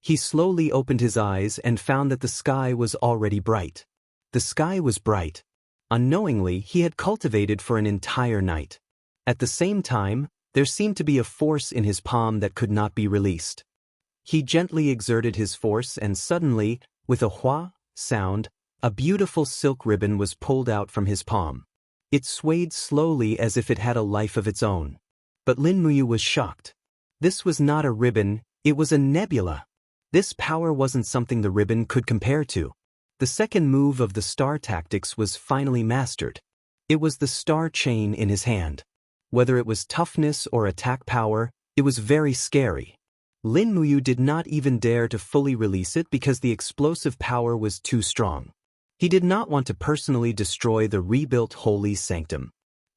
He slowly opened his eyes and found that the sky was already bright. The sky was bright. Unknowingly, he had cultivated for an entire night. At the same time, there seemed to be a force in his palm that could not be released. He gently exerted his force and suddenly, with a hua sound, a beautiful silk ribbon was pulled out from his palm. It swayed slowly as if it had a life of its own. But Lin Muyu was shocked. This was not a ribbon, it was a nebula. This power wasn't something the ribbon could compare to. The second move of the star tactics was finally mastered. It was the star chain in his hand. Whether it was toughness or attack power, it was very scary. Lin Muyu did not even dare to fully release it because the explosive power was too strong. He did not want to personally destroy the rebuilt holy sanctum.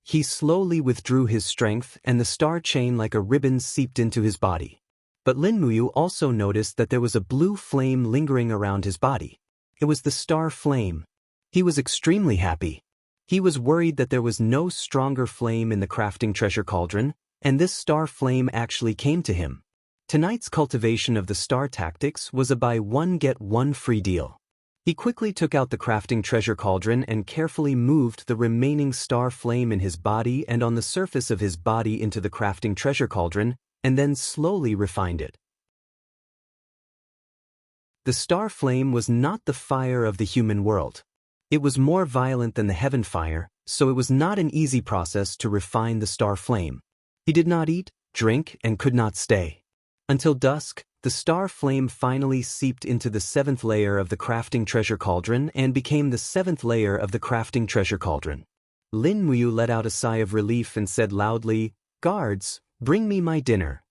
He slowly withdrew his strength and the star chain like a ribbon seeped into his body. But Lin Muyu also noticed that there was a blue flame lingering around his body. It was the star flame. He was extremely happy. He was worried that there was no stronger flame in the crafting treasure cauldron, and this star flame actually came to him. Tonight's cultivation of the star tactics was a buy one get one free deal. He quickly took out the crafting treasure cauldron and carefully moved the remaining star flame in his body and on the surface of his body into the crafting treasure cauldron, and then slowly refined it. The star flame was not the fire of the human world. It was more violent than the heaven fire, so it was not an easy process to refine the star flame. He did not eat, drink, and could not stay. Until dusk, the star flame finally seeped into the 7th layer of the crafting treasure cauldron and became the 7th layer of the crafting treasure cauldron. Lin Muyu let out a sigh of relief and said loudly, "Guards, bring me my dinner."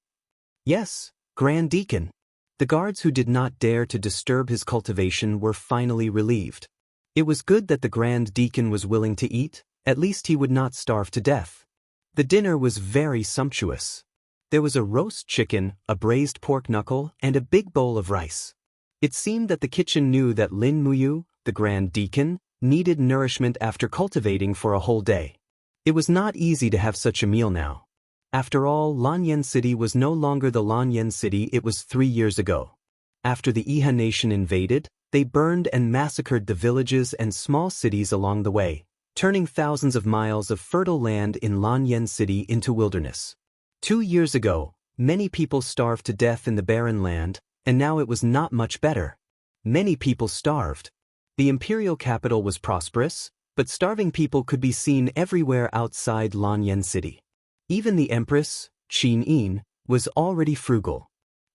"Yes, Grand Deacon." The guards who did not dare to disturb his cultivation were finally relieved. It was good that the Grand Deacon was willing to eat, at least he would not starve to death. The dinner was very sumptuous. There was a roast chicken, a braised pork knuckle, and a big bowl of rice. It seemed that the kitchen knew that Lin Muyu, the Grand Deacon, needed nourishment after cultivating for a whole day. It was not easy to have such a meal now. After all, Lanyan City was no longer the Lanyan City it was 3 years ago. After the Iha nation invaded, they burned and massacred the villages and small cities along the way, turning thousands of miles of fertile land in Lanyan City into wilderness. 2 years ago, many people starved to death in the barren land, and now it was not much better. Many people starved. The imperial capital was prosperous, but starving people could be seen everywhere outside Lanyan City. Even the Empress, Qin Yin, was already frugal.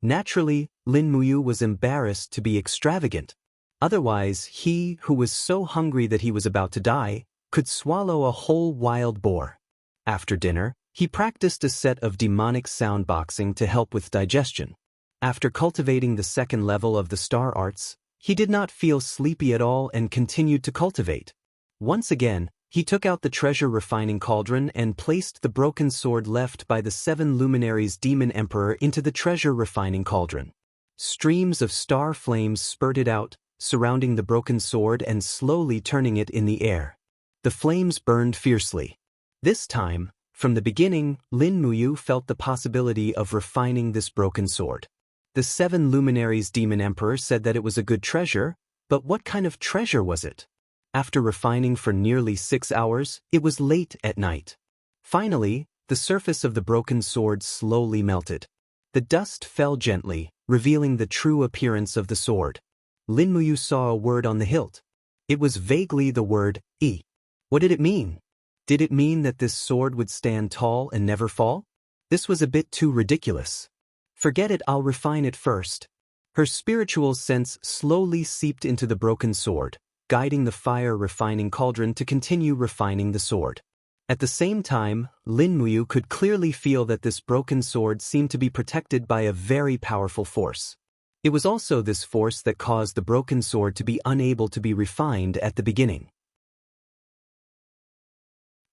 Naturally, Lin Muyu was embarrassed to be extravagant. Otherwise, he, who was so hungry that he was about to die, could swallow a whole wild boar. After dinner, he practiced a set of demonic soundboxing to help with digestion. After cultivating the second level of the star arts, he did not feel sleepy at all and continued to cultivate. Once again, he took out the treasure refining cauldron and placed the broken sword left by the 7 luminaries demon emperor into the treasure refining cauldron. Streams of star flames spurted out, surrounding the broken sword and slowly turning it in the air. The flames burned fiercely. This time, from the beginning, Lin Muyu felt the possibility of refining this broken sword. The 7 luminaries demon emperor said that it was a good treasure, but what kind of treasure was it? After refining for nearly 6 hours, it was late at night. Finally, the surface of the broken sword slowly melted. The dust fell gently, revealing the true appearance of the sword. Lin Muyu saw a word on the hilt. It was vaguely the word, "E." What did it mean? Did it mean that this sword would stand tall and never fall? This was a bit too ridiculous. Forget it, I'll refine it first. Her spiritual sense slowly seeped into the broken sword, guiding the fire refining cauldron to continue refining the sword. At the same time, Lin Muyu could clearly feel that this broken sword seemed to be protected by a very powerful force. It was also this force that caused the broken sword to be unable to be refined at the beginning.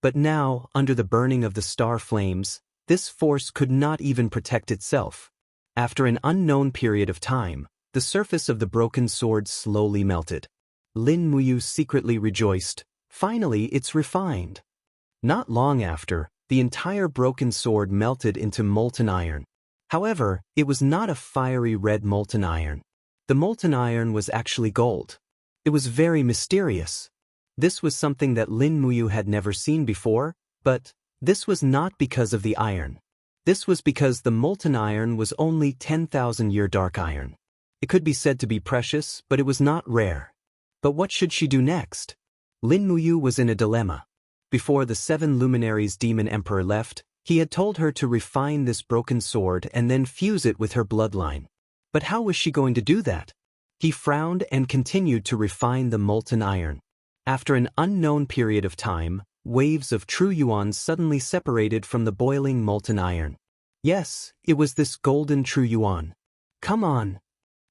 But now, under the burning of the star flames, this force could not even protect itself. After an unknown period of time, the surface of the broken sword slowly melted. Lin Muyu secretly rejoiced. Finally, it's refined. Not long after, the entire broken sword melted into molten iron. However, it was not a fiery red molten iron. The molten iron was actually gold. It was very mysterious. This was something that Lin Muyu had never seen before, but this was not because of the iron. This was because the molten iron was only 10,000-year dark iron. It could be said to be precious, but it was not rare. But what should she do next? Lin Muyu was in a dilemma. Before the 7 luminaries demon emperor left, he had told her to refine this broken sword and then fuse it with her bloodline. But how was she going to do that? He frowned and continued to refine the molten iron. After an unknown period of time, waves of true yuan suddenly separated from the boiling molten iron. Yes, it was this golden true yuan. Come on.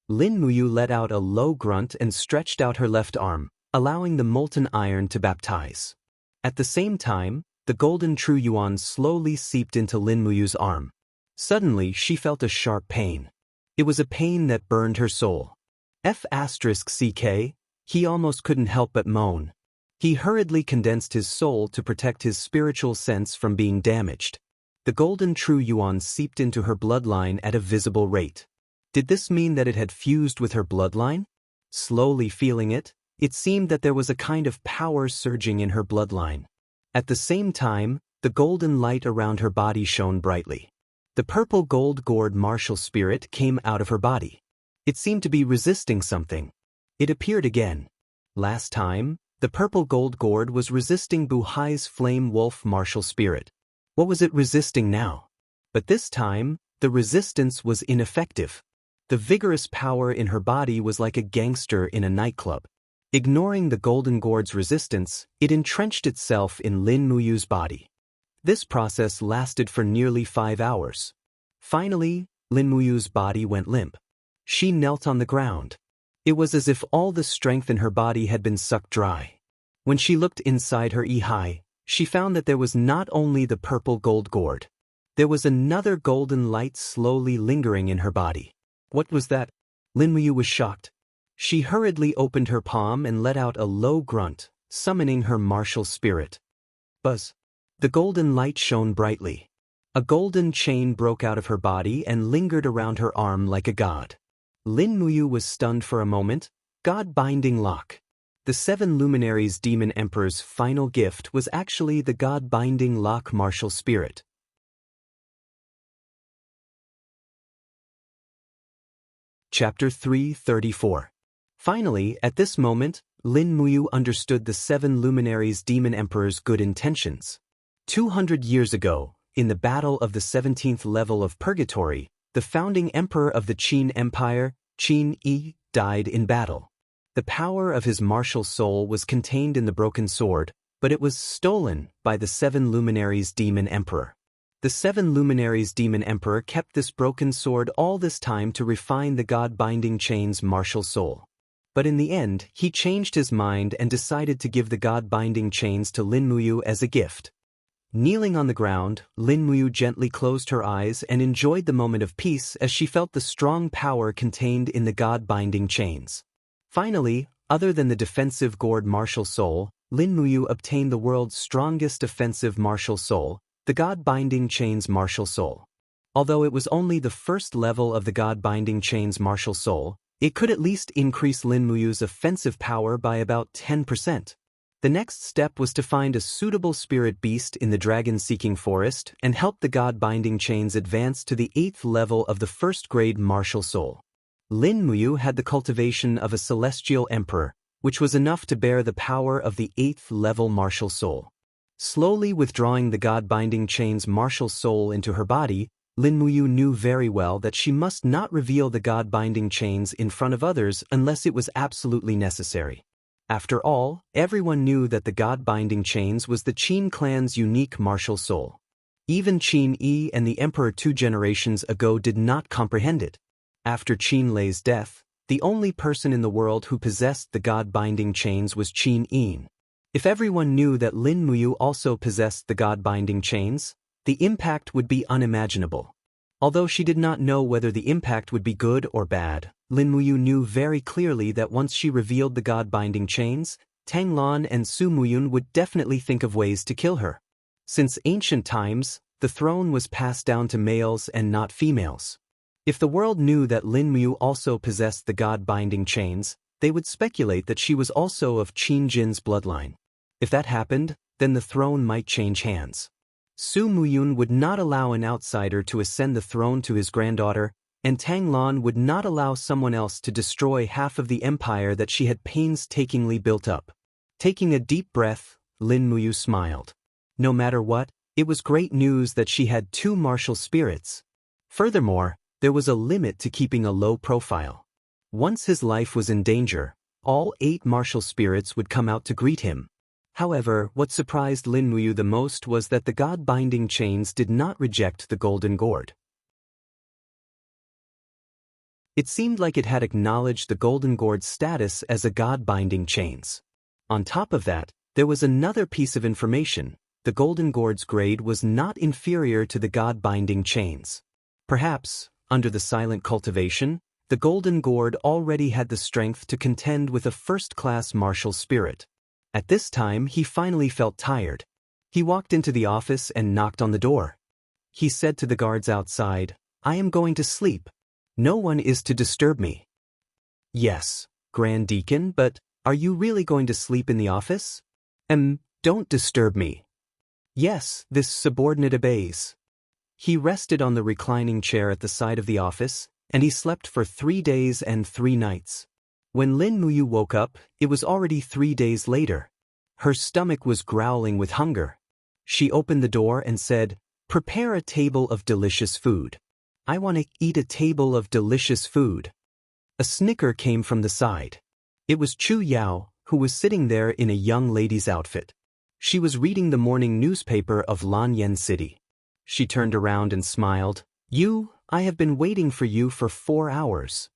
Lin Muyu let out a low grunt and stretched out her left arm, allowing the molten iron to baptize. At the same time, the golden true yuan slowly seeped into Lin Muyu's arm. Suddenly, she felt a sharp pain. It was a pain that burned her soul. F***ck, he almost couldn't help but moan. He hurriedly condensed his soul to protect his spiritual sense from being damaged. The golden true yuan seeped into her bloodline at a visible rate. Did this mean that it had fused with her bloodline? Slowly feeling it, it seemed that there was a kind of power surging in her bloodline. At the same time, the golden light around her body shone brightly. The purple gold-gourd martial spirit came out of her body. It seemed to be resisting something. It appeared again. Last time, the purple gold gourd was resisting Buhai's flame wolf martial spirit. What was it resisting now? But this time, the resistance was ineffective. The vigorous power in her body was like a gangster in a nightclub. Ignoring the golden gourd's resistance, it entrenched itself in Lin Muyu's body. This process lasted for nearly 5 hours. Finally, Lin Muyu's body went limp. She knelt on the ground. It was as if all the strength in her body had been sucked dry. When she looked inside her ihai, she found that there was not only the purple gold gourd. There was another golden light slowly lingering in her body. What was that? Lin Muyu was shocked. She hurriedly opened her palm and let out a low grunt, summoning her martial spirit. Buzz. The golden light shone brightly. A golden chain broke out of her body and lingered around her arm like a god. Lin Muyu was stunned for a moment. God-binding lock. The 7 luminaries demon emperor's final gift was actually the God-binding lock martial spirit. Chapter 334. Finally, at this moment, Lin Muyu understood the 7 luminaries' demon emperor's good intentions. 200 years ago, in the battle of the 17th level of Purgatory, the founding emperor of the Qin Empire, Qin Yi, died in battle. The power of his martial soul was contained in the broken sword, but it was stolen by the 7 luminaries' demon emperor. The 7 luminaries' demon emperor kept this broken sword all this time to refine the God-binding chain's martial soul. But in the end, he changed his mind and decided to give the God-binding chains to Lin Muyu as a gift. Kneeling on the ground, Lin Muyu gently closed her eyes and enjoyed the moment of peace as she felt the strong power contained in the God-binding chains. Finally, other than the defensive gourd martial soul, Lin Muyu obtained the world's strongest offensive martial soul, the God-binding chains martial soul. Although it was only the first level of the God-binding chains martial soul, it could at least increase Lin Muyu's offensive power by about 10%. The next step was to find a suitable spirit beast in the dragon-seeking forest and help the God-binding chains advance to the 8th level of the first-grade martial soul. Lin Muyu had the cultivation of a celestial emperor, which was enough to bear the power of the 8th level martial soul. Slowly withdrawing the God-binding chains martial soul into her body, Lin Muyu knew very well that she must not reveal the God-binding chains in front of others unless it was absolutely necessary. After all, everyone knew that the God-binding chains was the Qin clan's unique martial soul. Even Qin Yi and the emperor 2 generations ago did not comprehend it. After Qin Lei's death, the only person in the world who possessed the God-binding chains was Qin Yi. If everyone knew that Lin Muyu also possessed the God-binding chains, the impact would be unimaginable. Although she did not know whether the impact would be good or bad, Lin Muyu knew very clearly that once she revealed the God-binding chains, Tang Lan and Su Muyun would definitely think of ways to kill her. Since ancient times, the throne was passed down to males and not females. If the world knew that Lin Muyu also possessed the God-binding chains, they would speculate that she was also of Qin Jin's bloodline. If that happened, then the throne might change hands. Su Muyun would not allow an outsider to ascend the throne to his granddaughter, and Tang Lan would not allow someone else to destroy half of the empire that she had painstakingly built up. Taking a deep breath, Lin Muyu smiled. No matter what, it was great news that she had 2 martial spirits. Furthermore, there was a limit to keeping a low profile. Once his life was in danger, all 8 martial spirits would come out to greet him. However, what surprised Lin Muyu the most was that the God-binding chains did not reject the golden gourd. It seemed like it had acknowledged the golden gourd's status as a God-binding chains. On top of that, there was another piece of information: the golden gourd's grade was not inferior to the God-binding chains. Perhaps, under the silent cultivation, the golden gourd already had the strength to contend with a first-class martial spirit. At this time, he finally felt tired. He walked into the office and knocked on the door. He said to the guards outside, "I am going to sleep. No one is to disturb me." "Yes, Grand Deacon, but are you really going to sleep in the office?" Don't disturb me." "Yes, this subordinate obeys." He rested on the reclining chair at the side of the office, and he slept for 3 days and 3 nights. When Lin Muyu woke up, it was already 3 days later. Her stomach was growling with hunger. She opened the door and said, "Prepare a table of delicious food. I want to eat a table of delicious food." A snicker came from the side. It was Chu Yao, who was sitting there in a young lady's outfit. She was reading the morning newspaper of Lanyan City. She turned around and smiled. I have been waiting for you for 4 hours."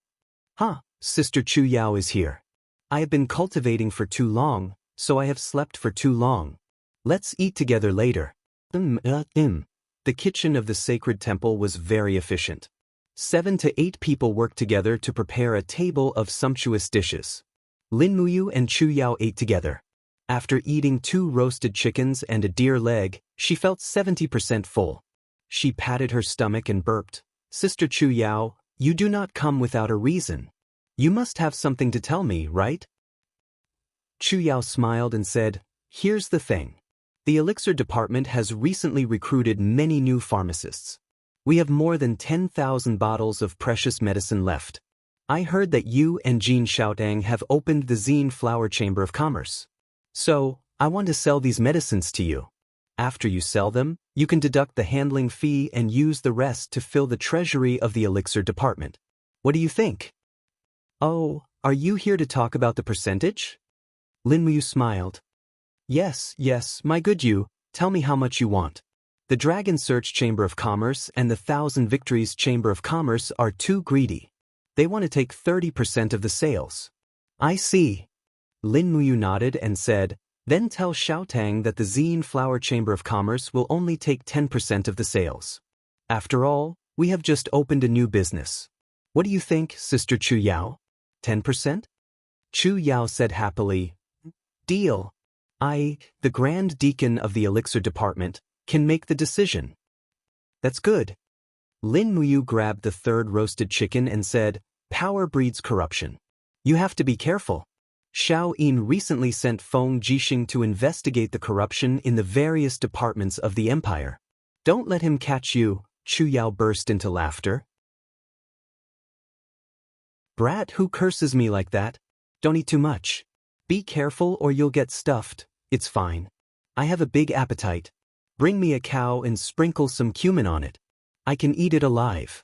"Huh, Sister Chu Yao is here. I have been cultivating for too long, so I have slept for too long. Let's eat together later." The kitchen of the sacred temple was very efficient. 7 to 8 people worked together to prepare a table of sumptuous dishes. Lin Muyu and Chu Yao ate together. After eating 2 roasted chickens and a deer leg, she felt 70% full. She patted her stomach and burped. "Sister Chu Yao, you do not come without a reason. You must have something to tell me, right?" Chu Yao smiled and said, "Here's the thing. The elixir department has recently recruited many new pharmacists. We have more than 10,000 bottles of precious medicine left. I heard that you and Jean Xiaotang have opened the Xin Flower Chamber of Commerce. So, I want to sell these medicines to you. After you sell them, you can deduct the handling fee and use the rest to fill the treasury of the elixir department. What do you think? Oh, are you here to talk about the percentage? Lin Muyu smiled. Yes, my good you, tell me how much you want. The Dragon Search Chamber of Commerce and the Thousand Victories Chamber of Commerce are too greedy. They want to take 30% of the sales. I see. Lin Muyu nodded and said, then tell Xiaotang that the Xin Flower Chamber of Commerce will only take 10% of the sales. After all, we have just opened a new business. What do you think, Sister Chu Yao? 10%? Chu Yao said happily, deal. I, the Grand Deacon of the Elixir Department, can make the decision. That's good. Lin Muyu grabbed the third roasted chicken and said, power breeds corruption. You have to be careful. Xiao Yin recently sent Feng Jixing to investigate the corruption in the various departments of the empire. Don't let him catch you, Chu Yao burst into laughter. Brat who curses me like that? Don't eat too much. Be careful or you'll get stuffed, it's fine. I have a big appetite. Bring me a cow and sprinkle some cumin on it. I can eat it alive.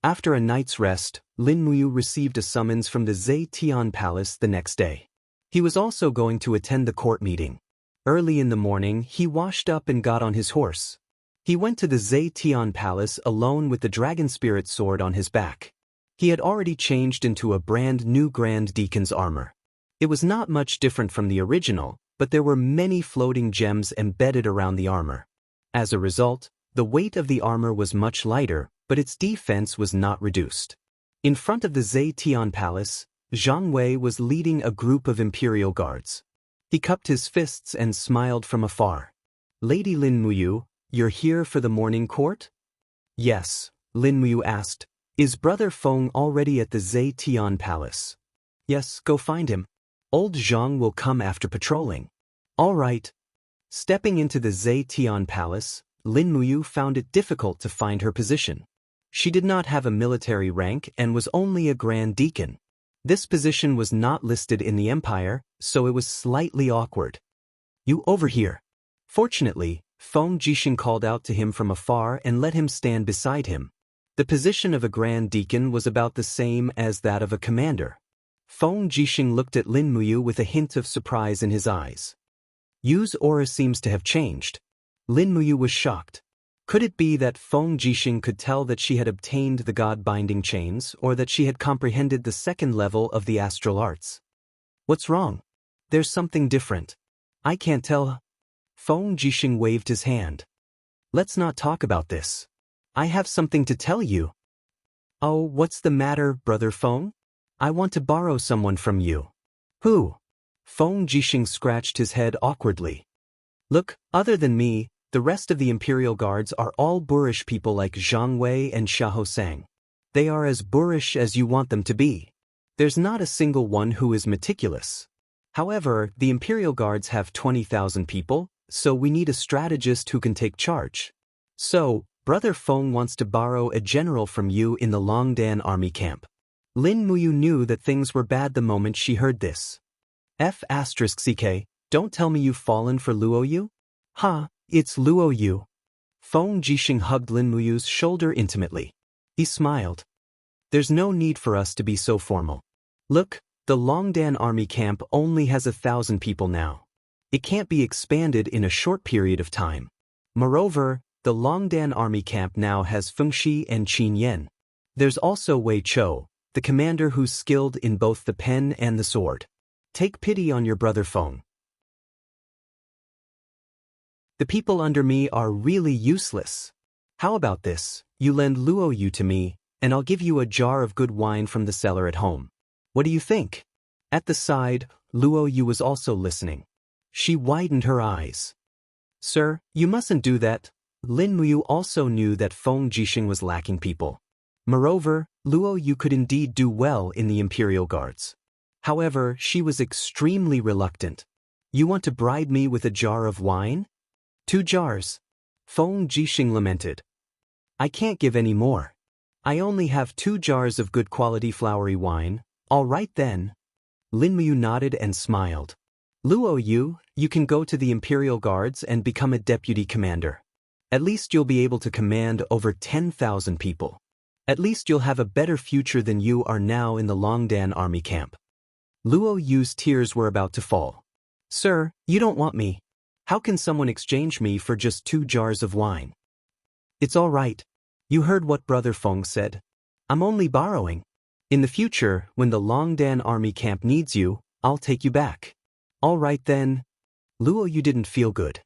After a night's rest, Lin Muyu received a summons from the Zetian Palace the next day. He was also going to attend the court meeting. Early in the morning, he washed up and got on his horse. He went to the Zetian Palace alone with the dragon spirit sword on his back. He had already changed into a brand new Grand Deacon's armor. It was not much different from the original, but there were many floating gems embedded around the armor. As a result, the weight of the armor was much lighter, but its defense was not reduced. In front of the Zetian Palace, Zhang Wei was leading a group of imperial guards. He cupped his fists and smiled from afar. Lady Lin Muyu, you're here for the morning court? Yes, Lin Muyu asked. Is Brother Feng already at the Zetian Palace? Yes, go find him. Old Zhang will come after patrolling. All right. Stepping into the Zetian Palace, Lin Muyu found it difficult to find her position. She did not have a military rank and was only a Grand Deacon. This position was not listed in the Empire, so it was slightly awkward. You over here. Fortunately, Feng Jixing called out to him from afar and let him stand beside him. The position of a Grand Deacon was about the same as that of a commander. Feng Jixing looked at Lin Muyu with a hint of surprise in his eyes. Yu's aura seems to have changed. Lin Muyu was shocked. Could it be that Feng Jixing could tell that she had obtained the God-binding chains or that she had comprehended the second level of the astral arts? What's wrong? There's something different. I can't tell. Feng Jixing waved his hand. Let's not talk about this. I have something to tell you. Oh, what's the matter, Brother Feng? I want to borrow someone from you. Who? Feng Jixing scratched his head awkwardly. Look, other than me, the rest of the Imperial Guards are all boorish people like Zhang Wei and Xiahou Sang. They are as boorish as you want them to be. There's not a single one who is meticulous. However, the Imperial Guards have 20,000 people, so we need a strategist who can take charge. So, Brother Feng wants to borrow a general from you in the Longdan army camp. Lin Muyu knew that things were bad the moment she heard this. F***ck, don't tell me you've fallen for Luo Yu? Ha, it's Luo Yu. Feng Jixing hugged Lin Muyu's shoulder intimately. He smiled. There's no need for us to be so formal. Look, the Longdan army camp only has 1,000 people now. It can't be expanded in a short period of time. Moreover, the Longdan army camp now has Fengxi and Qin Yan. There's also Wei Chou, the commander who's skilled in both the pen and the sword. Take pity on your brother Feng. The people under me are really useless. How about this? You lend Luo Yu to me, and I'll give you a jar of good wine from the cellar at home. What do you think? At the side, Luo Yu was also listening. She widened her eyes. Sir, you mustn't do that. Lin Muyu also knew that Feng Jixing was lacking people. Moreover, Luo Yu could indeed do well in the Imperial Guards. However, she was extremely reluctant. You want to bribe me with a jar of wine? 2 jars. Feng Jixing lamented. I can't give any more. I only have 2 jars of good quality flowery wine. All right then. Lin Muyu nodded and smiled. Luo Yu, you can go to the Imperial Guards and become a deputy commander. At least you'll be able to command over 10,000 people. At least you'll have a better future than you are now in the Longdan army camp. Luo Yu's tears were about to fall. Sir, you don't want me. How can someone exchange me for just 2 jars of wine? It's all right. You heard what Brother Feng said. I'm only borrowing. In the future, when the Longdan army camp needs you, I'll take you back. All right then. Luo Yu didn't feel good.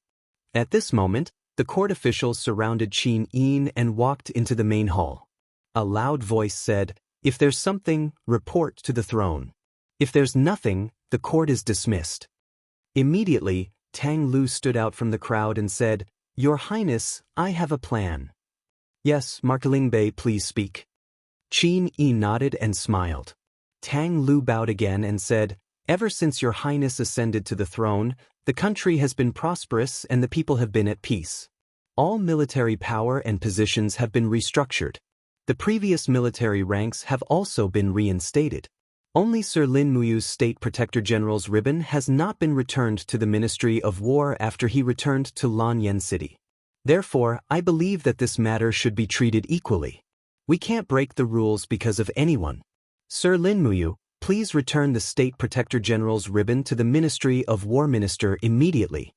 At this moment, the court officials surrounded Qin Yin and walked into the main hall. A loud voice said, If there's something, report to the throne. If there's nothing, the court is dismissed. Immediately, Tang Lu stood out from the crowd and said, Your Highness, I have a plan. Yes, Markeling Bei, please speak. Qin Yi nodded and smiled. Tang Lu bowed again and said, Ever since Your Highness ascended to the throne, the country has been prosperous and the people have been at peace. All military power and positions have been restructured. The previous military ranks have also been reinstated. Only Sir Lin Muyu's State Protector General's ribbon has not been returned to the Ministry of War after he returned to Lanyan City. Therefore, I believe that this matter should be treated equally. We can't break the rules because of anyone. Sir Lin Muyu, please return the State Protector General's ribbon to the Ministry of War Minister immediately.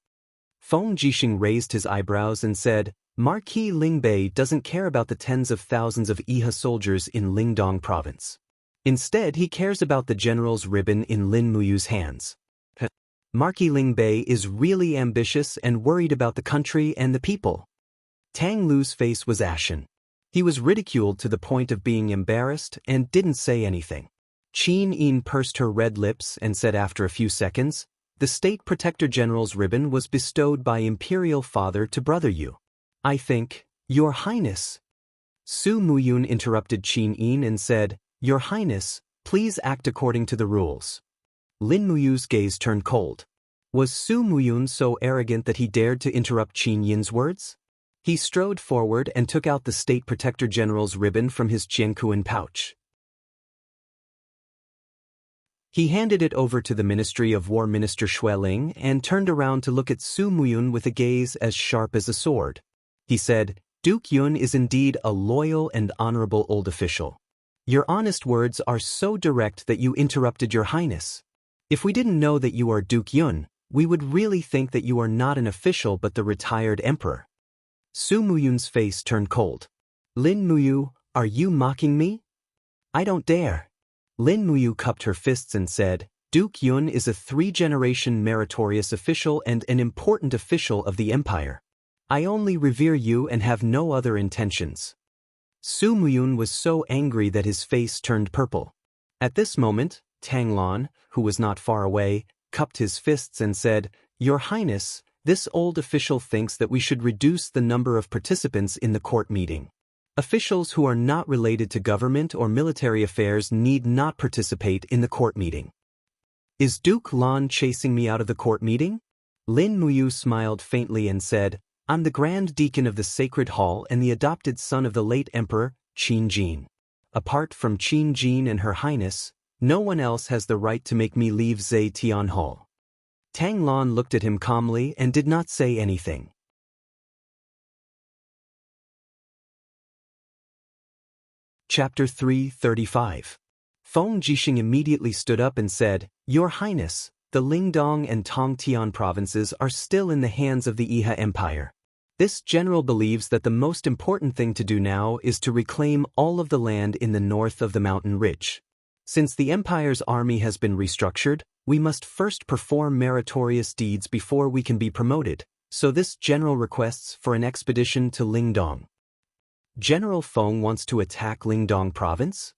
Feng Jixing raised his eyebrows and said, Marquis Lingbei doesn't care about the tens of thousands of Iha soldiers in Lingdong province. Instead, he cares about the general's ribbon in Lin Muyu's hands. Marquis Lingbei is really ambitious and worried about the country and the people. Tang Lu's face was ashen. He was ridiculed to the point of being embarrassed and didn't say anything. Qin Yin pursed her red lips and said after a few seconds, The State Protector General's ribbon was bestowed by Imperial Father to Brother Yu. I think, Your Highness. Su Muyun interrupted Qin Yin and said, Your Highness, please act according to the rules. Lin Muyu's gaze turned cold. Was Su Muyun so arrogant that he dared to interrupt Qin Yin's words? He strode forward and took out the State Protector General's ribbon from his Jianghu pouch. He handed it over to the Ministry of War Minister Xueling and turned around to look at Su Muyun with a gaze as sharp as a sword. He said, Duke Yun is indeed a loyal and honorable old official. Your honest words are so direct that you interrupted Your Highness. If we didn't know that you are Duke Yun, we would really think that you are not an official but the retired emperor. Su Muyun's face turned cold. Lin Muyu, are you mocking me? I don't dare. Lin Muyu cupped her fists and said, Duke Yun is a 3-generation meritorious official and an important official of the empire. I only revere you and have no other intentions. Su Muyun was so angry that his face turned purple. At this moment, Tang Lan, who was not far away, cupped his fists and said, Your Highness, this old official thinks that we should reduce the number of participants in the court meeting. Officials who are not related to government or military affairs need not participate in the court meeting. Is Duke Lan chasing me out of the court meeting? Lin Muyu smiled faintly and said, I'm the Grand Deacon of the Sacred Hall and the adopted son of the late Emperor, Qin Jin. Apart from Qin Jin and Her Highness, no one else has the right to make me leave Zetian Hall. Tang Lan looked at him calmly and did not say anything. Chapter 335. Feng Jixing immediately stood up and said, Your Highness, the Lingdong and Tongtian provinces are still in the hands of the Iha Empire. This general believes that the most important thing to do now is to reclaim all of the land in the north of the mountain ridge. Since the Empire's army has been restructured, we must first perform meritorious deeds before we can be promoted, so this general requests for an expedition to Lingdong. General Feng wants to attack Lingdong province?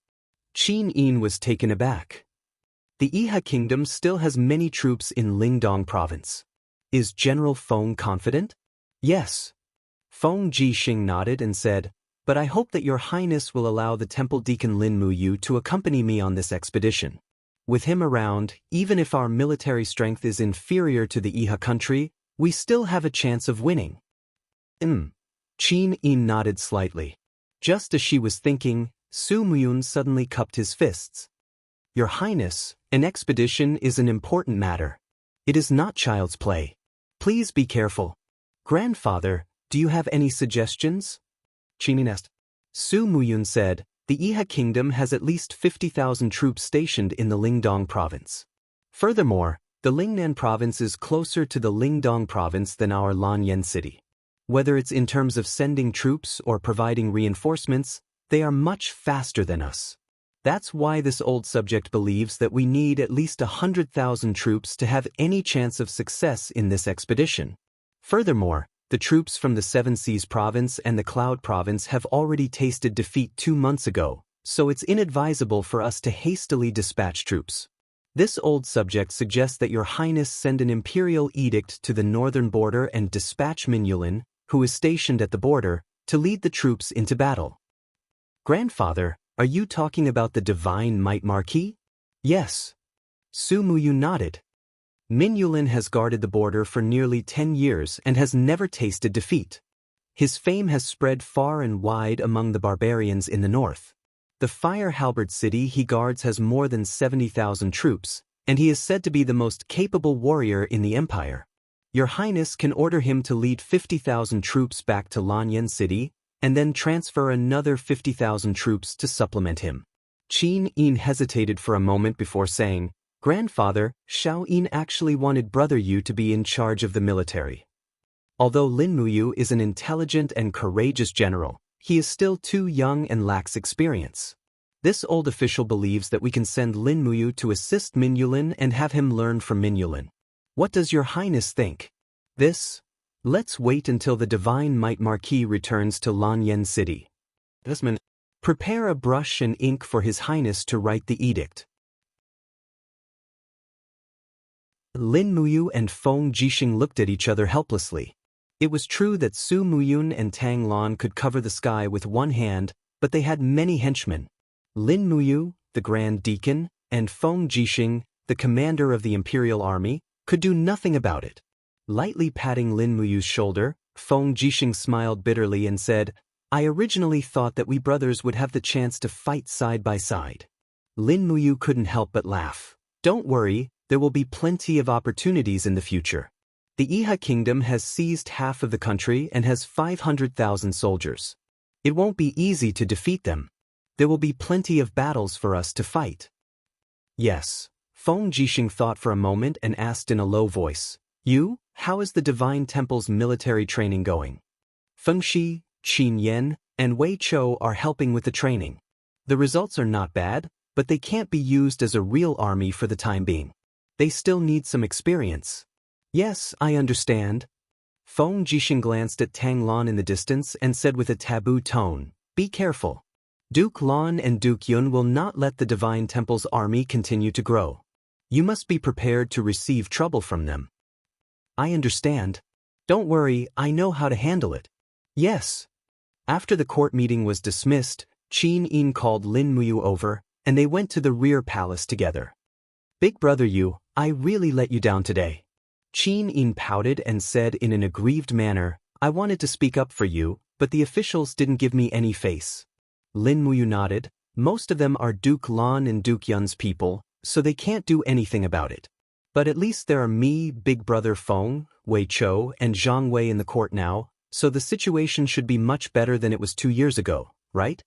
Qin Yin was taken aback. The Iha kingdom still has many troops in Lingdong province. Is General Feng confident? Yes. Feng Jixing nodded and said, But I hope that Your Highness will allow the Temple Deacon Lin Muyu to accompany me on this expedition. With him around, even if our military strength is inferior to the Iha country, we still have a chance of winning. Qin Yin nodded slightly. Just as she was thinking, Su Muyun suddenly cupped his fists. Your Highness, an expedition is an important matter. It is not child's play. Please be careful. Grandfather, do you have any suggestions? Qinin asked. Su Muyun said, the Iha kingdom has at least 50,000 troops stationed in the Lingdong province. Furthermore, the Lingnan province is closer to the Lingdong province than our Lanyan city. Whether it's in terms of sending troops or providing reinforcements, they are much faster than us. That's why this old subject believes that we need at least 100,000 troops to have any chance of success in this expedition. Furthermore, the troops from the Seven Seas province and the Cloud province have already tasted defeat 2 months ago, so it's inadvisable for us to hastily dispatch troops. This old subject suggests that Your Highness send an imperial edict to the northern border and dispatch Minyulin, who is stationed at the border, to lead the troops into battle. Grandfather, are you talking about the Divine Might Marquis? Yes. Su Muyun nodded. Minyulin has guarded the border for nearly 10 years and has never tasted defeat. His fame has spread far and wide among the barbarians in the north. The Fire Halberd city he guards has more than 70,000 troops, and he is said to be the most capable warrior in the empire. Your Highness can order him to lead 50,000 troops back to Lanyan city, and then transfer another 50,000 troops to supplement him. Qin Yin hesitated for a moment before saying, Grandfather, Xiao Yin actually wanted Brother Yu to be in charge of the military. Although Lin Muyu is an intelligent and courageous general, he is still too young and lacks experience. This old official believes that we can send Lin Muyu to assist Minyulin and have him learn from Minyulin. What does Your Highness think? Let's wait until the Divine Might Marquis returns to Lanyan city. Prepare a brush and ink for His Highness to write the edict. Lin Muyu and Feng Jixing looked at each other helplessly. It was true that Su Muyun and Tang Lan could cover the sky with one hand, but they had many henchmen. Lin Muyu, the Grand Deacon, and Feng Jixing, the commander of the Imperial Army, could do nothing about it. Lightly patting Lin Muyu's shoulder, Feng Jixing smiled bitterly and said, I originally thought that we brothers would have the chance to fight side by side. Lin Muyu couldn't help but laugh. Don't worry, there will be plenty of opportunities in the future. The Iha kingdom has seized half of the country and has 500,000 soldiers. It won't be easy to defeat them. There will be plenty of battles for us to fight. Yes. Feng Jixing thought for a moment and asked in a low voice, how is the Divine Temple's military training going? Feng Shi, Qin Yan, and Wei Chou are helping with the training. The results are not bad, but they can't be used as a real army for the time being. They still need some experience. Yes, I understand. Feng Jixing glanced at Tang Lan in the distance and said with a taboo tone, Be careful. Duke Lan and Duke Yun will not let the Divine Temple's army continue to grow. You must be prepared to receive trouble from them. I understand. Don't worry, I know how to handle it. Yes. After the court meeting was dismissed, Qin Yin called Lin Muyu over, and they went to the rear palace together. Big brother Yu, I really let you down today. Qin Yin pouted and said in an aggrieved manner, I wanted to speak up for you, but the officials didn't give me any face. Lin Muyu nodded. Most of them are Duke Lan and Duke Yun's people, so they can't do anything about it. But at least there are me, Big Brother Feng, Wei Chou, and Zhang Wei in the court now, so the situation should be much better than it was 2 years ago, right?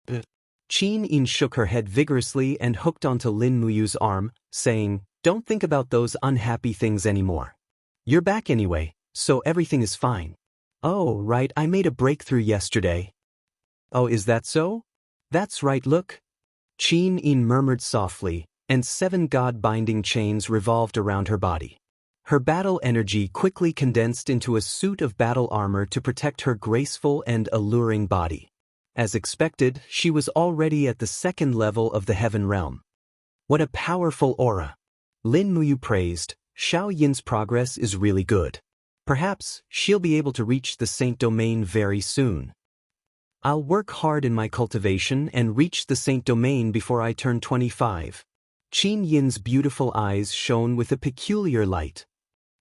Qin Yin shook her head vigorously and hooked onto Lin Muyu's arm, saying, Don't think about those unhappy things anymore. You're back anyway, so everything is fine. Oh, right, I made a breakthrough yesterday. Oh, is that so? That's right, look. Qin Yin murmured softly, and 7 god-binding chains revolved around her body. Her battle energy quickly condensed into a suit of battle armor to protect her graceful and alluring body. As expected, she was already at the 2nd level of the Heaven Realm. What a powerful aura! Lin Muyu praised. Xiao Yin's progress is really good. Perhaps she'll be able to reach the Saint Domain very soon. I'll work hard in my cultivation and reach the Saint Domain before I turn 25. Qin Yin's beautiful eyes shone with a peculiar light.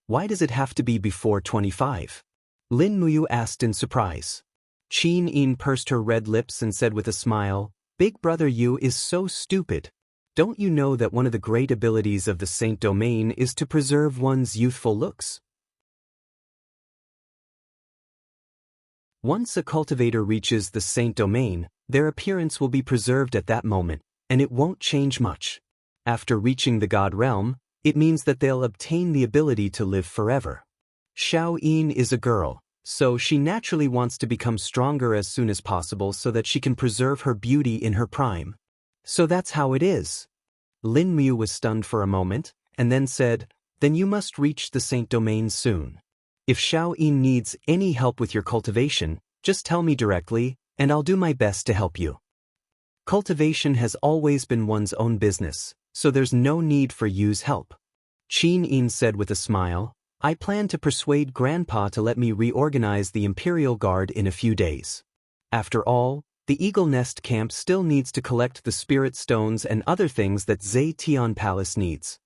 Why does it have to be before 25? Lin Muyu asked in surprise. Qin Yin pursed her red lips and said with a smile, Big Brother Yu is so stupid. Don't you know that one of the great abilities of the Saint Domain is to preserve one's youthful looks? Once a cultivator reaches the Saint Domain, their appearance will be preserved at that moment, and it won't change much. After reaching the God realm, it means that they'll obtain the ability to live forever. Xiao Yin is a girl, so she naturally wants to become stronger as soon as possible so that she can preserve her beauty in her prime. So that's how it is. Lin Mu was stunned for a moment, and then said, "Then you must reach the Saint Domain soon. If Xiao Yin needs any help with your cultivation, just tell me directly, and I'll do my best to help you." Cultivation has always been one's own business, so there's no need for Yu's help. Qin Yin said with a smile, "I plan to persuade Grandpa to let me reorganize the Imperial Guard in a few days. After all, the Eagle Nest camp still needs to collect the spirit stones and other things that Zetian Palace needs."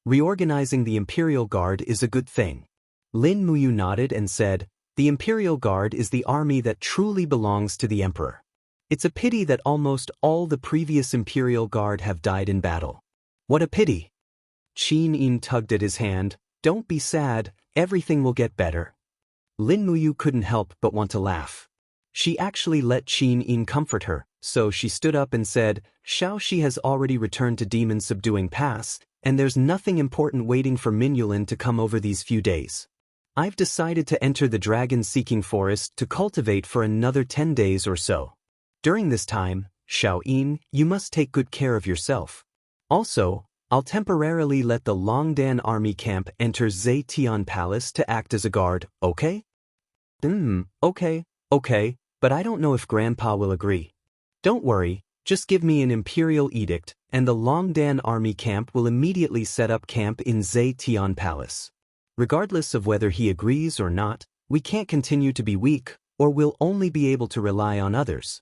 Reorganizing the Imperial Guard is a good thing. Lin Muyu nodded and said, "The Imperial Guard is the army that truly belongs to the Emperor. It's a pity that almost all the previous Imperial Guard have died in battle." "What a pity." Qin Yin tugged at his hand. "Don't be sad, everything will get better." Lin Muyu couldn't help but want to laugh. She actually let Qin Yin comfort her, so she stood up and said, "Xiao Shi has already returned to Demon Subduing Pass, and there's nothing important waiting for Minulin to come over these few days. I've decided to enter the dragon-seeking forest to cultivate for another 10 days or so. During this time, Xiao Yin, you must take good care of yourself. Also, I'll temporarily let the Longdan army camp enter Zetian Palace to act as a guard, okay?" Okay, but I don't know if Grandpa will agree. Don't worry, just give me an imperial edict, and the Longdan army camp will immediately set up camp in Zetian Palace. Regardless of whether he agrees or not, we can't continue to be weak, or we'll only be able to rely on others.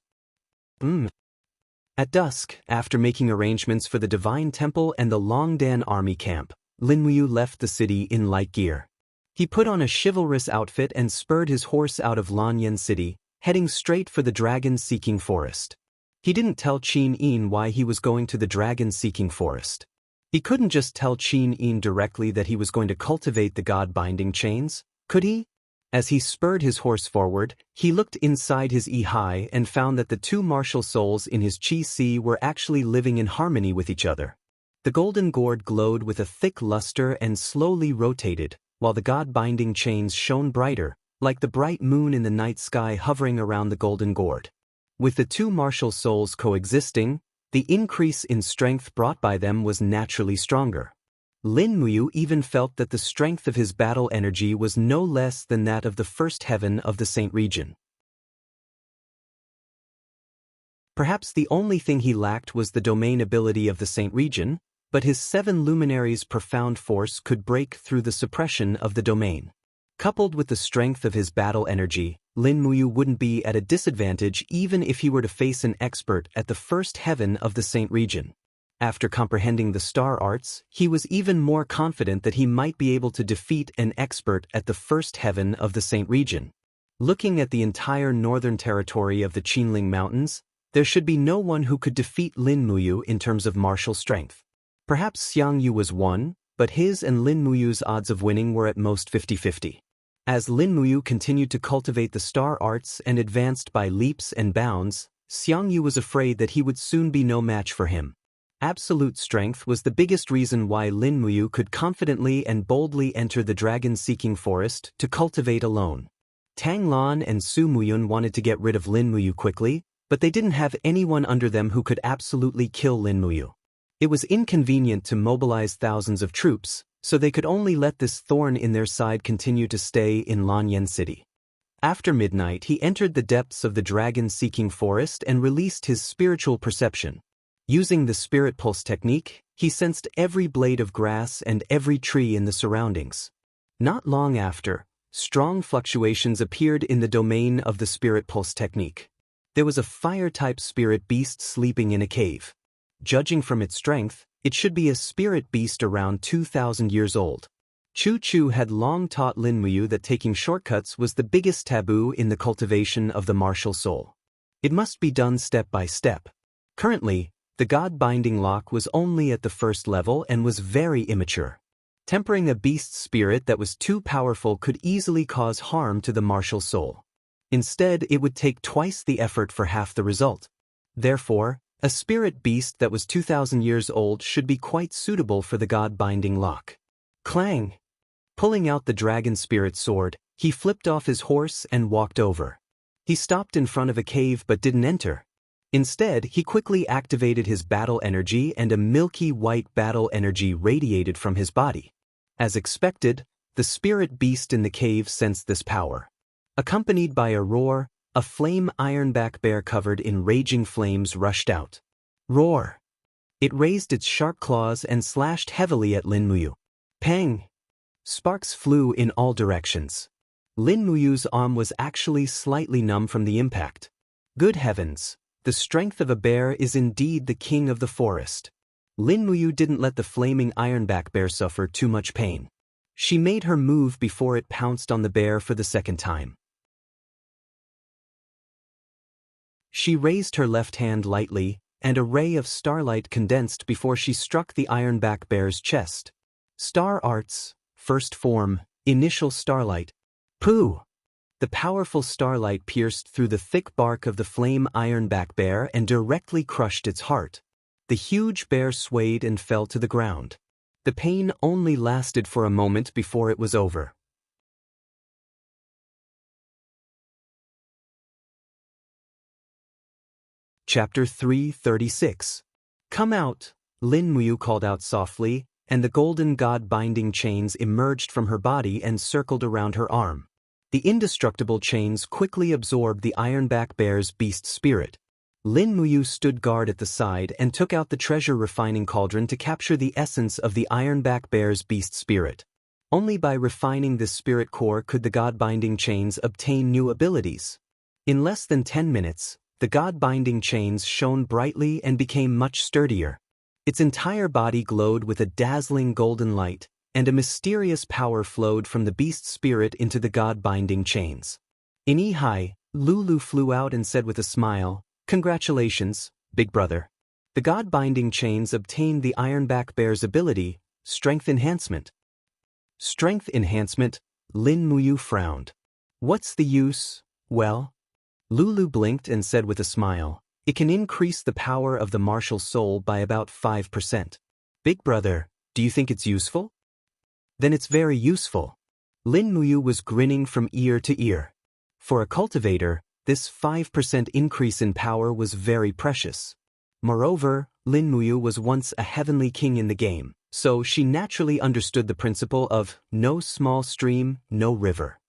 At dusk, after making arrangements for the Divine Temple and the Longdan army camp, Lin Muyu left the city in light gear. He put on a chivalrous outfit and spurred his horse out of Lanyan City, heading straight for the dragon-seeking forest. He didn't tell Qin Yin why he was going to the dragon-seeking forest. He couldn't just tell Qin Yin directly that he was going to cultivate the god-binding chains, could he? As he spurred his horse forward, he looked inside his Yi and found that the two martial souls in his Qi were actually living in harmony with each other. The golden gourd glowed with a thick luster and slowly rotated, while the god-binding chains shone brighter, like the bright moon in the night sky hovering around the golden gourd. With the two martial souls coexisting, the increase in strength brought by them was naturally stronger. Lin Muyu even felt that the strength of his battle energy was no less than that of the first heaven of the Saint region. Perhaps the only thing he lacked was the domain ability of the Saint region, but his 7 luminaries' profound force could break through the suppression of the domain. Coupled with the strength of his battle energy, Lin Muyu wouldn't be at a disadvantage even if he were to face an expert at the first heaven of the Saint region. After comprehending the star arts, he was even more confident that he might be able to defeat an expert at the first heaven of the Saint region. Looking at the entire northern territory of the Qinling Mountains, there should be no one who could defeat Lin Muyu in terms of martial strength. Perhaps Xiang Yu was one, but his and Lin Muyu's odds of winning were at most 50-50. As Lin Muyu continued to cultivate the star arts and advanced by leaps and bounds, Xiang Yu was afraid that he would soon be no match for him. Absolute strength was the biggest reason why Lin Muyu could confidently and boldly enter the dragon-seeking forest to cultivate alone. Tang Lan and Su Muyun wanted to get rid of Lin Muyu quickly, but they didn't have anyone under them who could absolutely kill Lin Muyu. It was inconvenient to mobilize thousands of troops, so they could only let this thorn in their side continue to stay in Lanyan City. After midnight, he entered the depths of the dragon-seeking forest and released his spiritual perception. Using the spirit pulse technique, he sensed every blade of grass and every tree in the surroundings. Not long after, strong fluctuations appeared in the domain of the spirit pulse technique. There was a fire-type spirit beast sleeping in a cave. Judging from its strength, it should be a spirit beast around 2,000 years old. Chu Chu had long taught Lin Muyu that taking shortcuts was the biggest taboo in the cultivation of the martial soul. It must be done step by step. Currently, the God-binding lock was only at the first level and was very immature. Tempering a beast spirit that was too powerful could easily cause harm to the martial soul. Instead, it would take twice the effort for half the result. Therefore, a spirit beast that was 2,000 years old should be quite suitable for the God-binding lock. Clang! Pulling out the dragon spirit sword, he flipped off his horse and walked over. He stopped in front of a cave but didn't enter. Instead, he quickly activated his battle energy and a milky white battle energy radiated from his body. As expected, the spirit beast in the cave sensed this power. Accompanied by a roar, a flame ironback bear covered in raging flames rushed out. Roar! It raised its sharp claws and slashed heavily at Lin Muyu. Pang! Sparks flew in all directions. Lin Muyu's arm was actually slightly numb from the impact. Good heavens! The strength of a bear is indeed the king of the forest. Lin Muyu didn't let the flaming ironback bear suffer too much pain. She made her move before it pounced on the bear for the second time. She raised her left hand lightly, and a ray of starlight condensed before she struck the ironback bear's chest. Star Arts, First Form, Initial Starlight. Pooh! The powerful starlight pierced through the thick bark of the flame ironback bear and directly crushed its heart. The huge bear swayed and fell to the ground. The pain only lasted for a moment before it was over. Chapter 336. Come out, Lin Muyu called out softly, and the golden god-binding chains emerged from her body and circled around her arm. The indestructible chains quickly absorbed the ironback bear's beast spirit. Lin Muyu stood guard at the side and took out the treasure refining cauldron to capture the essence of the ironback bear's beast spirit. Only by refining this spirit core could the god-binding chains obtain new abilities. In less than 10 minutes, the god-binding chains shone brightly and became much sturdier. Its entire body glowed with a dazzling golden light, and a mysterious power flowed from the beast spirit into the god-binding chains. In Ehai, Lulu flew out and said with a smile, "Congratulations, big brother. The god-binding chains obtained the ironback bear's ability, Strength Enhancement." Strength Enhancement, Lin Muyu frowned. What's the use? Well, Lulu blinked and said with a smile, it can increase the power of the martial soul by about 5%. Big brother, do you think it's useful? Then it's very useful. Lin Muyu was grinning from ear to ear. For a cultivator, this 5% increase in power was very precious. Moreover, Lin Muyu was once a heavenly king in the game, so she naturally understood the principle of no small stream, no river.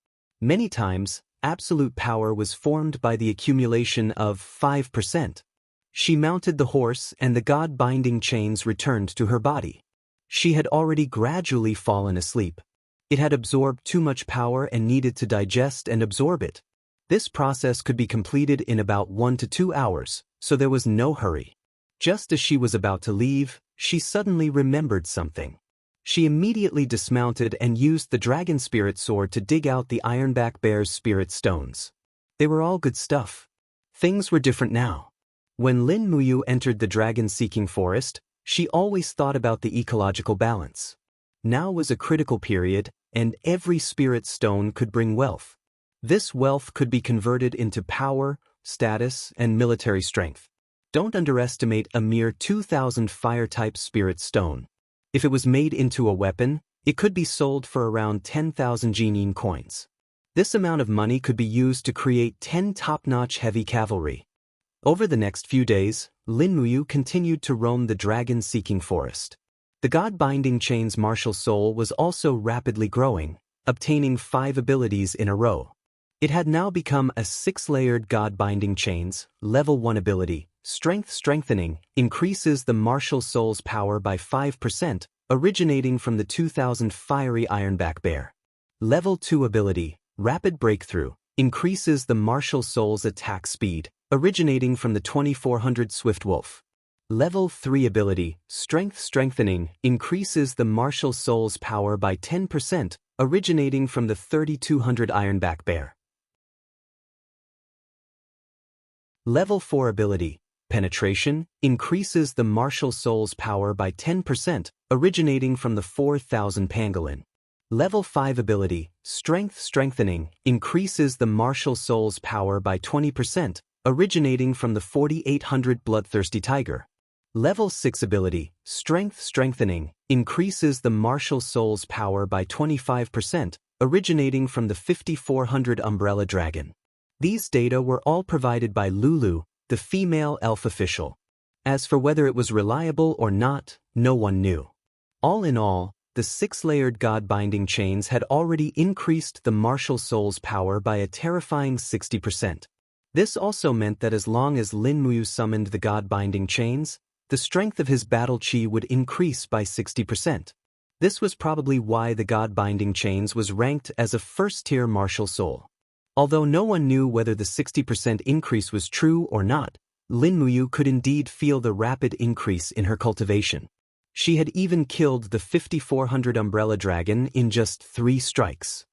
Many times, absolute power was formed by the accumulation of 5%. She mounted the horse and the god-binding chains returned to her body. She had already gradually fallen asleep. It had absorbed too much power and needed to digest and absorb it. This process could be completed in about 1 to 2 hours, so there was no hurry. Just as she was about to leave, she suddenly remembered something. She immediately dismounted and used the dragon spirit sword to dig out the ironback bear's spirit stones. They were all good stuff. Things were different now. When Lin Muyu entered the dragon-seeking forest, she always thought about the ecological balance. Now was a critical period, and every spirit stone could bring wealth. This wealth could be converted into power, status, and military strength. Don't underestimate a mere 2,000 fire-type spirit stone. If it was made into a weapon, it could be sold for around 10,000 Jianghu coins. This amount of money could be used to create 10 top-notch heavy cavalry. Over the next few days, Lin Muyu continued to roam the dragon-seeking forest. The god-binding chain's martial soul was also rapidly growing, obtaining 5 abilities in a row. It had now become a 6-layered god-binding chains, level 1 ability, Strength Strengthening, increases the martial soul's power by 5%, originating from the 2,000 fiery ironback bear. Level 2 ability, Rapid Breakthrough, increases the martial soul's attack speed, originating from the 2,400 swift wolf. Level 3 ability, Strength Strengthening, increases the martial soul's power by 10%, originating from the 3,200 ironback bear. Level 4 ability, Penetration, increases the martial soul's power by 10%, originating from the 4,000 pangolin. Level 5 ability, Strength Strengthening, increases the martial soul's power by 20%, originating from the 4,800 bloodthirsty tiger. Level 6 ability, Strength Strengthening, increases the martial soul's power by 25%, originating from the 5,400 umbrella dragon. These data were all provided by Lulu, the female elf official. As for whether it was reliable or not, no one knew. All in all, the 6-layered god-binding chains had already increased the martial soul's power by a terrifying 60%. This also meant that as long as Lin Muyu summoned the god-binding chains, the strength of his battle chi would increase by 60%. This was probably why the god-binding chains was ranked as a first-tier martial soul. Although no one knew whether the 60% increase was true or not, Lin Muyu could indeed feel the rapid increase in her cultivation. She had even killed the 5,400 umbrella dragon in just 3 strikes.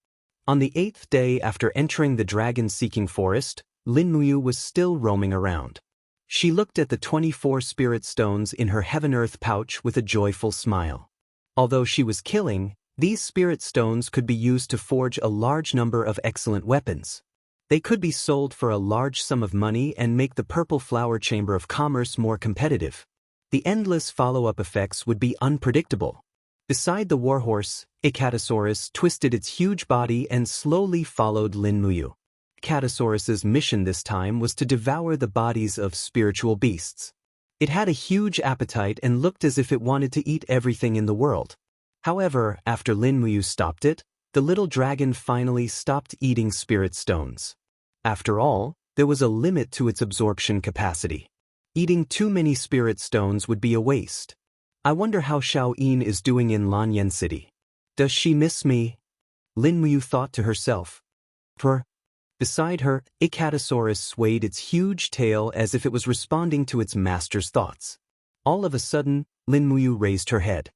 On the 8th day after entering the dragon-seeking forest, Lin Muyu was still roaming around. She looked at the 24 spirit stones in her heaven-earth pouch with a joyful smile. Although she was killing, these spirit stones could be used to forge a large number of excellent weapons. They could be sold for a large sum of money and make the Purple Flower Chamber of Commerce more competitive. The endless follow-up effects would be unpredictable. Beside the warhorse, Icatosaurus twisted its huge body and slowly followed Lin Muyu. Icatosaurus's mission this time was to devour the bodies of spiritual beasts. It had a huge appetite and looked as if it wanted to eat everything in the world. However, after Lin Muyu stopped it, the little dragon finally stopped eating spirit stones. After all, there was a limit to its absorption capacity. Eating too many spirit stones would be a waste. I wonder how Xiaoyin is doing in Lanyan City. Does she miss me? Lin Muyu thought to herself. Beside her, Icatosaurus swayed its huge tail as if it was responding to its master's thoughts. All of a sudden, Lin Muyu raised her head.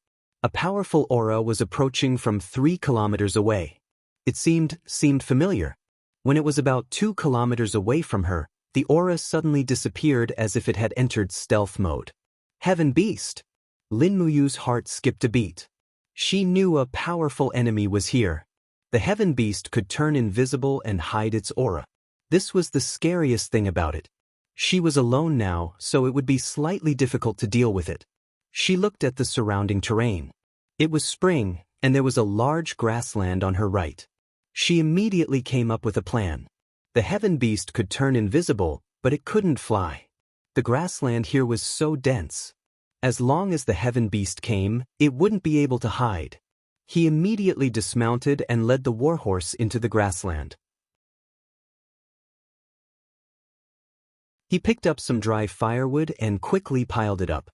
A powerful aura was approaching from 3 kilometers away. It seemed familiar. When it was about 2 kilometers away from her, the aura suddenly disappeared as if it had entered stealth mode. Heaven Beast! Lin Muyu's heart skipped a beat. She knew a powerful enemy was here. The Heaven Beast could turn invisible and hide its aura. This was the scariest thing about it. She was alone now, so it would be slightly difficult to deal with it. She looked at the surrounding terrain. It was spring, and there was a large grassland on her right. She immediately came up with a plan. The Heaven Beast could turn invisible, but it couldn't fly. The grassland here was so dense. As long as the Heaven Beast came, it wouldn't be able to hide. He immediately dismounted and led the warhorse into the grassland. He picked up some dry firewood and quickly piled it up.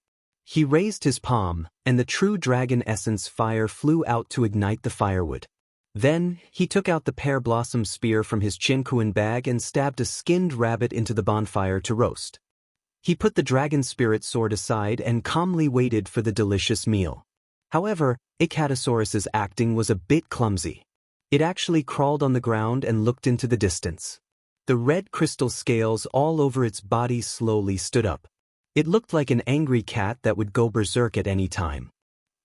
He raised his palm, and the true dragon essence fire flew out to ignite the firewood. Then, he took out the pear blossom spear from his Jianghu bag and stabbed a skinned rabbit into the bonfire to roast. He put the dragon spirit sword aside and calmly waited for the delicious meal. However, Icatosaurus's acting was a bit clumsy. It actually crawled on the ground and looked into the distance. The red crystal scales all over its body slowly stood up. It looked like an angry cat that would go berserk at any time.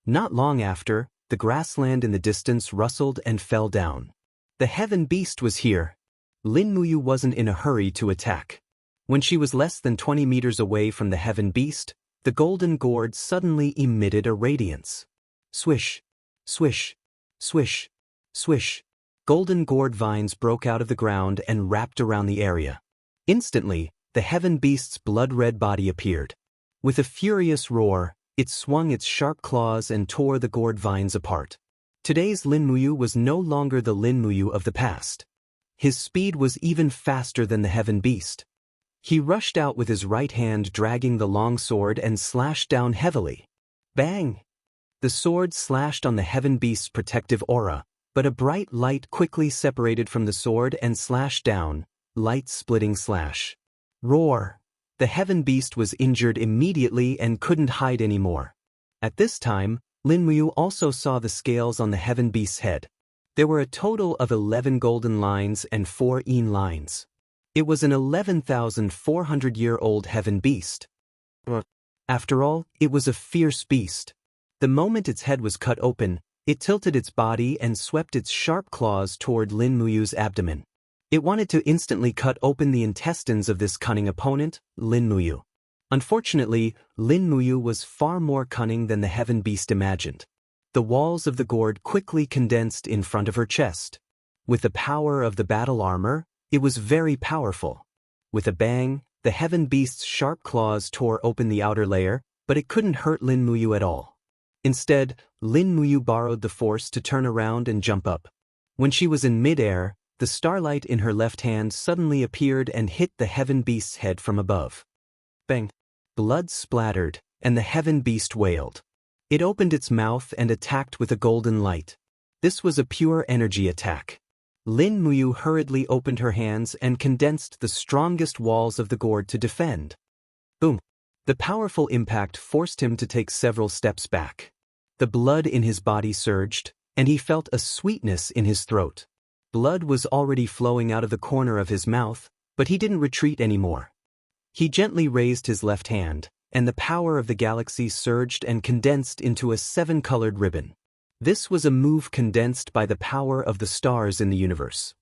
Not long after, the grassland in the distance rustled and fell down. The Heaven Beast was here. Lin Muyu wasn't in a hurry to attack. When she was less than 20 meters away from the Heaven Beast, the golden gourd suddenly emitted a radiance. Swish, swish, swish, swish. Golden gourd vines broke out of the ground and wrapped around the area. Instantly, the Heaven Beast's blood-red body appeared. With a furious roar, it swung its sharp claws and tore the gourd vines apart. Today's Lin Muyu was no longer the Lin Muyu of the past. His speed was even faster than the Heaven Beast. He rushed out with his right hand dragging the long sword and slashed down heavily. Bang! The sword slashed on the Heaven Beast's protective aura, but a bright light quickly separated from the sword and slashed down, light-splitting slash. Roar! The Heaven Beast was injured immediately and couldn't hide anymore. At this time, Lin Muyu also saw the scales on the Heaven Beast's head. There were a total of 11 golden lines and 4 yin lines. It was an 11,400-year-old heaven beast. After all, it was a fierce beast. The moment its head was cut open, it tilted its body and swept its sharp claws toward Lin Muyu's abdomen. It wanted to instantly cut open the intestines of this cunning opponent, Lin Muyu. Unfortunately, Lin Muyu was far more cunning than the heaven beast imagined. The walls of the gourd quickly condensed in front of her chest. With the power of the battle armor, it was very powerful. With a bang, the heaven beast's sharp claws tore open the outer layer, but it couldn't hurt Lin Muyu at all. Instead, Lin Muyu borrowed the force to turn around and jump up. When she was in mid-air, the starlight in her left hand suddenly appeared and hit the heaven beast's head from above. Bang! Blood splattered, and the heaven beast wailed. It opened its mouth and attacked with a golden light. This was a pure energy attack. Lin Muyu hurriedly opened her hands and condensed the strongest walls of the gourd to defend. Boom! The powerful impact forced him to take several steps back. The blood in his body surged, and he felt a sweetness in his throat. Blood was already flowing out of the corner of his mouth, but he didn't retreat anymore. He gently raised his left hand, and the power of the galaxy surged and condensed into a 7-colored ribbon. This was a move condensed by the power of the stars in the universe.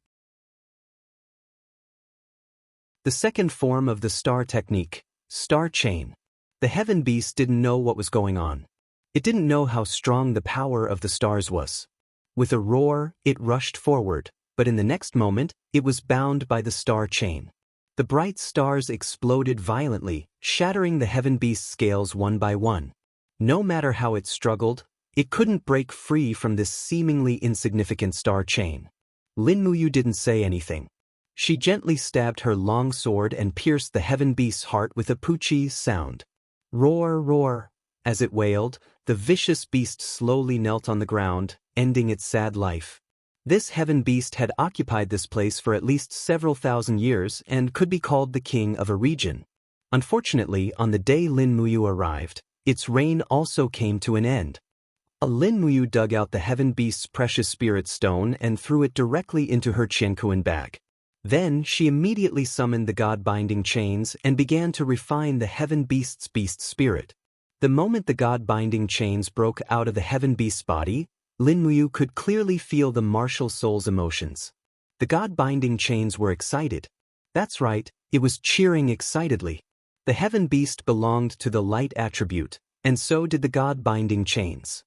The second form of the star technique, star chain. The heaven beast didn't know what was going on. It didn't know how strong the power of the stars was. With a roar, it rushed forward, but in the next moment, it was bound by the star chain. The bright stars exploded violently, shattering the heaven beast's scales one by one. No matter how it struggled, it couldn't break free from this seemingly insignificant star chain. Lin Muyu didn't say anything. She gently stabbed her long sword and pierced the heaven beast's heart with a poochie sound. Roar, roar! As it wailed, the vicious beast slowly knelt on the ground, ending its sad life. This heaven beast had occupied this place for at least several thousand years and could be called the king of a region. Unfortunately, on the day Lin Muyu arrived, its reign also came to an end. Lin Muyu dug out the heaven beast's precious spirit stone and threw it directly into her Jianghu bag. Then she immediately summoned the god-binding chains and began to refine the heaven beast's beast spirit. The moment the god-binding chains broke out of the heaven beast's body, Lin Muyu could clearly feel the martial soul's emotions. The god-binding chains were excited. That's right, it was cheering excitedly. The heaven beast belonged to the light attribute, and so did the god-binding chains.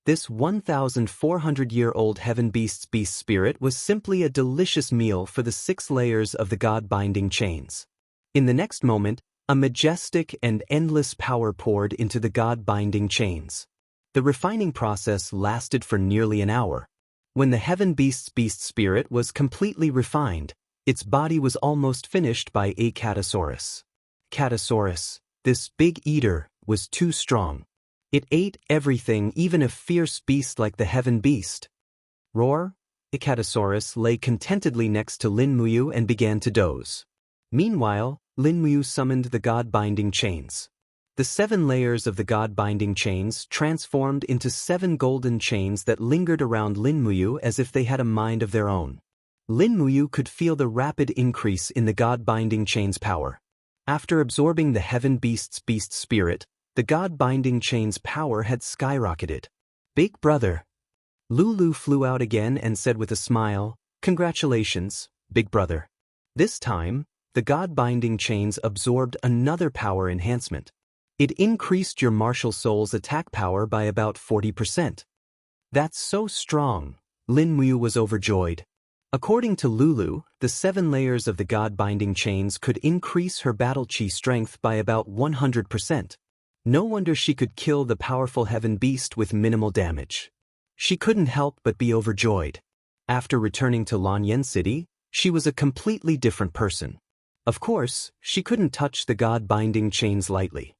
This 1,400-year-old heaven beast's beast spirit was simply a delicious meal for the 6 layers of the god-binding chains. In the next moment, a majestic and endless power poured into the god-binding chains. The refining process lasted for nearly an hour. When the heaven beast's beast spirit was completely refined, its body was almost finished by a Catasaurus. Catasaurus, this big eater, was too strong. It ate everything, even a fierce beast like the heaven beast. Roar! Icatasaurus lay contentedly next to Lin Muyu and began to doze. Meanwhile, Lin Muyu summoned the god-binding chains. The 7 layers of the god-binding chains transformed into 7 golden chains that lingered around Lin Muyu as if they had a mind of their own. Lin Muyu could feel the rapid increase in the god-binding chain's power. After absorbing the heaven beast's beast spirit, the god-binding chain's power had skyrocketed. Big brother. Lulu flew out again and said with a smile, "Congratulations, big brother." This time, the god-binding chains absorbed another power enhancement. It increased your martial soul's attack power by about 40%. That's so strong, Lin Muyu was overjoyed. According to Lulu, the 7 layers of the god-binding chains could increase her battle chi strength by about 100%. No wonder she could kill the powerful heaven beast with minimal damage. She couldn't help but be overjoyed. After returning to Lanyan City, she was a completely different person. Of course, she couldn't touch the god-binding chains lightly.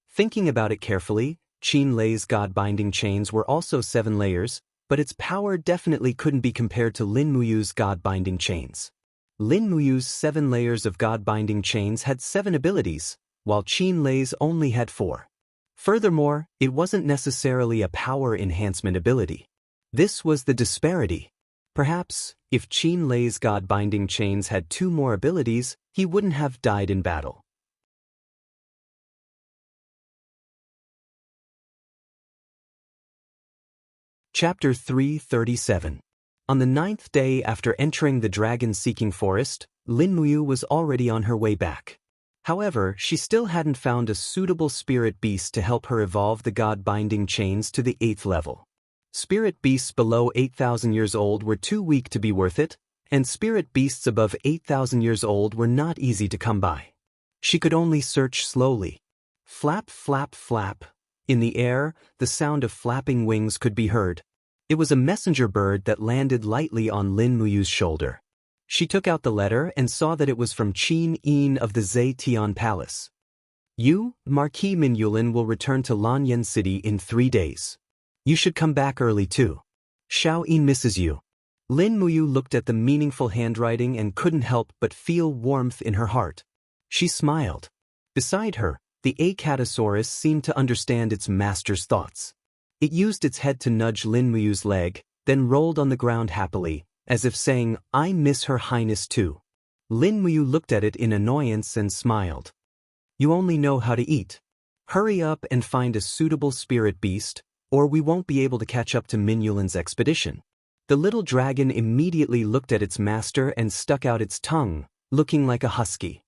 Thinking about it carefully, Qin Lei's god-binding chains were also 7 layers, but its power definitely couldn't be compared to Lin Muyu's god-binding chains. Lin Muyu's 7 layers of god-binding chains had 7 abilities, while Qin Lei's only had 4. Furthermore, it wasn't necessarily a power enhancement ability. This was the disparity. Perhaps, if Qin Lei's God-binding chains had 2 more abilities, he wouldn't have died in battle. Chapter 337. On the 9th day after entering the dragon-seeking forest, Lin Muyu was already on her way back. However, she still hadn't found a suitable spirit beast to help her evolve the god-binding chains to the 8th level. Spirit beasts below 8,000 years old were too weak to be worth it, and spirit beasts above 8,000 years old were not easy to come by. She could only search slowly. Flap, flap, flap. In the air, the sound of flapping wings could be heard. It was a messenger bird that landed lightly on Lin Muyu's shoulder. She took out the letter and saw that it was from Qin Yin of the Zetian Palace. You, Marquis Minyulin, will return to Lanyan City in 3 days. You should come back early too. Xiao Yin misses you. Lin Muyu looked at the meaningful handwriting and couldn't help but feel warmth in her heart. She smiled. Beside her, the Acatosaurus seemed to understand its master's thoughts. It used its head to nudge Lin Muyu's leg, then rolled on the ground happily, as if saying, "I miss Her Highness too." Lin Muyu looked at it in annoyance and smiled. You only know how to eat. Hurry up and find a suitable spirit beast, or we won't be able to catch up to Minyulin's expedition. The little dragon immediately looked at its master and stuck out its tongue, looking like a husky.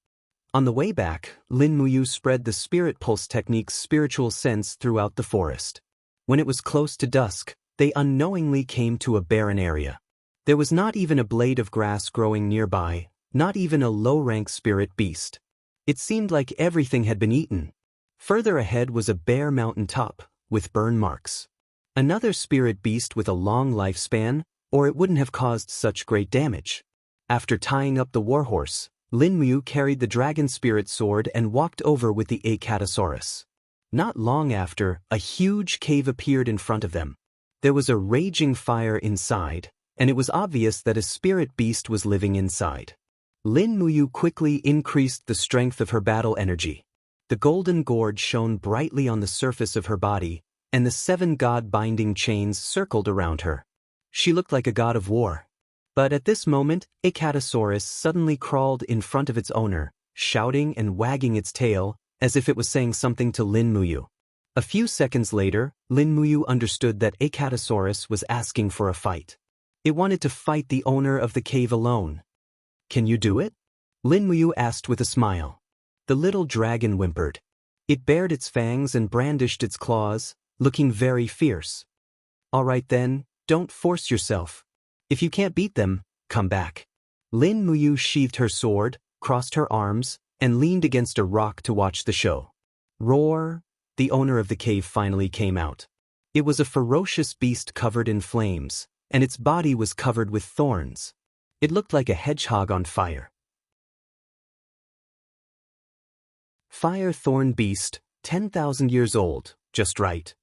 On the way back, Lin Muyu spread the spirit pulse technique's spiritual sense throughout the forest. When it was close to dusk, they unknowingly came to a barren area. There was not even a blade of grass growing nearby, not even a low-rank spirit beast. It seemed like everything had been eaten. Further ahead was a bare mountain top, with burn marks. Another spirit beast with a long lifespan, or it wouldn't have caused such great damage. After tying up the warhorse, Lin Muyu carried the dragon spirit sword and walked over with the Acatosaurus. Not long after, a huge cave appeared in front of them. There was a raging fire inside, and it was obvious that a spirit beast was living inside. Lin Muyu quickly increased the strength of her battle energy. The golden gourd shone brightly on the surface of her body, and the 7 god-binding chains circled around her. She looked like a god of war. But at this moment, Acatosaurus suddenly crawled in front of its owner, shouting and wagging its tail, as if it was saying something to Lin Muyu. A few seconds later, Lin Muyu understood that Acatosaurus was asking for a fight. It wanted to fight the owner of the cave alone. Can you do it? Lin Muyu asked with a smile. The little dragon whimpered. It bared its fangs and brandished its claws, looking very fierce. All right then, don't force yourself. If you can't beat them, come back. Lin Muyu sheathed her sword, crossed her arms, and leaned against a rock to watch the show. Roar! The owner of the cave finally came out. It was a ferocious beast covered in flames, and its body was covered with thorns. It looked like a hedgehog on fire. Fire thorn beast, 10,000 years old, just right.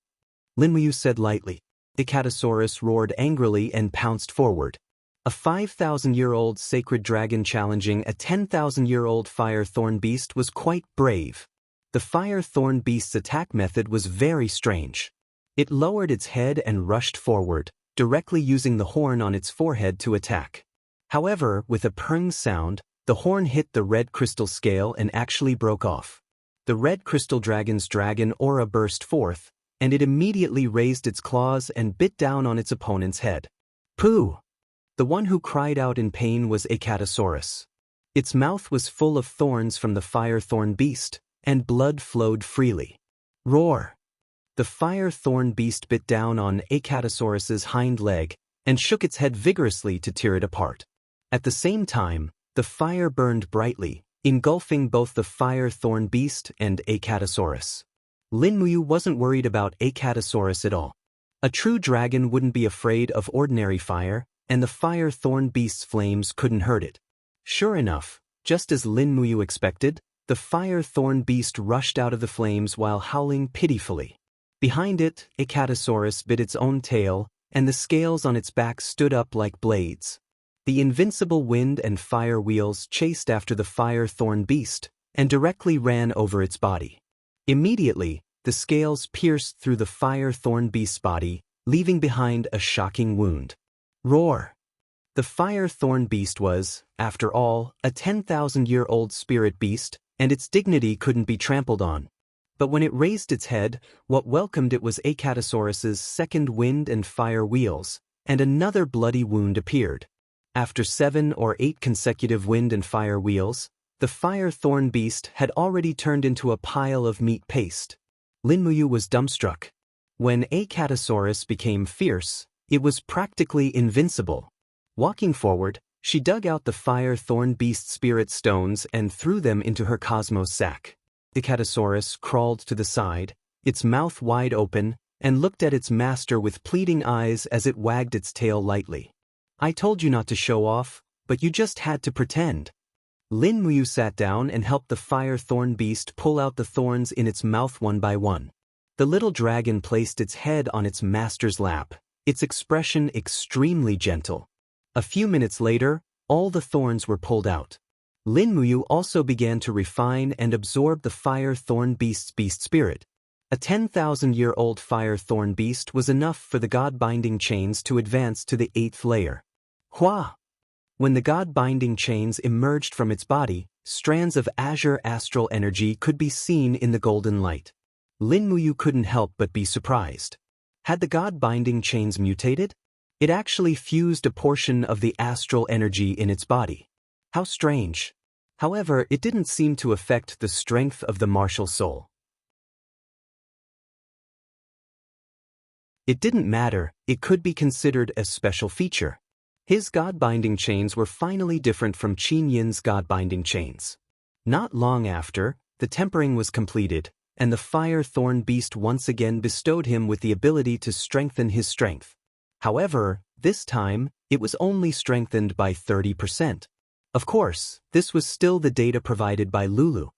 Lin Muyu said lightly. The Acatosaurus roared angrily and pounced forward. A 5,000-year-old sacred dragon challenging a 10,000-year-old fire thorn beast was quite brave. The fire thorn beast's attack method was very strange. It lowered its head and rushed forward, directly using the horn on its forehead to attack. However, with a purring sound, the horn hit the red crystal scale and actually broke off. The red crystal dragon's dragon aura burst forth, and it immediately raised its claws and bit down on its opponent's head. Pooh! The one who cried out in pain was Acatosaurus. Its mouth was full of thorns from the fire thorn beast, and blood flowed freely. Roar! The fire thorn beast bit down on Acatosaurus's hind leg and shook its head vigorously to tear it apart. At the same time, the fire burned brightly, engulfing both the fire thorn beast and Acatosaurus. Lin Muyu wasn't worried about Acatosaurus at all. A true dragon wouldn't be afraid of ordinary fire, and the fire thorn beast's flames couldn't hurt it. Sure enough, just as Lin Muyu expected, the fire thorn beast rushed out of the flames while howling pitifully. Behind it, Acatosaurus bit its own tail, and the scales on its back stood up like blades. The invincible wind and fire wheels chased after the fire thorn beast, and directly ran over its body. Immediately, the scales pierced through the fire thorn beast's body, leaving behind a shocking wound. Roar! The fire thorn beast was, after all, a 10,000-year-old spirit beast, and its dignity couldn't be trampled on. But when it raised its head, what welcomed it was Acatosaurus's second wind and fire wheels, and another bloody wound appeared. After 7 or 8 consecutive wind and fire wheels, the fire thorn beast had already turned into a pile of meat paste. Lin Muyu was dumbstruck. When Acatosaurus became fierce, it was practically invincible. Walking forward, she dug out the fire thorn beast spirit stones and threw them into her cosmos sack. Acatosaurus crawled to the side, its mouth wide open, and looked at its master with pleading eyes as it wagged its tail lightly. "I told you not to show off, but you just had to pretend." Lin Muyu sat down and helped the fire thorn beast pull out the thorns in its mouth one by one. The little dragon placed its head on its master's lap, its expression extremely gentle. A few minutes later, all the thorns were pulled out. Lin Muyu also began to refine and absorb the fire thorn beast's beast spirit. A 10,000-year-old fire thorn beast was enough for the god-binding chains to advance to the 8th layer. Hua! When the god-binding chains emerged from its body, strands of azure astral energy could be seen in the golden light. Lin Muyu couldn't help but be surprised. Had the god-binding chains mutated? It actually fused a portion of the astral energy in its body. How strange. However, it didn't seem to affect the strength of the martial soul. It didn't matter, it could be considered a special feature. His god-binding chains were finally different from Qin Yin's god-binding chains. Not long after, the tempering was completed, and the fire thorn beast once again bestowed him with the ability to strengthen his strength. However, this time, it was only strengthened by 30%. Of course, this was still the data provided by Lulu.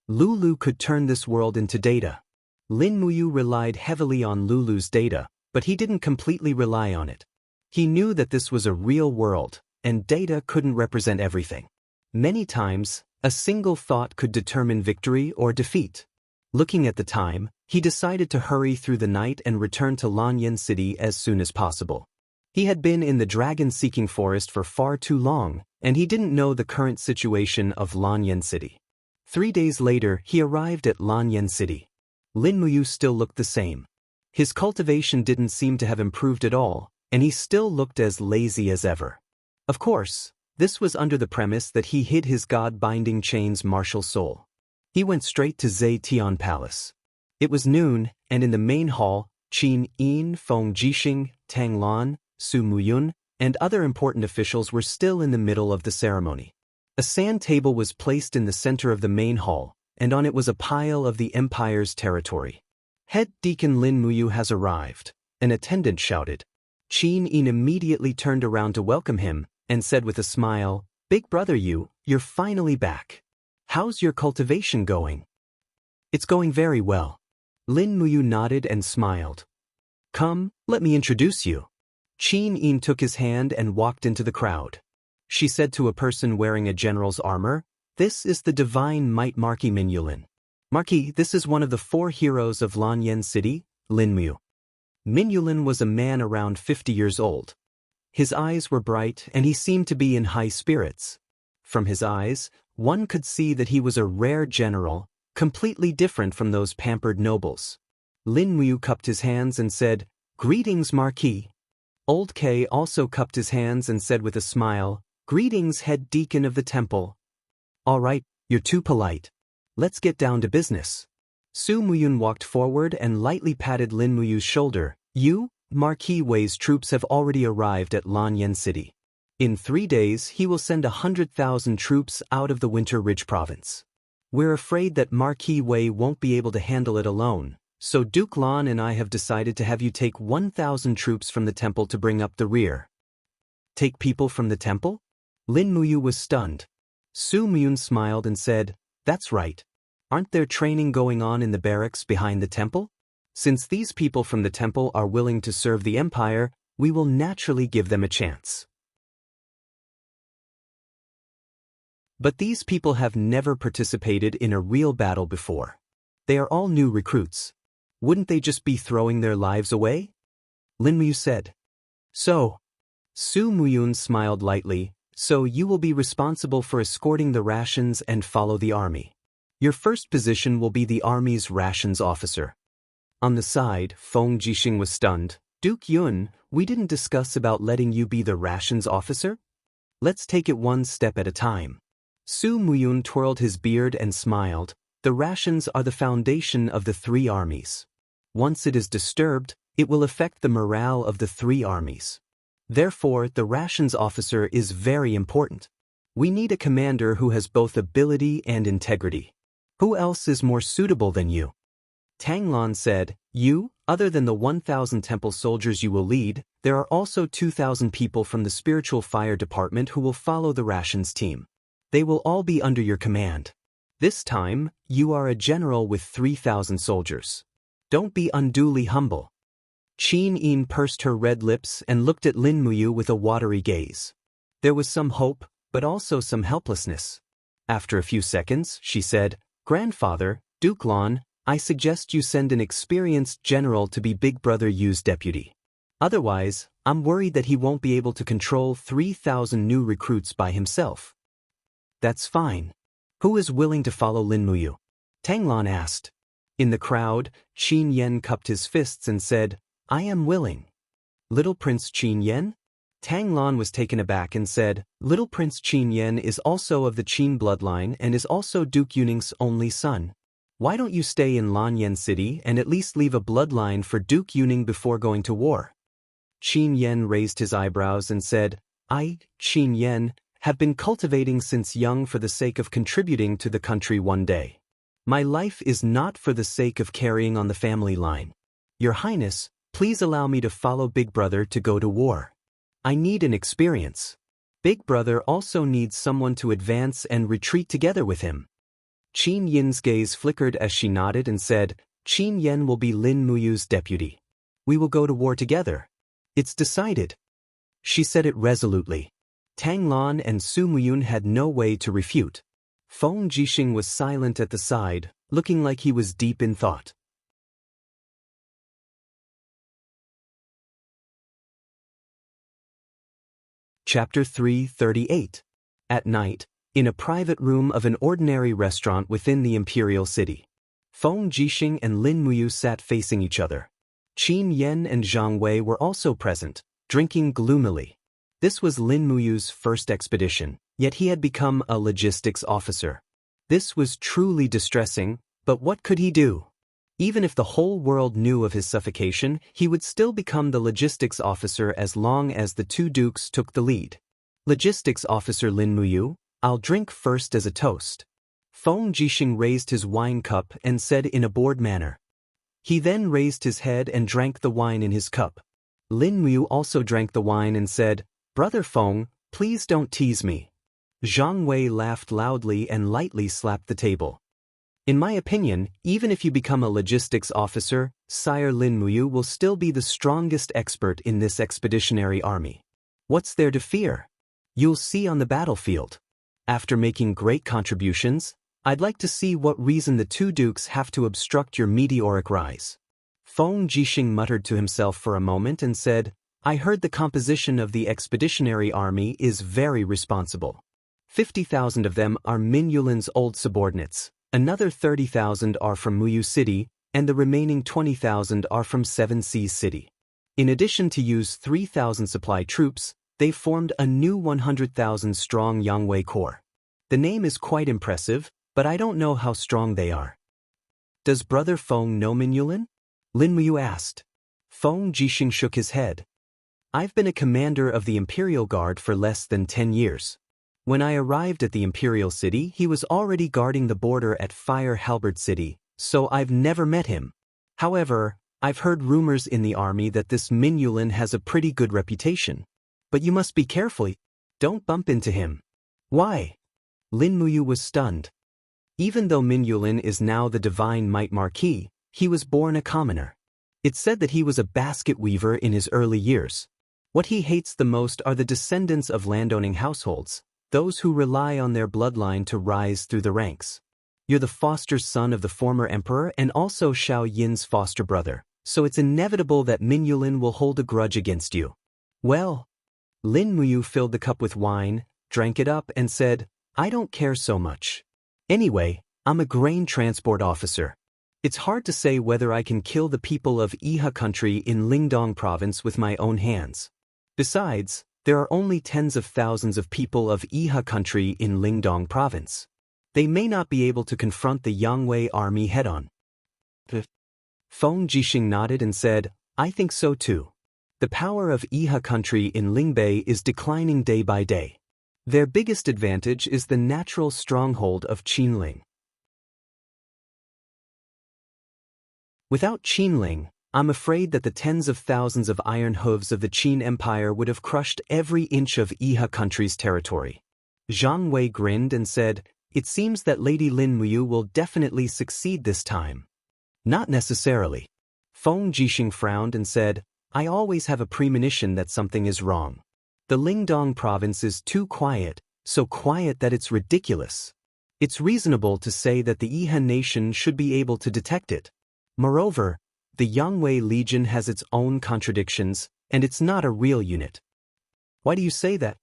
Lulu could turn this world into data. Lin Muyu relied heavily on Lulu's data, but he didn't completely rely on it. He knew that this was a real world, and data couldn't represent everything. Many times, a single thought could determine victory or defeat. Looking at the time, he decided to hurry through the night and return to Lanyan City as soon as possible. He had been in the dragon-seeking forest for far too long, and he didn't know the current situation of Lanyan City. 3 days later, he arrived at Lanyan City. Lin Muyu still looked the same. His cultivation didn't seem to have improved at all, and he still looked as lazy as ever. Of course, this was under the premise that he hid his god-binding chain's martial soul. He went straight to Zetian Palace. It was noon, and in the main hall, Qin Yin, Feng Jixing, Tang Lan, Su Muyun, and other important officials were still in the middle of the ceremony. A sand table was placed in the center of the main hall, and on it was a pile of the empire's territory. "Head Deacon Lin Muyu has arrived," an attendant shouted. Qin Yin immediately turned around to welcome him, and said with a smile, "Big brother you're finally back. How's your cultivation going?" "It's going very well." Lin Muyu nodded and smiled. "Come, let me introduce you." Qin Yin took his hand and walked into the crowd. She said to a person wearing a general's armor, "This is the divine might Marquis Mingyulin. Marquis, this is one of the 4 heroes of Lanyan City, Lin Muyu." Mingyulin was a man around 50 years old. His eyes were bright and he seemed to be in high spirits. From his eyes, one could see that he was a rare general, completely different from those pampered nobles. Lin Muyu cupped his hands and said, "Greetings, Marquis." Old K also cupped his hands and said with a smile, "Greetings, head deacon of the temple." "All right, you're too polite. Let's get down to business." Su Muyun walked forward and lightly patted Lin Muyu's shoulder. "You, Marquis Wei's troops have already arrived at Lanyan City. In 3 days he will send 100,000 troops out of the Winter Ridge province. We're afraid that Marquis Wei won't be able to handle it alone, so Duke Lan and I have decided to have you take 1,000 troops from the temple to bring up the rear." "Take people from the temple?" Lin Muyu was stunned. Su Muyun smiled and said, "That's right. Aren't there training going on in the barracks behind the temple? Since these people from the temple are willing to serve the empire, we will naturally give them a chance." But these people have never participated in a real battle before. They are all new recruits. Wouldn't they just be throwing their lives away? Lin Muyu said. So Su Muyun smiled lightly. So you will be responsible for escorting the rations and follow the army. Your first position will be the army's rations officer. On the side, Feng Jixing was stunned. Duke Yun, we didn't discuss about letting you be the rations officer? Let's take it one step at a time. Su Muyun twirled his beard and smiled. The rations are the foundation of the three armies. Once it is disturbed, it will affect the morale of the three armies. Therefore, the rations officer is very important. We need a commander who has both ability and integrity. Who else is more suitable than you? Tang Lan said, you, other than the 1,000 temple soldiers you will lead, there are also 2,000 people from the spiritual fire department who will follow the rations team. They will all be under your command. This time, you are a general with 3,000 soldiers. Don't be unduly humble. Qin Yin pursed her red lips and looked at Lin Muyu with a watery gaze. There was some hope, but also some helplessness. After a few seconds, she said, Grandfather, Duke Lan, I suggest you send an experienced general to be Big Brother Yu's deputy. Otherwise, I'm worried that he won't be able to control 3,000 new recruits by himself. That's fine. Who is willing to follow Lin Muyu? Tang Lan asked. In the crowd, Qin Yen cupped his fists and said, I am willing. Little Prince Qin Yen? Tang Lan was taken aback and said, Little Prince Qin Yen is also of the Qin bloodline and is also Duke Yuning's only son. Why don't you stay in Lanyan City and at least leave a bloodline for Duke Yuning before going to war? Qin Yen raised his eyebrows and said, I, Qin Yen, have been cultivating since young for the sake of contributing to the country one day. My life is not for the sake of carrying on the family line. Your Highness, please allow me to follow Big Brother to go to war. I need an experience. Big Brother also needs someone to advance and retreat together with him. Qin Yin's gaze flickered as she nodded and said, Qin Yen will be Lin Muyu's deputy. We will go to war together. It's decided. She said it resolutely. Tang Lan and Su Muyun had no way to refute. Feng Jixing was silent at the side, looking like he was deep in thought. Chapter 338. At night, in a private room of an ordinary restaurant within the imperial city. Feng Jixing and Lin Muyu sat facing each other. Qin Yen and Zhang Wei were also present, drinking gloomily. This was Lin Muyu's first expedition, yet he had become a logistics officer. This was truly distressing, but what could he do? Even if the whole world knew of his suffocation, he would still become the logistics officer as long as the two dukes took the lead. Logistics officer Lin Muyu, I'll drink first as a toast. Feng Jixing raised his wine cup and said in a bored manner. He then raised his head and drank the wine in his cup. Lin Muyu also drank the wine and said, Brother Feng, please don't tease me. Zhang Wei laughed loudly and lightly slapped the table. In my opinion, even if you become a logistics officer, Sire Lin Muyu will still be the strongest expert in this expeditionary army. What's there to fear? You'll see on the battlefield. After making great contributions, I'd like to see what reason the two dukes have to obstruct your meteoric rise. Feng Jixing muttered to himself for a moment and said, I heard the composition of the expeditionary army is very responsible. 50,000 of them are Min Yulin's old subordinates, another 30,000 are from Muyu City, and the remaining 20,000 are from Seven Seas City. In addition to Yu's 3,000 supply troops, they formed a new 100,000-strong Yangwei Corps. The name is quite impressive, but I don't know how strong they are. Does Brother Feng know Min Yulin? Lin Muyu asked. Feng Jixing shook his head. I've been a commander of the Imperial Guard for less than 10 years. When I arrived at the Imperial City, he was already guarding the border at Fire Halberd City, so I've never met him. However, I've heard rumors in the army that this Min Yulin has a pretty good reputation. But you must be careful. Don't bump into him. Why? Lin Muyu was stunned. Even though Min Yulin is now the Divine Might Marquis, he was born a commoner. It's said that he was a basket weaver in his early years. What he hates the most are the descendants of landowning households, those who rely on their bloodline to rise through the ranks. You're the foster son of the former emperor and also Xiao Yin's foster brother, so it's inevitable that Min Yulin will hold a grudge against you. Well, Lin Muyu filled the cup with wine, drank it up and said, I don't care so much. Anyway, I'm a grain transport officer. It's hard to say whether I can kill the people of Iha country in Lingdong province with my own hands. Besides, there are only tens of thousands of people of Iha country in Lingdong province. They may not be able to confront the Yangwei army head-on. Feng Jixing nodded and said, I think so too. The power of Iha country in Lingbei is declining day by day. Their biggest advantage is the natural stronghold of Qinling. Without Qinling, I'm afraid that the tens of thousands of iron hooves of the Qin Empire would have crushed every inch of Iha country's territory. Zhang Wei grinned and said, It seems that Lady Lin Muyu will definitely succeed this time. Not necessarily. Feng Jixing frowned and said, I always have a premonition that something is wrong. The Lingdong province is too quiet, so quiet that it's ridiculous. It's reasonable to say that the Iha nation should be able to detect it. Moreover, the Yangwei Legion has its own contradictions, and it's not a real unit. Why do you say that?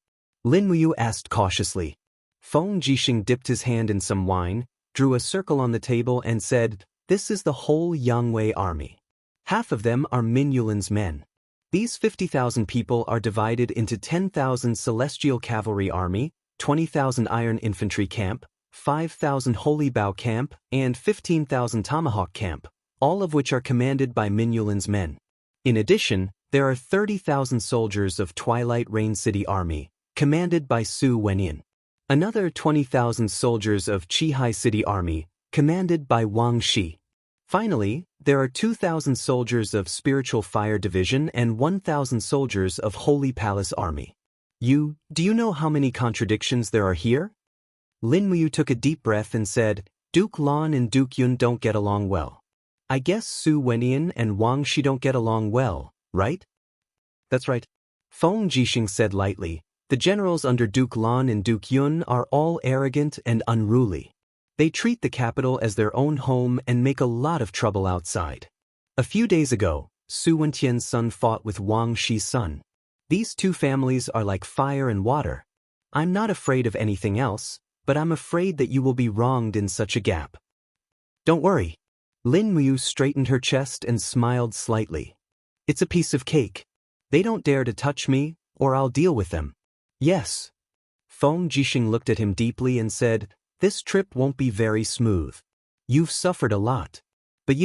Lin Muyu asked cautiously. Feng Jixing dipped his hand in some wine, drew a circle on the table and said, This is the whole Yangwei army. Half of them are Min Yulin's men. These 50,000 people are divided into 10,000 Celestial Cavalry Army, 20,000 Iron Infantry Camp, 5,000 Holy Bow Camp, and 15,000 Tomahawk Camp, all of which are commanded by Min Yulin's men. In addition, there are 30,000 soldiers of Twilight Rain City Army, commanded by Su Wenyan. Another 20,000 soldiers of Qihai City Army, commanded by Wang Shi. Finally, there are 2,000 soldiers of Spiritual Fire Division and 1,000 soldiers of Holy Palace Army. Do you know how many contradictions there are here? Lin Muyu took a deep breath and said, Duke Lan and Duke Yun don't get along well. I guess Su Wenyan and Wang Shi don't get along well, right? That's right. Feng Jixing said lightly, the generals under Duke Lan and Duke Yun are all arrogant and unruly. They treat the capital as their own home and make a lot of trouble outside. A few days ago, Su Wentian's son fought with Wang Shi's son. These two families are like fire and water. I'm not afraid of anything else, but I'm afraid that you will be wronged in such a gap. Don't worry. Lin Muyu straightened her chest and smiled slightly. It's a piece of cake. They don't dare to touch me, or I'll deal with them. Yes. Feng Jixing looked at him deeply and said, This trip won't be very smooth. You've suffered a lot. But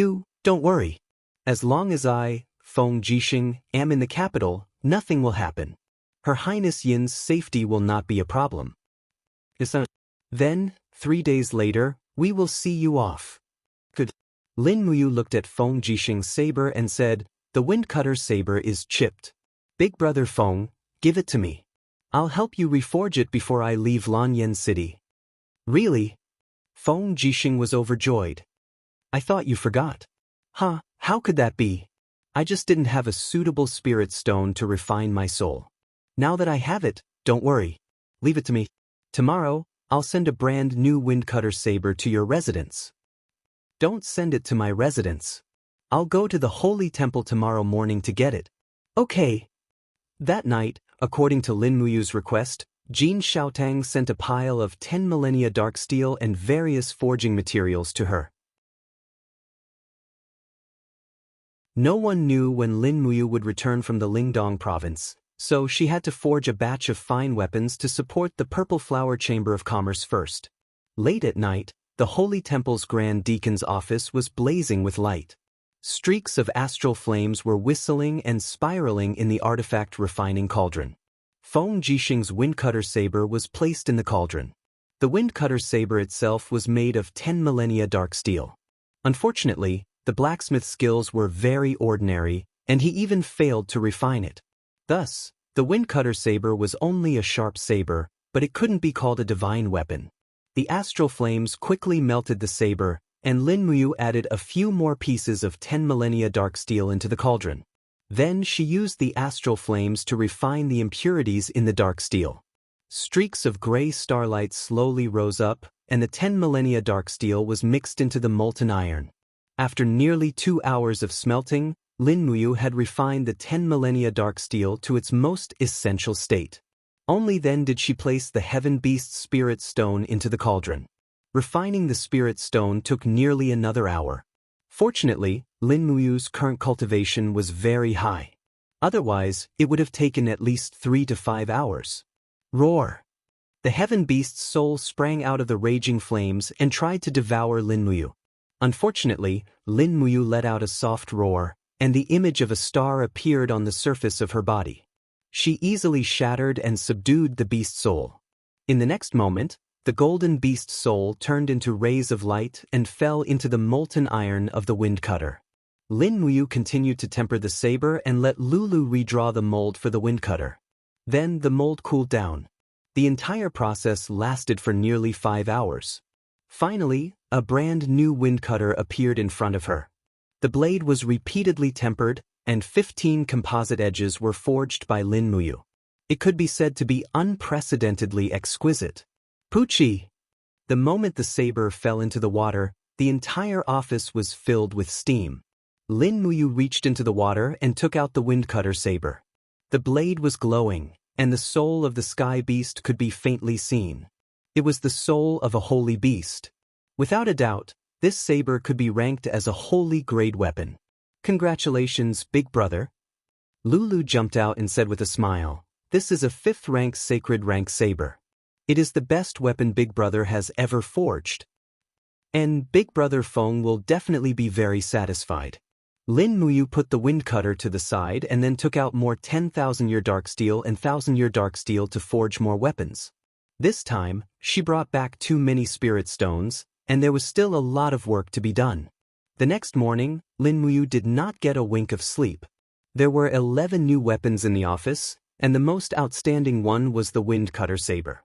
don't worry. As long as I, Feng Jixing, am in the capital, nothing will happen. Her Highness Yin's safety will not be a problem. Then, 3 days later, we will see you off. Good. Lin Muyu looked at Feng Jixing's saber and said, The Windcutter's saber is chipped. Big brother Feng, give it to me. I'll help you reforge it before I leave Lanyan City. Really? Feng Jixing was overjoyed. I thought you forgot. Huh, how could that be? I just didn't have a suitable spirit stone to refine my soul. Now that I have it, don't worry. Leave it to me. Tomorrow, I'll send a brand new Windcutter saber to your residence. Don't send it to my residence. I'll go to the Holy Temple tomorrow morning to get it. Okay. That night, according to Lin Muyu's request, Jin Xiaotang sent a pile of 10 millennia dark steel and various forging materials to her. No one knew when Lin Muyu would return from the Lingdong province, so she had to forge a batch of fine weapons to support the Purple Flower Chamber of Commerce first. Late at night, the Holy Temple's Grand Deacon's office was blazing with light. Streaks of astral flames were whistling and spiraling in the artifact refining cauldron. Feng Jixing's Windcutter saber was placed in the cauldron. The Windcutter saber itself was made of 10 millennia dark steel. Unfortunately, the blacksmith's skills were very ordinary, and he even failed to refine it. Thus, the Windcutter saber was only a sharp saber, but it couldn't be called a divine weapon. The astral flames quickly melted the saber, and Lin Muyu added a few more pieces of 10 millennia dark steel into the cauldron. Then she used the astral flames to refine the impurities in the dark steel. Streaks of gray starlight slowly rose up, and the 10 millennia dark steel was mixed into the molten iron. After nearly 2 hours of smelting, Lin Muyu had refined the 10 millennia dark steel to its most essential state. Only then did she place the Heaven Beast's spirit stone into the cauldron. Refining the spirit stone took nearly another hour. Fortunately, Lin Muyu's current cultivation was very high. Otherwise, it would have taken at least 3 to 5 hours. Roar! The Heaven Beast's soul sprang out of the raging flames and tried to devour Lin Muyu. Unfortunately, Lin Muyu let out a soft roar, and the image of a star appeared on the surface of her body. She easily shattered and subdued the beast soul. In the next moment, the golden beast soul turned into rays of light and fell into the molten iron of the wind cutter. Lin Muyu continued to temper the saber and let Lulu redraw the mold for the wind cutter. Then the mold cooled down. The entire process lasted for nearly 5 hours. Finally, a brand new wind cutter appeared in front of her. The blade was repeatedly tempered, and 15 composite edges were forged by Lin Muyu. It could be said to be unprecedentedly exquisite. Poochie! The moment the saber fell into the water, the entire office was filled with steam. Lin Muyu reached into the water and took out the wind cutter saber. The blade was glowing, and the soul of the sky beast could be faintly seen. It was the soul of a holy beast. Without a doubt, this saber could be ranked as a holy grade weapon. Congratulations, big brother. Lulu jumped out and said with a smile, "This is a 5th rank sacred rank saber. It is the best weapon Big Brother has ever forged. And Big Brother Feng will definitely be very satisfied." Lin Muyu put the wind cutter to the side and then took out more 10,000-year dark steel and 1,000-year dark steel to forge more weapons. This time, she brought back too many spirit stones, and there was still a lot of work to be done. The next morning, Lin Muyu did not get a wink of sleep. There were 11 new weapons in the office, and the most outstanding one was the wind cutter saber.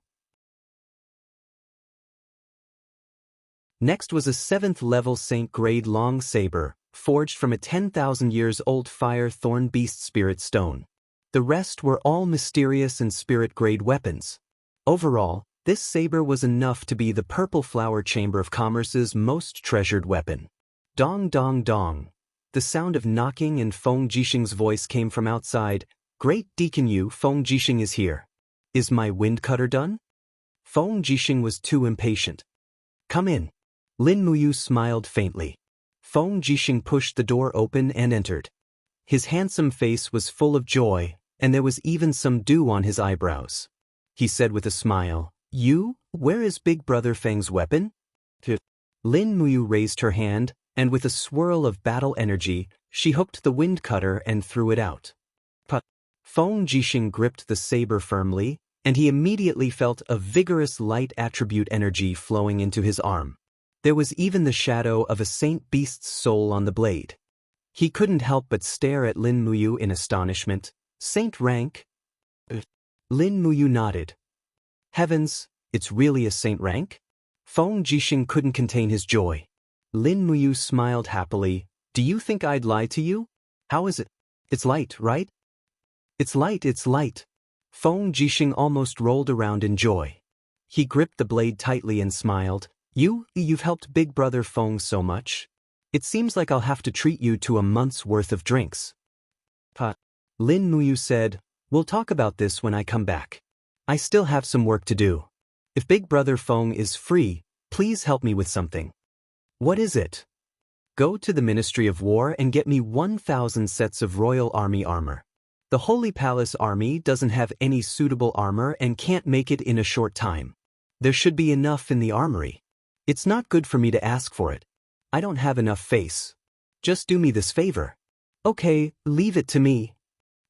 Next was a 7th level Saint grade long saber, forged from a 10,000 years old fire thorn beast spirit stone. The rest were all mysterious and spirit grade weapons. Overall, this saber was enough to be the Purple Flower Chamber of Commerce's most treasured weapon. Dong dong dong. The sound of knocking and Feng Jixing's voice came from outside. "Great Deacon Yu, Feng Jixing is here. Is my wind cutter done?" Feng Jixing was too impatient. "Come in." Lin Muyu smiled faintly. Feng Jixing pushed the door open and entered. His handsome face was full of joy, and there was even some dew on his eyebrows. He said with a smile, "You, where is Big Brother Feng's weapon?" Lin Muyu raised her hand, and with a swirl of battle energy, she hooked the wind cutter and threw it out. Feng Jixing gripped the saber firmly, and he immediately felt a vigorous light attribute energy flowing into his arm. There was even the shadow of a saint beast's soul on the blade. He couldn't help but stare at Lin Muyu in astonishment. "Saint rank?" Lin Muyu nodded. "Heavens, it's really a saint rank?" Feng Jixing couldn't contain his joy. Lin Muyu smiled happily. "Do you think I'd lie to you? How is it? It's light, right?" It's light, it's light." Feng Jixing almost rolled around in joy. He gripped the blade tightly and smiled. You've helped Big Brother Feng so much. It seems like I'll have to treat you to a month's worth of drinks." Lin Muyu said, "We'll talk about this when I come back. I still have some work to do. If Big Brother Feng is free, please help me with something." "What is it?" "Go to the Ministry of War and get me 1,000 sets of Royal Army armor. The Holy Palace Army doesn't have any suitable armor and can't make it in a short time. There should be enough in the armory. It's not good for me to ask for it. I don't have enough face. Just do me this favor." "Okay, leave it to me."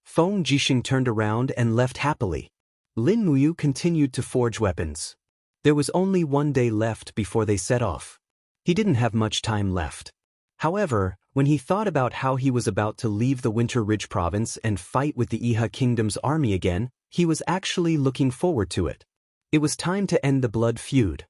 Feng Jixing turned around and left happily. Lin Muyu continued to forge weapons. There was only 1 day left before they set off. He didn't have much time left. However, when he thought about how he was about to leave the Winter Ridge province and fight with the Iha Kingdom's army again, he was actually looking forward to it. It was time to end the blood feud.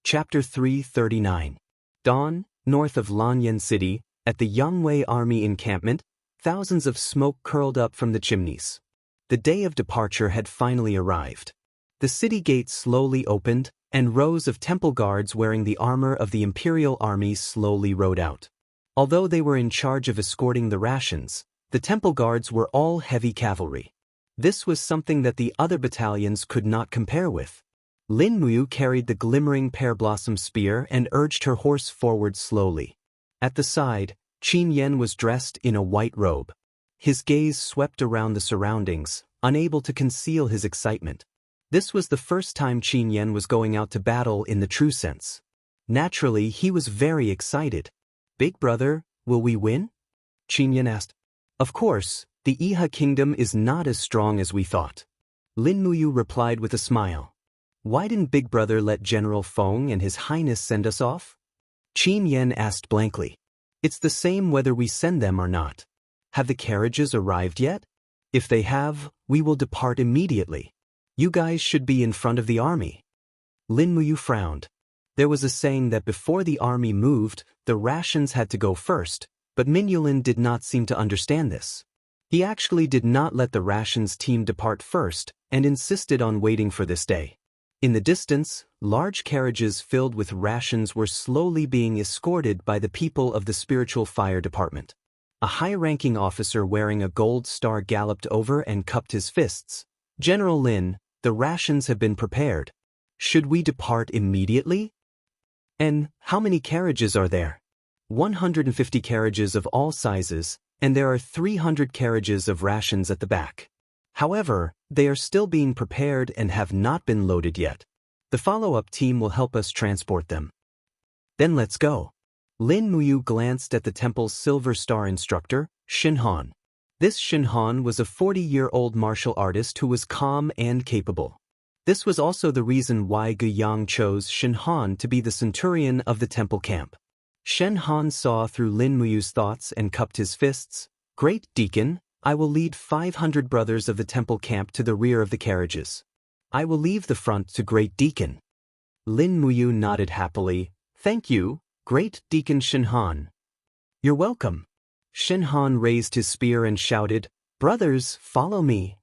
Chapter 339. Dawn, north of Lanyan City, at the Yangwei Army encampment, thousands of smoke curled up from the chimneys. The day of departure had finally arrived. The city gate slowly opened, and rows of temple guards wearing the armor of the imperial army slowly rode out. Although they were in charge of escorting the rations, the temple guards were all heavy cavalry. This was something that the other battalions could not compare with. Lin Muyu carried the glimmering pear-blossom spear and urged her horse forward slowly. At the side, Qin Yan was dressed in a white robe. His gaze swept around the surroundings, unable to conceal his excitement. This was the first time Qin Yan was going out to battle in the true sense. Naturally, he was very excited. "Big brother, will we win?" Qin Yan asked. "Of course, the Iha kingdom is not as strong as we thought." Lin Muyu replied with a smile. "Why didn't Big Brother let General Feng and His Highness send us off?" Qin Yan asked blankly. "It's the same whether we send them or not. Have the carriages arrived yet? If they have, we will depart immediately. You guys should be in front of the army." Lin Muyu frowned. There was a saying that before the army moved, the rations had to go first, but Mingyulin did not seem to understand this. He actually did not let the rations team depart first and insisted on waiting for this day. In the distance, large carriages filled with rations were slowly being escorted by the people of the Spiritual Fire Department. A high-ranking officer wearing a gold star galloped over and cupped his fists. "General Lin, the rations have been prepared. Should we depart immediately?" "And how many carriages are there?" 150 carriages of all sizes, and there are 300 carriages of rations at the back. However, they are still being prepared and have not been loaded yet. The follow-up team will help us transport them. "Then let's go." Lin Muyu glanced at the temple's Silver Star instructor, Shin Han. This Shin Han was a 40-year-old martial artist who was calm and capable. This was also the reason why Guiyang chose Shin Han to be the centurion of the temple camp. Shin Han saw through Lin Muyu's thoughts and cupped his fists. "Great Deacon, I will lead 500 brothers of the temple camp to the rear of the carriages. I will leave the front to Great Deacon." Lin Muyu nodded happily. "Thank you, Great Deacon Shin Han." "You're welcome." Shin Han raised his spear and shouted, "Brothers, follow me."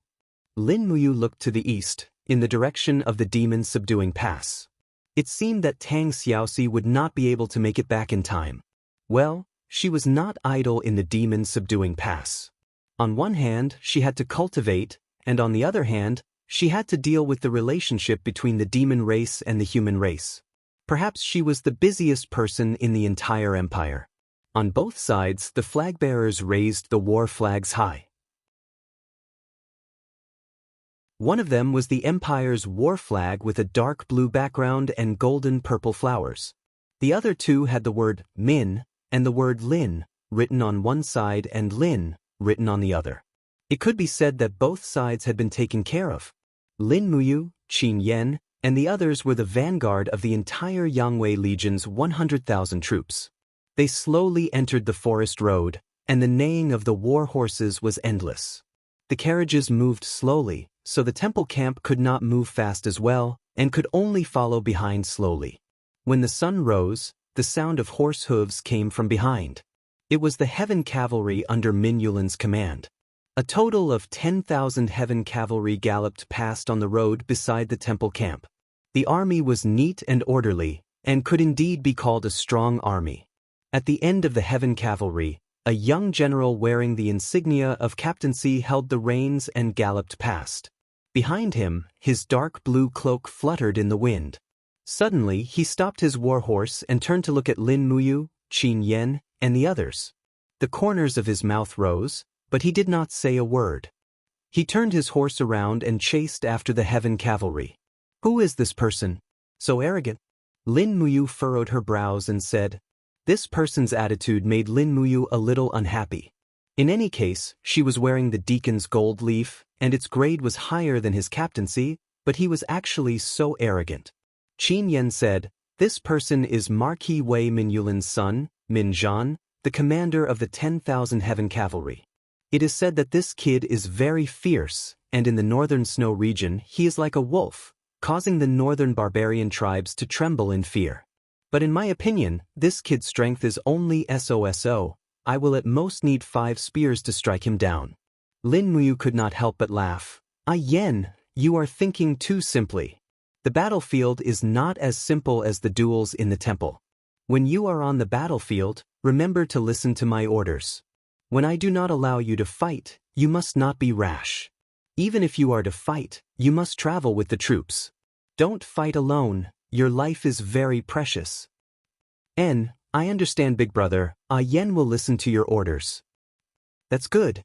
Lin Muyu looked to the east, in the direction of the demon-subduing pass. It seemed that Tang Xiaoxi would not be able to make it back in time. Well, she was not idle in the demon-subduing pass. On one hand, she had to cultivate, and on the other hand, she had to deal with the relationship between the demon race and the human race. Perhaps she was the busiest person in the entire empire. On both sides, the flag-bearers raised the war flags high. One of them was the Empire's war flag with a dark blue background and golden purple flowers. The other two had the word Min and the word Lin written on one side and Lin written on the other. It could be said that both sides had been taken care of. Lin Muyu, Qin Yan, and the others were the vanguard of the entire Yangwei Legion's 100,000 troops. They slowly entered the forest road, and the neighing of the war horses was endless. The carriages moved slowly, so the temple camp could not move fast as well, and could only follow behind slowly. When the sun rose, the sound of horse hooves came from behind. It was the Heaven Cavalry under Minyulin's command. A total of 10,000 Heaven Cavalry galloped past on the road beside the temple camp. The army was neat and orderly, and could indeed be called a strong army. At the end of the Heaven Cavalry, a young general wearing the insignia of captaincy held the reins and galloped past. Behind him, his dark blue cloak fluttered in the wind. Suddenly, he stopped his war horse and turned to look at Lin Muyu, Qin Yan, and the others. The corners of his mouth rose, but he did not say a word. He turned his horse around and chased after the Heaven Cavalry. "Who is this person? So arrogant?" Lin Muyu furrowed her brows and said. This person's attitude made Lin Muyu a little unhappy. In any case, she was wearing the deacon's gold leaf, and its grade was higher than his captaincy, but he was actually so arrogant. Qin Yan said, "This person is Marquis Wei Minyulin's son, Min Zhan, the commander of the 10,000 Heaven Cavalry. It is said that this kid is very fierce, and in the northern snow region he is like a wolf, causing the northern barbarian tribes to tremble in fear. But in my opinion, this kid's strength is only SOSO. I will at most need 5 spears to strike him down." Lin Muyu could not help but laugh. "Ah Yen, you are thinking too simply. The battlefield is not as simple as the duels in the temple. When you are on the battlefield, remember to listen to my orders. When I do not allow you to fight, you must not be rash. Even if you are to fight, you must travel with the troops. Don't fight alone, your life is very precious. I understand, big brother. Yen will listen to your orders. That's good.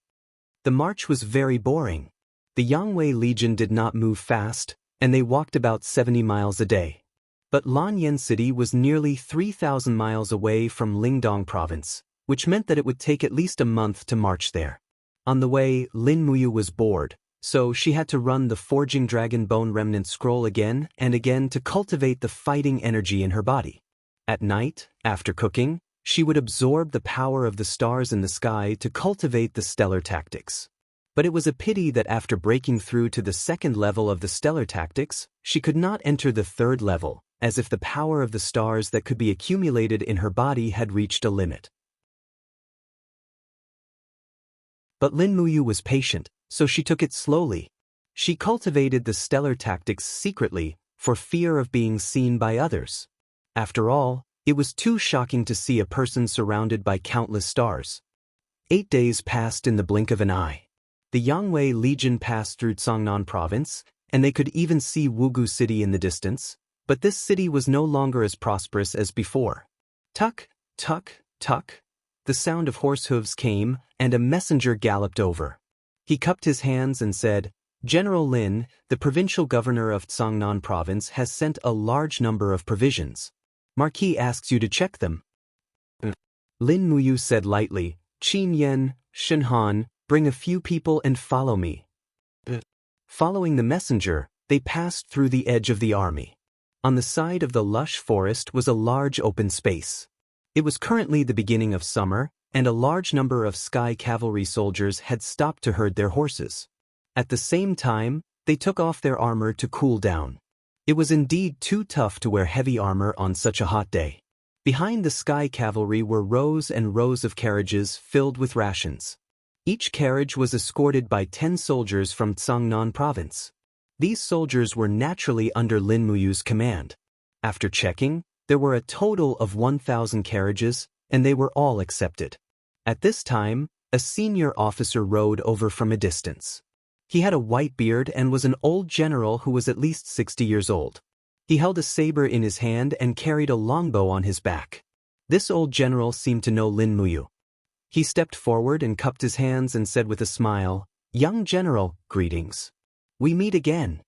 The march was very boring. The Yangwei Legion did not move fast, and they walked about 70 miles a day. But Lanyan City was nearly 3,000 miles away from Lingdong province, which meant that it would take at least a month to march there. On the way, Lin Muyu was bored, so she had to run the Forging Dragon Bone Remnant Scroll again and again to cultivate the fighting energy in her body. At night, after cooking, she would absorb the power of the stars in the sky to cultivate the stellar tactics. But it was a pity that after breaking through to the second level of the stellar tactics, she could not enter the third level, as if the power of the stars that could be accumulated in her body had reached a limit. But Lin Muyu was patient, so she took it slowly. She cultivated the stellar tactics secretly, for fear of being seen by others. After all, it was too shocking to see a person surrounded by countless stars. 8 days passed in the blink of an eye. The Yangwei Legion passed through Cangnan province, and they could even see Wugu City in the distance, but this city was no longer as prosperous as before. Tuck, tuck, tuck. The sound of horse hooves came, and a messenger galloped over. He cupped his hands and said, "General Lin, the provincial governor of Cangnan province has sent a large number of provisions. Marquis asks you to check them." Lin Muyu said lightly, "Qin Yen, Shenhan, bring a few people and follow me." Following the messenger, they passed through the edge of the army. On the side of the lush forest was a large open space. It was currently the beginning of summer, and a large number of sky cavalry soldiers had stopped to herd their horses. At the same time, they took off their armor to cool down. It was indeed too tough to wear heavy armor on such a hot day. Behind the sky cavalry were rows and rows of carriages filled with rations. Each carriage was escorted by 10 soldiers from Cangnan province. These soldiers were naturally under Lin Muyu's command. After checking, there were a total of 1,000 carriages, and they were all accepted. At this time, a senior officer rode over from a distance. He had a white beard and was an old general who was at least 60 years old. He held a saber in his hand and carried a longbow on his back. This old general seemed to know Lin Muyu. He stepped forward and cupped his hands and said with a smile, "Young general, greetings. We meet again."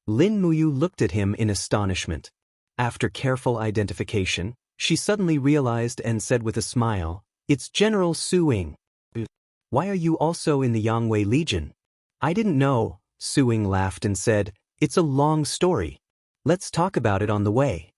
Lin Muyu looked at him in astonishment. After careful identification, she suddenly realized and said with a smile, "It's General Su Ying. Why are you also in the Yangwei Legion?" "I didn't know." Su Ying laughed and said, "It's a long story. Let's talk about it on the way."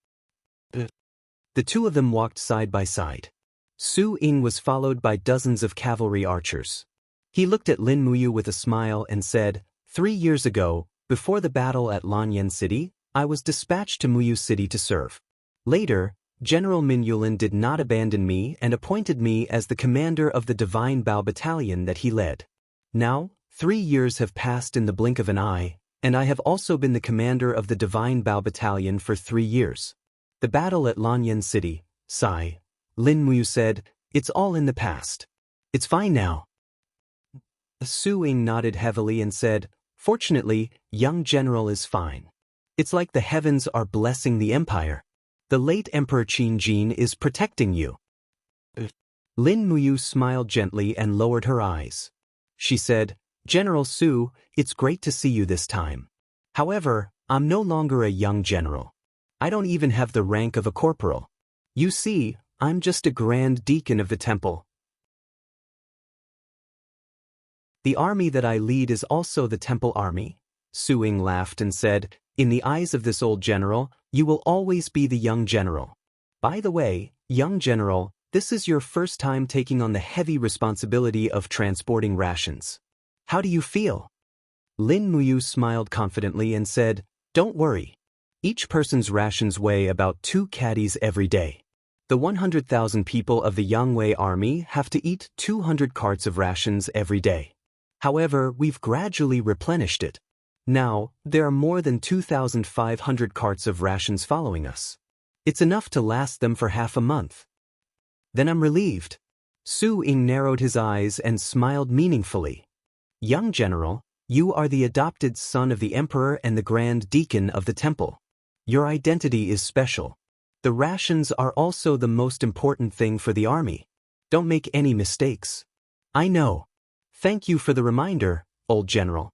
The two of them walked side by side. Su Ying was followed by dozens of cavalry archers. He looked at Lin Muyu with a smile and said, 3 years ago, before the battle at Lanyan City, I was dispatched to Muyu City to serve. Later, General Min Yulin did not abandon me and appointed me as the commander of the Divine Bao Battalion that he led. Now, 3 years have passed in the blink of an eye, and I have also been the commander of the Divine Bao Battalion for 3 years. The battle at Lanyan City, sigh. Lin Muyu said, "It's all in the past. It's fine now." Su Ying nodded heavily and said, "Fortunately, young general is fine. It's like the heavens are blessing the empire. The late Emperor Qin Jin is protecting you." Lin Muyu smiled gently and lowered her eyes. She said, "General Su, it's great to see you this time. However, I'm no longer a young general. I don't even have the rank of a corporal. You see, I'm just a grand deacon of the temple. The army that I lead is also the temple army." Su Ying laughed and said, "In the eyes of this old general, you will always be the young general. By the way, young general, this is your first time taking on the heavy responsibility of transporting rations. How do you feel?" Lin Muyu smiled confidently and said, "Don't worry. Each person's rations weigh about 2 caddies every day. The 100,000 people of the Yangwei army have to eat 200 carts of rations every day. However, we've gradually replenished it. Now, there are more than 2,500 carts of rations following us. It's enough to last them for half a month. Then I'm relieved. Su Ying narrowed his eyes and smiled meaningfully. Young general, you are the adopted son of the emperor and the grand deacon of the temple. Your identity is special. The rations are also the most important thing for the army. Don't make any mistakes. I know. Thank you for the reminder, old general.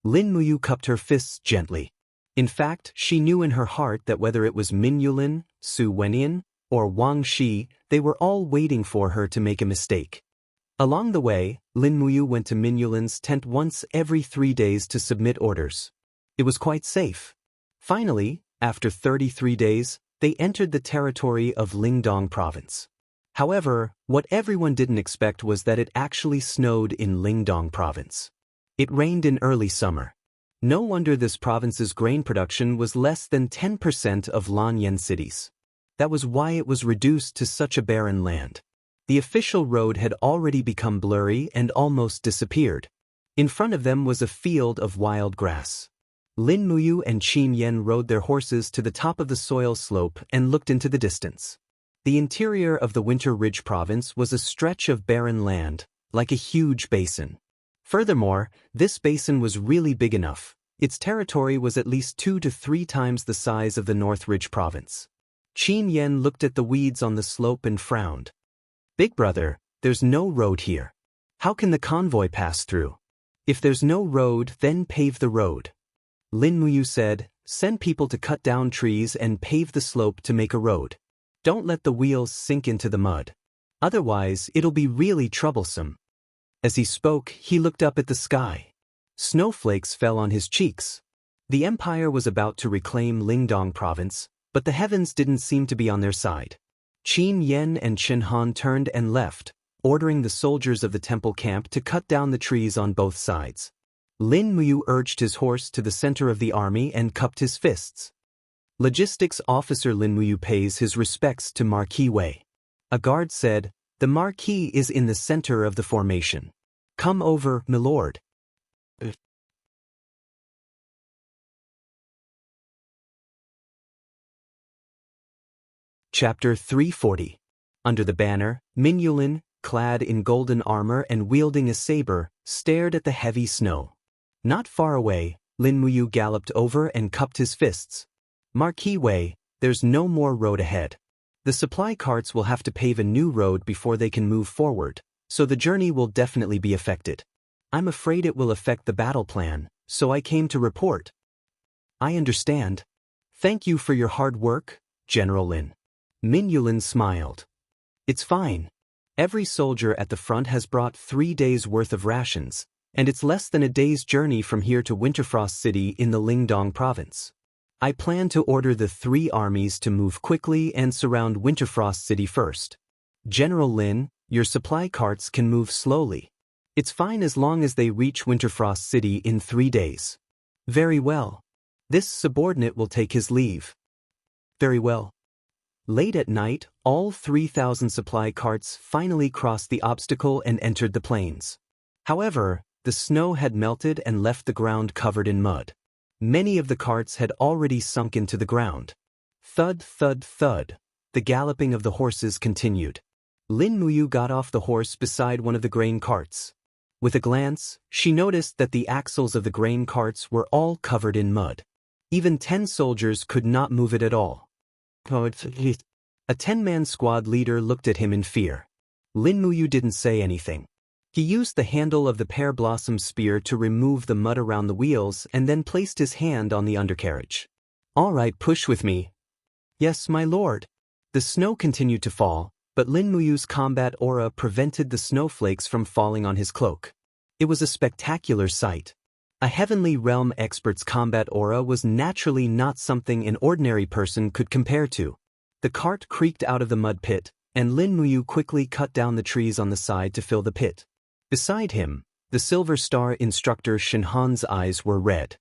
Lin Muyu cupped her fists gently. In fact, she knew in her heart that whether it was Min Yulin, Su Wenyan, or Wang Shi, they were all waiting for her to make a mistake. Along the way, Lin Muyu went to Min Yulin's tent once every 3 days to submit orders. It was quite safe. Finally, after 33 days, they entered the territory of Lingdong province. However, what everyone didn't expect was that it actually snowed in Lingdong province. It rained in early summer. No wonder this province's grain production was less than 10% of Lanyan city's. That was why it was reduced to such a barren land. The official road had already become blurry and almost disappeared. In front of them was a field of wild grass. Lin Muyu and Qin Yan rode their horses to the top of the soil slope and looked into the distance. The interior of the Winter Ridge province was a stretch of barren land, like a huge basin. Furthermore, this basin was really big enough. Its territory was at least 2 to 3 times the size of the North Ridge province. Qin Yan looked at the weeds on the slope and frowned. Big brother, there's no road here. How can the convoy pass through? If there's no road, then pave the road. Lin Muyu said, send people to cut down trees and pave the slope to make a road. Don't let the wheels sink into the mud. Otherwise, it'll be really troublesome. As he spoke, he looked up at the sky. Snowflakes fell on his cheeks. The empire was about to reclaim Lingdong province, but the heavens didn't seem to be on their side. Qin Yan and Chen Han turned and left, ordering the soldiers of the temple camp to cut down the trees on both sides. Lin Muyu urged his horse to the center of the army and cupped his fists. Logistics officer Lin Muyu pays his respects to Marquis Wei. A guard said, the Marquis is in the center of the formation. Come over, milord. Chapter 340. Under the banner, Min Yulin, clad in golden armor and wielding a saber, stared at the heavy snow. Not far away, Lin Muyu galloped over and cupped his fists. Marquis Wei, there's no more road ahead. The supply carts will have to pave a new road before they can move forward, so the journey will definitely be affected. I'm afraid it will affect the battle plan, so I came to report. I understand. Thank you for your hard work, General Lin. Min Yulin smiled. It's fine. Every soldier at the front has brought 3 days' worth of rations, and it's less than a day's journey from here to Winterfrost City in the Lingdong province. I plan to order the 3 armies to move quickly and surround Winterfrost City first. General Lin, your supply carts can move slowly. It's fine as long as they reach Winterfrost City in 3 days. Very well. This subordinate will take his leave. Very well. Late at night, all 3,000 supply carts finally crossed the obstacle and entered the plains. However, the snow had melted and left the ground covered in mud. Many of the carts had already sunk into the ground. Thud, thud, thud. The galloping of the horses continued. Lin Muyu got off the horse beside one of the grain carts. With a glance, she noticed that the axles of the grain carts were all covered in mud. Even 10 soldiers could not move it at all. A 10-man squad leader looked at him in fear. Lin Muyu didn't say anything. He used the handle of the pear blossom spear to remove the mud around the wheels and then placed his hand on the undercarriage. All right, push with me. Yes, my lord. The snow continued to fall, but Lin Muyu's combat aura prevented the snowflakes from falling on his cloak. It was a spectacular sight. A heavenly realm expert's combat aura was naturally not something an ordinary person could compare to. The cart creaked out of the mud pit, and Lin Muyu quickly cut down the trees on the side to fill the pit. Beside him, the Silver Star instructor Shin Han's eyes were red.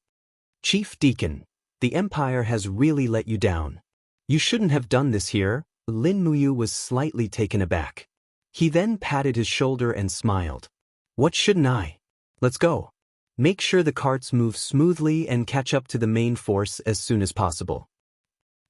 Chief Deacon, the Empire has really let you down. You shouldn't have done this here. Lin Muyu was slightly taken aback. He then patted his shoulder and smiled. What shouldn't I? Let's go. Make sure the carts move smoothly and catch up to the main force as soon as possible.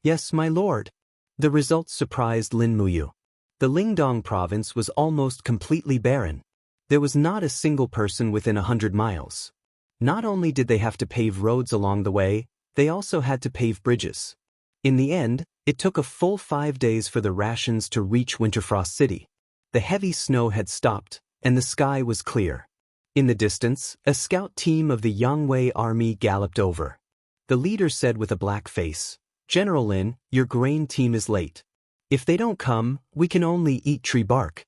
Yes, my lord. The results surprised Lin Muyu. The Lingdong province was almost completely barren. There was not a single person within 100 miles. Not only did they have to pave roads along the way, they also had to pave bridges. In the end, it took a full 5 days for the rations to reach Winterfrost City. The heavy snow had stopped, and the sky was clear. In the distance, a scout team of the Jianghu army galloped over. The leader said with a black face, "General Lin, your grain team is late. If they don't come, we can only eat tree bark."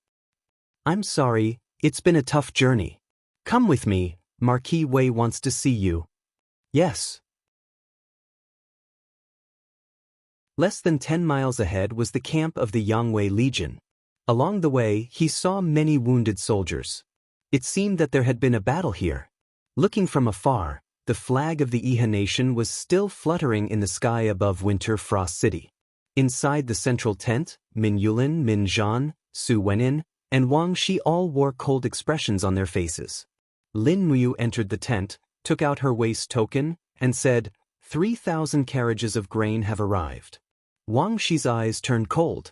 "I'm sorry, it's been a tough journey. Come with me, Marquis Wei wants to see you." "Yes." Less than 10 miles ahead was the camp of the Jianghu Legion. Along the way, he saw many wounded soldiers. It seemed that there had been a battle here. Looking from afar, the flag of the Iha nation was still fluttering in the sky above Winterfrost City. Inside the central tent, Min Yulin, Min Zhan, Su Wenin, and Wang Shi all wore cold expressions on their faces. Lin Muyu entered the tent, took out her waist token, and said, 3,000 carriages of grain have arrived. Wang Shi's eyes turned cold.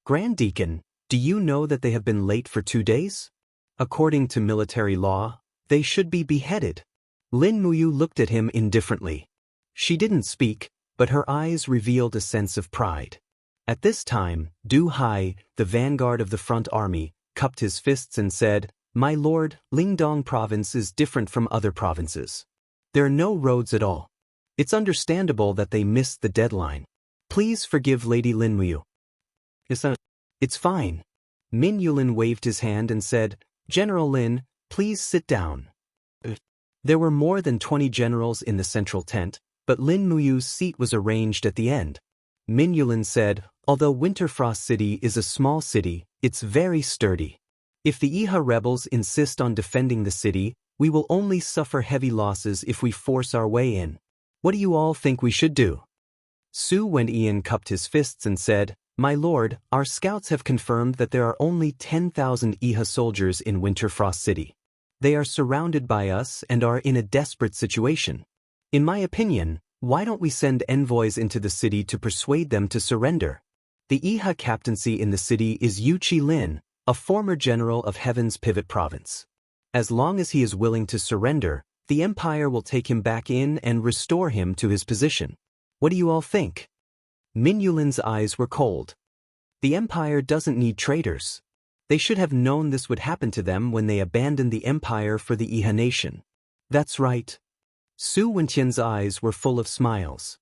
"Grand Deacon, do you know that they have been late for 2 days? According to military law, they should be beheaded." Lin Muyu looked at him indifferently. She didn't speak, but her eyes revealed a sense of pride. At this time, Du Hai, the vanguard of the front army, cupped his fists and said, "My lord, Lingdong province is different from other provinces. There are no roads at all. It's understandable that they missed the deadline. Please forgive Lady Lin Muyu." It's fine." Min Yulin waved his hand and said, "General Lin, please sit down." There were more than 20 generals in the central tent, but Lin Muyu's seat was arranged at the end. Min Yulin said, "Although Winterfrost City is a small city, it's very sturdy. If the Iha rebels insist on defending the city, we will only suffer heavy losses if we force our way in. What do you all think we should do?" Su Wenyan cupped his fists and said, "My lord, our scouts have confirmed that there are only 10,000 Iha soldiers in Winterfrost City. They are surrounded by us and are in a desperate situation. In my opinion, why don't we send envoys into the city to persuade them to surrender? The Iha captaincy in the city is Yu Lin, a former general of Heaven's Pivot Province. As long as he is willing to surrender, the Empire will take him back in and restore him to his position. What do you all think?" Min Yulin's eyes were cold. The Empire doesn't need traitors. They should have known this would happen to them when they abandoned the Empire for the Iha nation. "That's right." Su Wentian's eyes were full of smiles.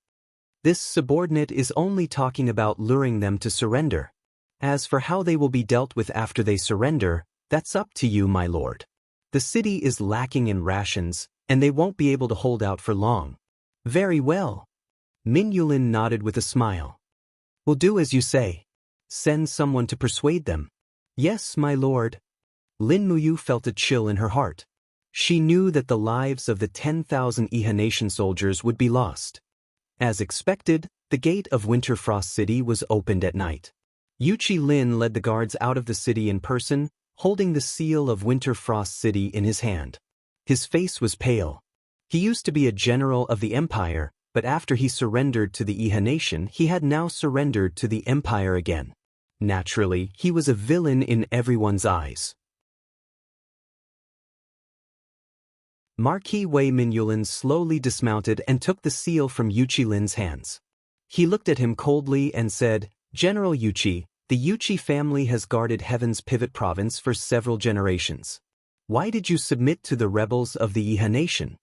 "This subordinate is only talking about luring them to surrender. As for how they will be dealt with after they surrender, that's up to you, my lord. The city is lacking in rations, and they won't be able to hold out for long." "Very well." Min Yulin nodded with a smile. "We'll do as you say. Send someone to persuade them." "Yes, my lord." Lin Muyu felt a chill in her heart. She knew that the lives of the 10,000 Iha nation soldiers would be lost. As expected, the gate of Winterfrost City was opened at night. Yu Lin led the guards out of the city in person, holding the seal of Winterfrost City in his hand. His face was pale. He used to be a general of the Empire, but after he surrendered to the Iha nation, he had now surrendered to the Empire again. Naturally, he was a villain in everyone's eyes. Marquis Wei Minyulin slowly dismounted and took the seal from Yuchi Lin's hands. He looked at him coldly and said, "General Yuchi, the Yuchi family has guarded Heaven's Pivot Province for several generations. Why did you submit to the rebels of the Iha nation?"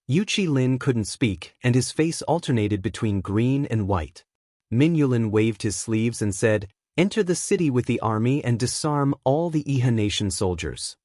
Yuchi Lin couldn't speak, and his face alternated between green and white. Minyulin waved his sleeves and said, "Enter the city with the army and disarm all the Iha nation soldiers."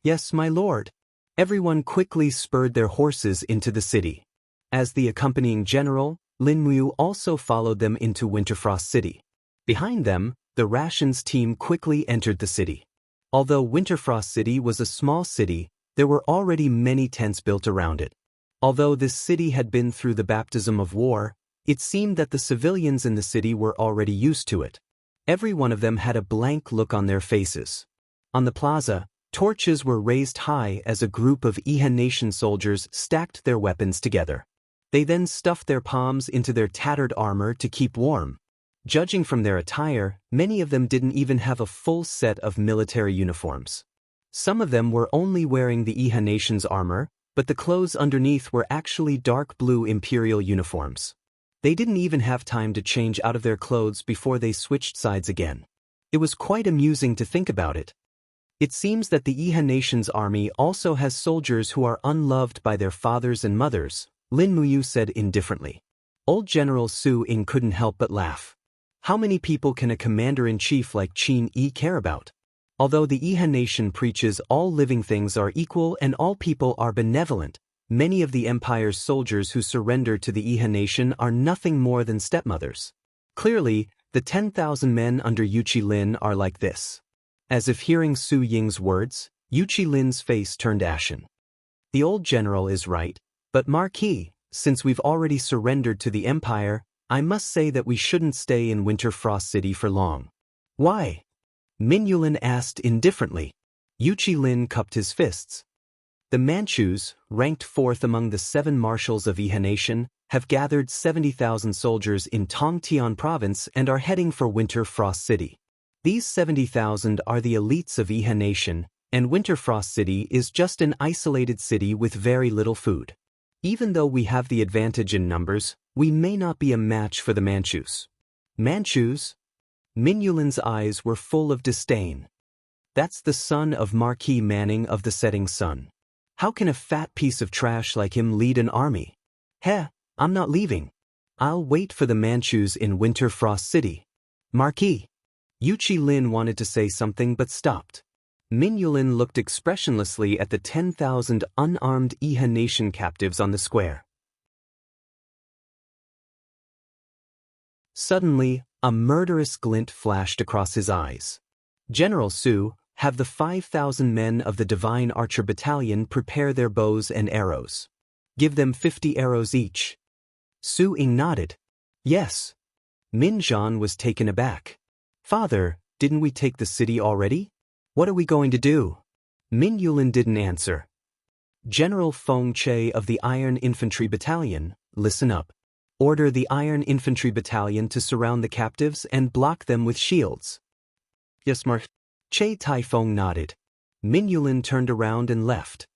"Yes, my lord." Everyone quickly spurred their horses into the city. As the accompanying general, Lin Muyu also followed them into Winterfrost City. Behind them, the rations team quickly entered the city. Although Winterfrost City was a small city, there were already many tents built around it. Although this city had been through the baptism of war, it seemed that the civilians in the city were already used to it. Every one of them had a blank look on their faces. On the plaza, Torches were raised high as a group of Iha Nation soldiers stacked their weapons together. They then stuffed their palms into their tattered armor to keep warm. Judging from their attire, many of them didn't even have a full set of military uniforms. Some of them were only wearing the Iha Nation's armor, but the clothes underneath were actually dark blue imperial uniforms. They didn't even have time to change out of their clothes before they switched sides again. It was quite amusing to think about it. It seems that the Iha Nation's army also has soldiers who are unloved by their fathers and mothers, Lin Muyu said indifferently. Old General Su Ying couldn't help but laugh. How many people can a commander-in-chief like Qin Yi care about? Although the Iha Nation preaches all living things are equal and all people are benevolent, many of the Empire's soldiers who surrender to the Iha Nation are nothing more than stepmothers. Clearly, the 10,000 men under Yu Qilin are like this. As if hearing Su Ying's words, Yu Qilin's face turned ashen. The old general is right, but Marquis, since we've already surrendered to the Empire, I must say that we shouldn't stay in Winter Frost City for long. Why? Min Yulin asked indifferently. Yu Qilin cupped his fists. The Manchus, ranked fourth among the 7 marshals of Iha Nation, have gathered 70,000 soldiers in Tongtian province and are heading for Winter Frost City. These 70,000 are the elites of Iha Nation, and Winter Frost City is just an isolated city with very little food. Even though we have the advantage in numbers, we may not be a match for the Manchus. Manchus? Min Yulin's eyes were full of disdain. That's the son of Marquis Manning of the Setting Sun. How can a fat piece of trash like him lead an army? Heh, I'm not leaving. I'll wait for the Manchus in Winter Frost City. Marquis. Yu Qilin wanted to say something but stopped. Min Yulin looked expressionlessly at the 10,000 unarmed Iha Nation captives on the square. Suddenly, a murderous glint flashed across his eyes. General Su, have the 5,000 men of the Divine Archer Battalion prepare their bows and arrows. Give them 50 arrows each. Su Ying nodded. Yes. Min Zhan was taken aback. Father, didn't we take the city already? What are we going to do? Min Yulin didn't answer. General Feng Che of the Iron Infantry Battalion, listen up. Order the Iron Infantry Battalion to surround the captives and block them with shields. Yes, Mark. Che Taifeng nodded. Min Yulin turned around and left.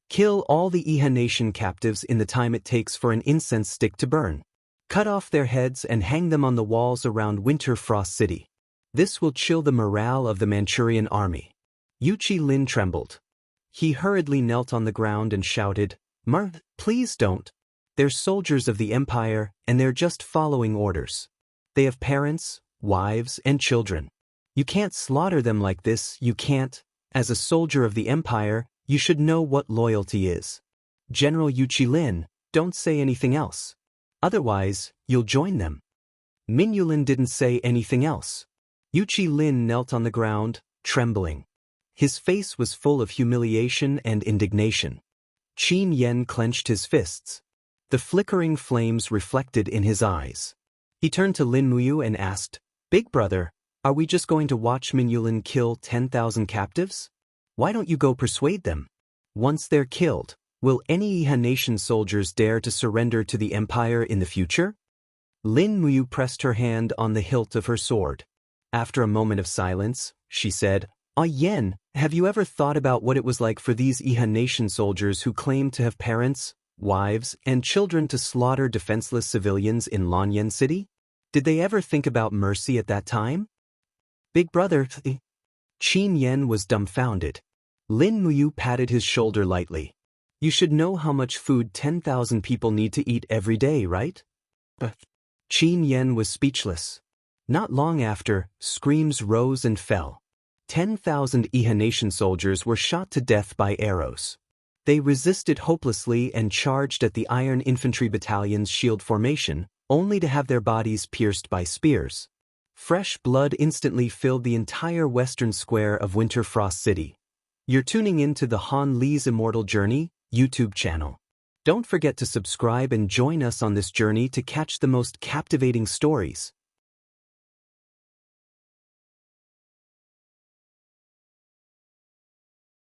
Kill all the Iha Nation captives in the time it takes for an incense stick to burn. Cut off their heads and hang them on the walls around Winter Frost City. This will chill the morale of the Manchurian army. Yu Qilin trembled. He hurriedly knelt on the ground and shouted, please don't. They're soldiers of the Empire, and they're just following orders. They have parents, wives, and children. You can't slaughter them like this, you can't. As a soldier of the Empire, you should know what loyalty is. General Yu Qilin, don't say anything else. Otherwise, you'll join them. Min Yulin didn't say anything else. Yu Qilin knelt on the ground, trembling. His face was full of humiliation and indignation. Qin Yen clenched his fists. The flickering flames reflected in his eyes. He turned to Lin Muyu and asked, Big brother, are we just going to watch Min Yulin kill 10,000 captives? Why don't you go persuade them? Once they're killed, will any Iha Nation soldiers dare to surrender to the Empire in the future? Lin Muyu pressed her hand on the hilt of her sword. After a moment of silence, she said, Ah Yen, have you ever thought about what it was like for these Iha Nation soldiers who claimed to have parents, wives, and children to slaughter defenseless civilians in Lanyan City? Did they ever think about mercy at that time? Big brother, Qin Yen was dumbfounded. Lin Muyu patted his shoulder lightly. You should know how much food 10,000 people need to eat every day, right? Qin Yen was speechless. Not long after, screams rose and fell. 10,000 Iha Nation soldiers were shot to death by arrows. They resisted hopelessly and charged at the Iron Infantry Battalion's shield formation, only to have their bodies pierced by spears. Fresh blood instantly filled the entire western square of Winter Frost City. You're tuning in to the Han Li's Immortal Journey YouTube channel. Don't forget to subscribe and join us on this journey to catch the most captivating stories.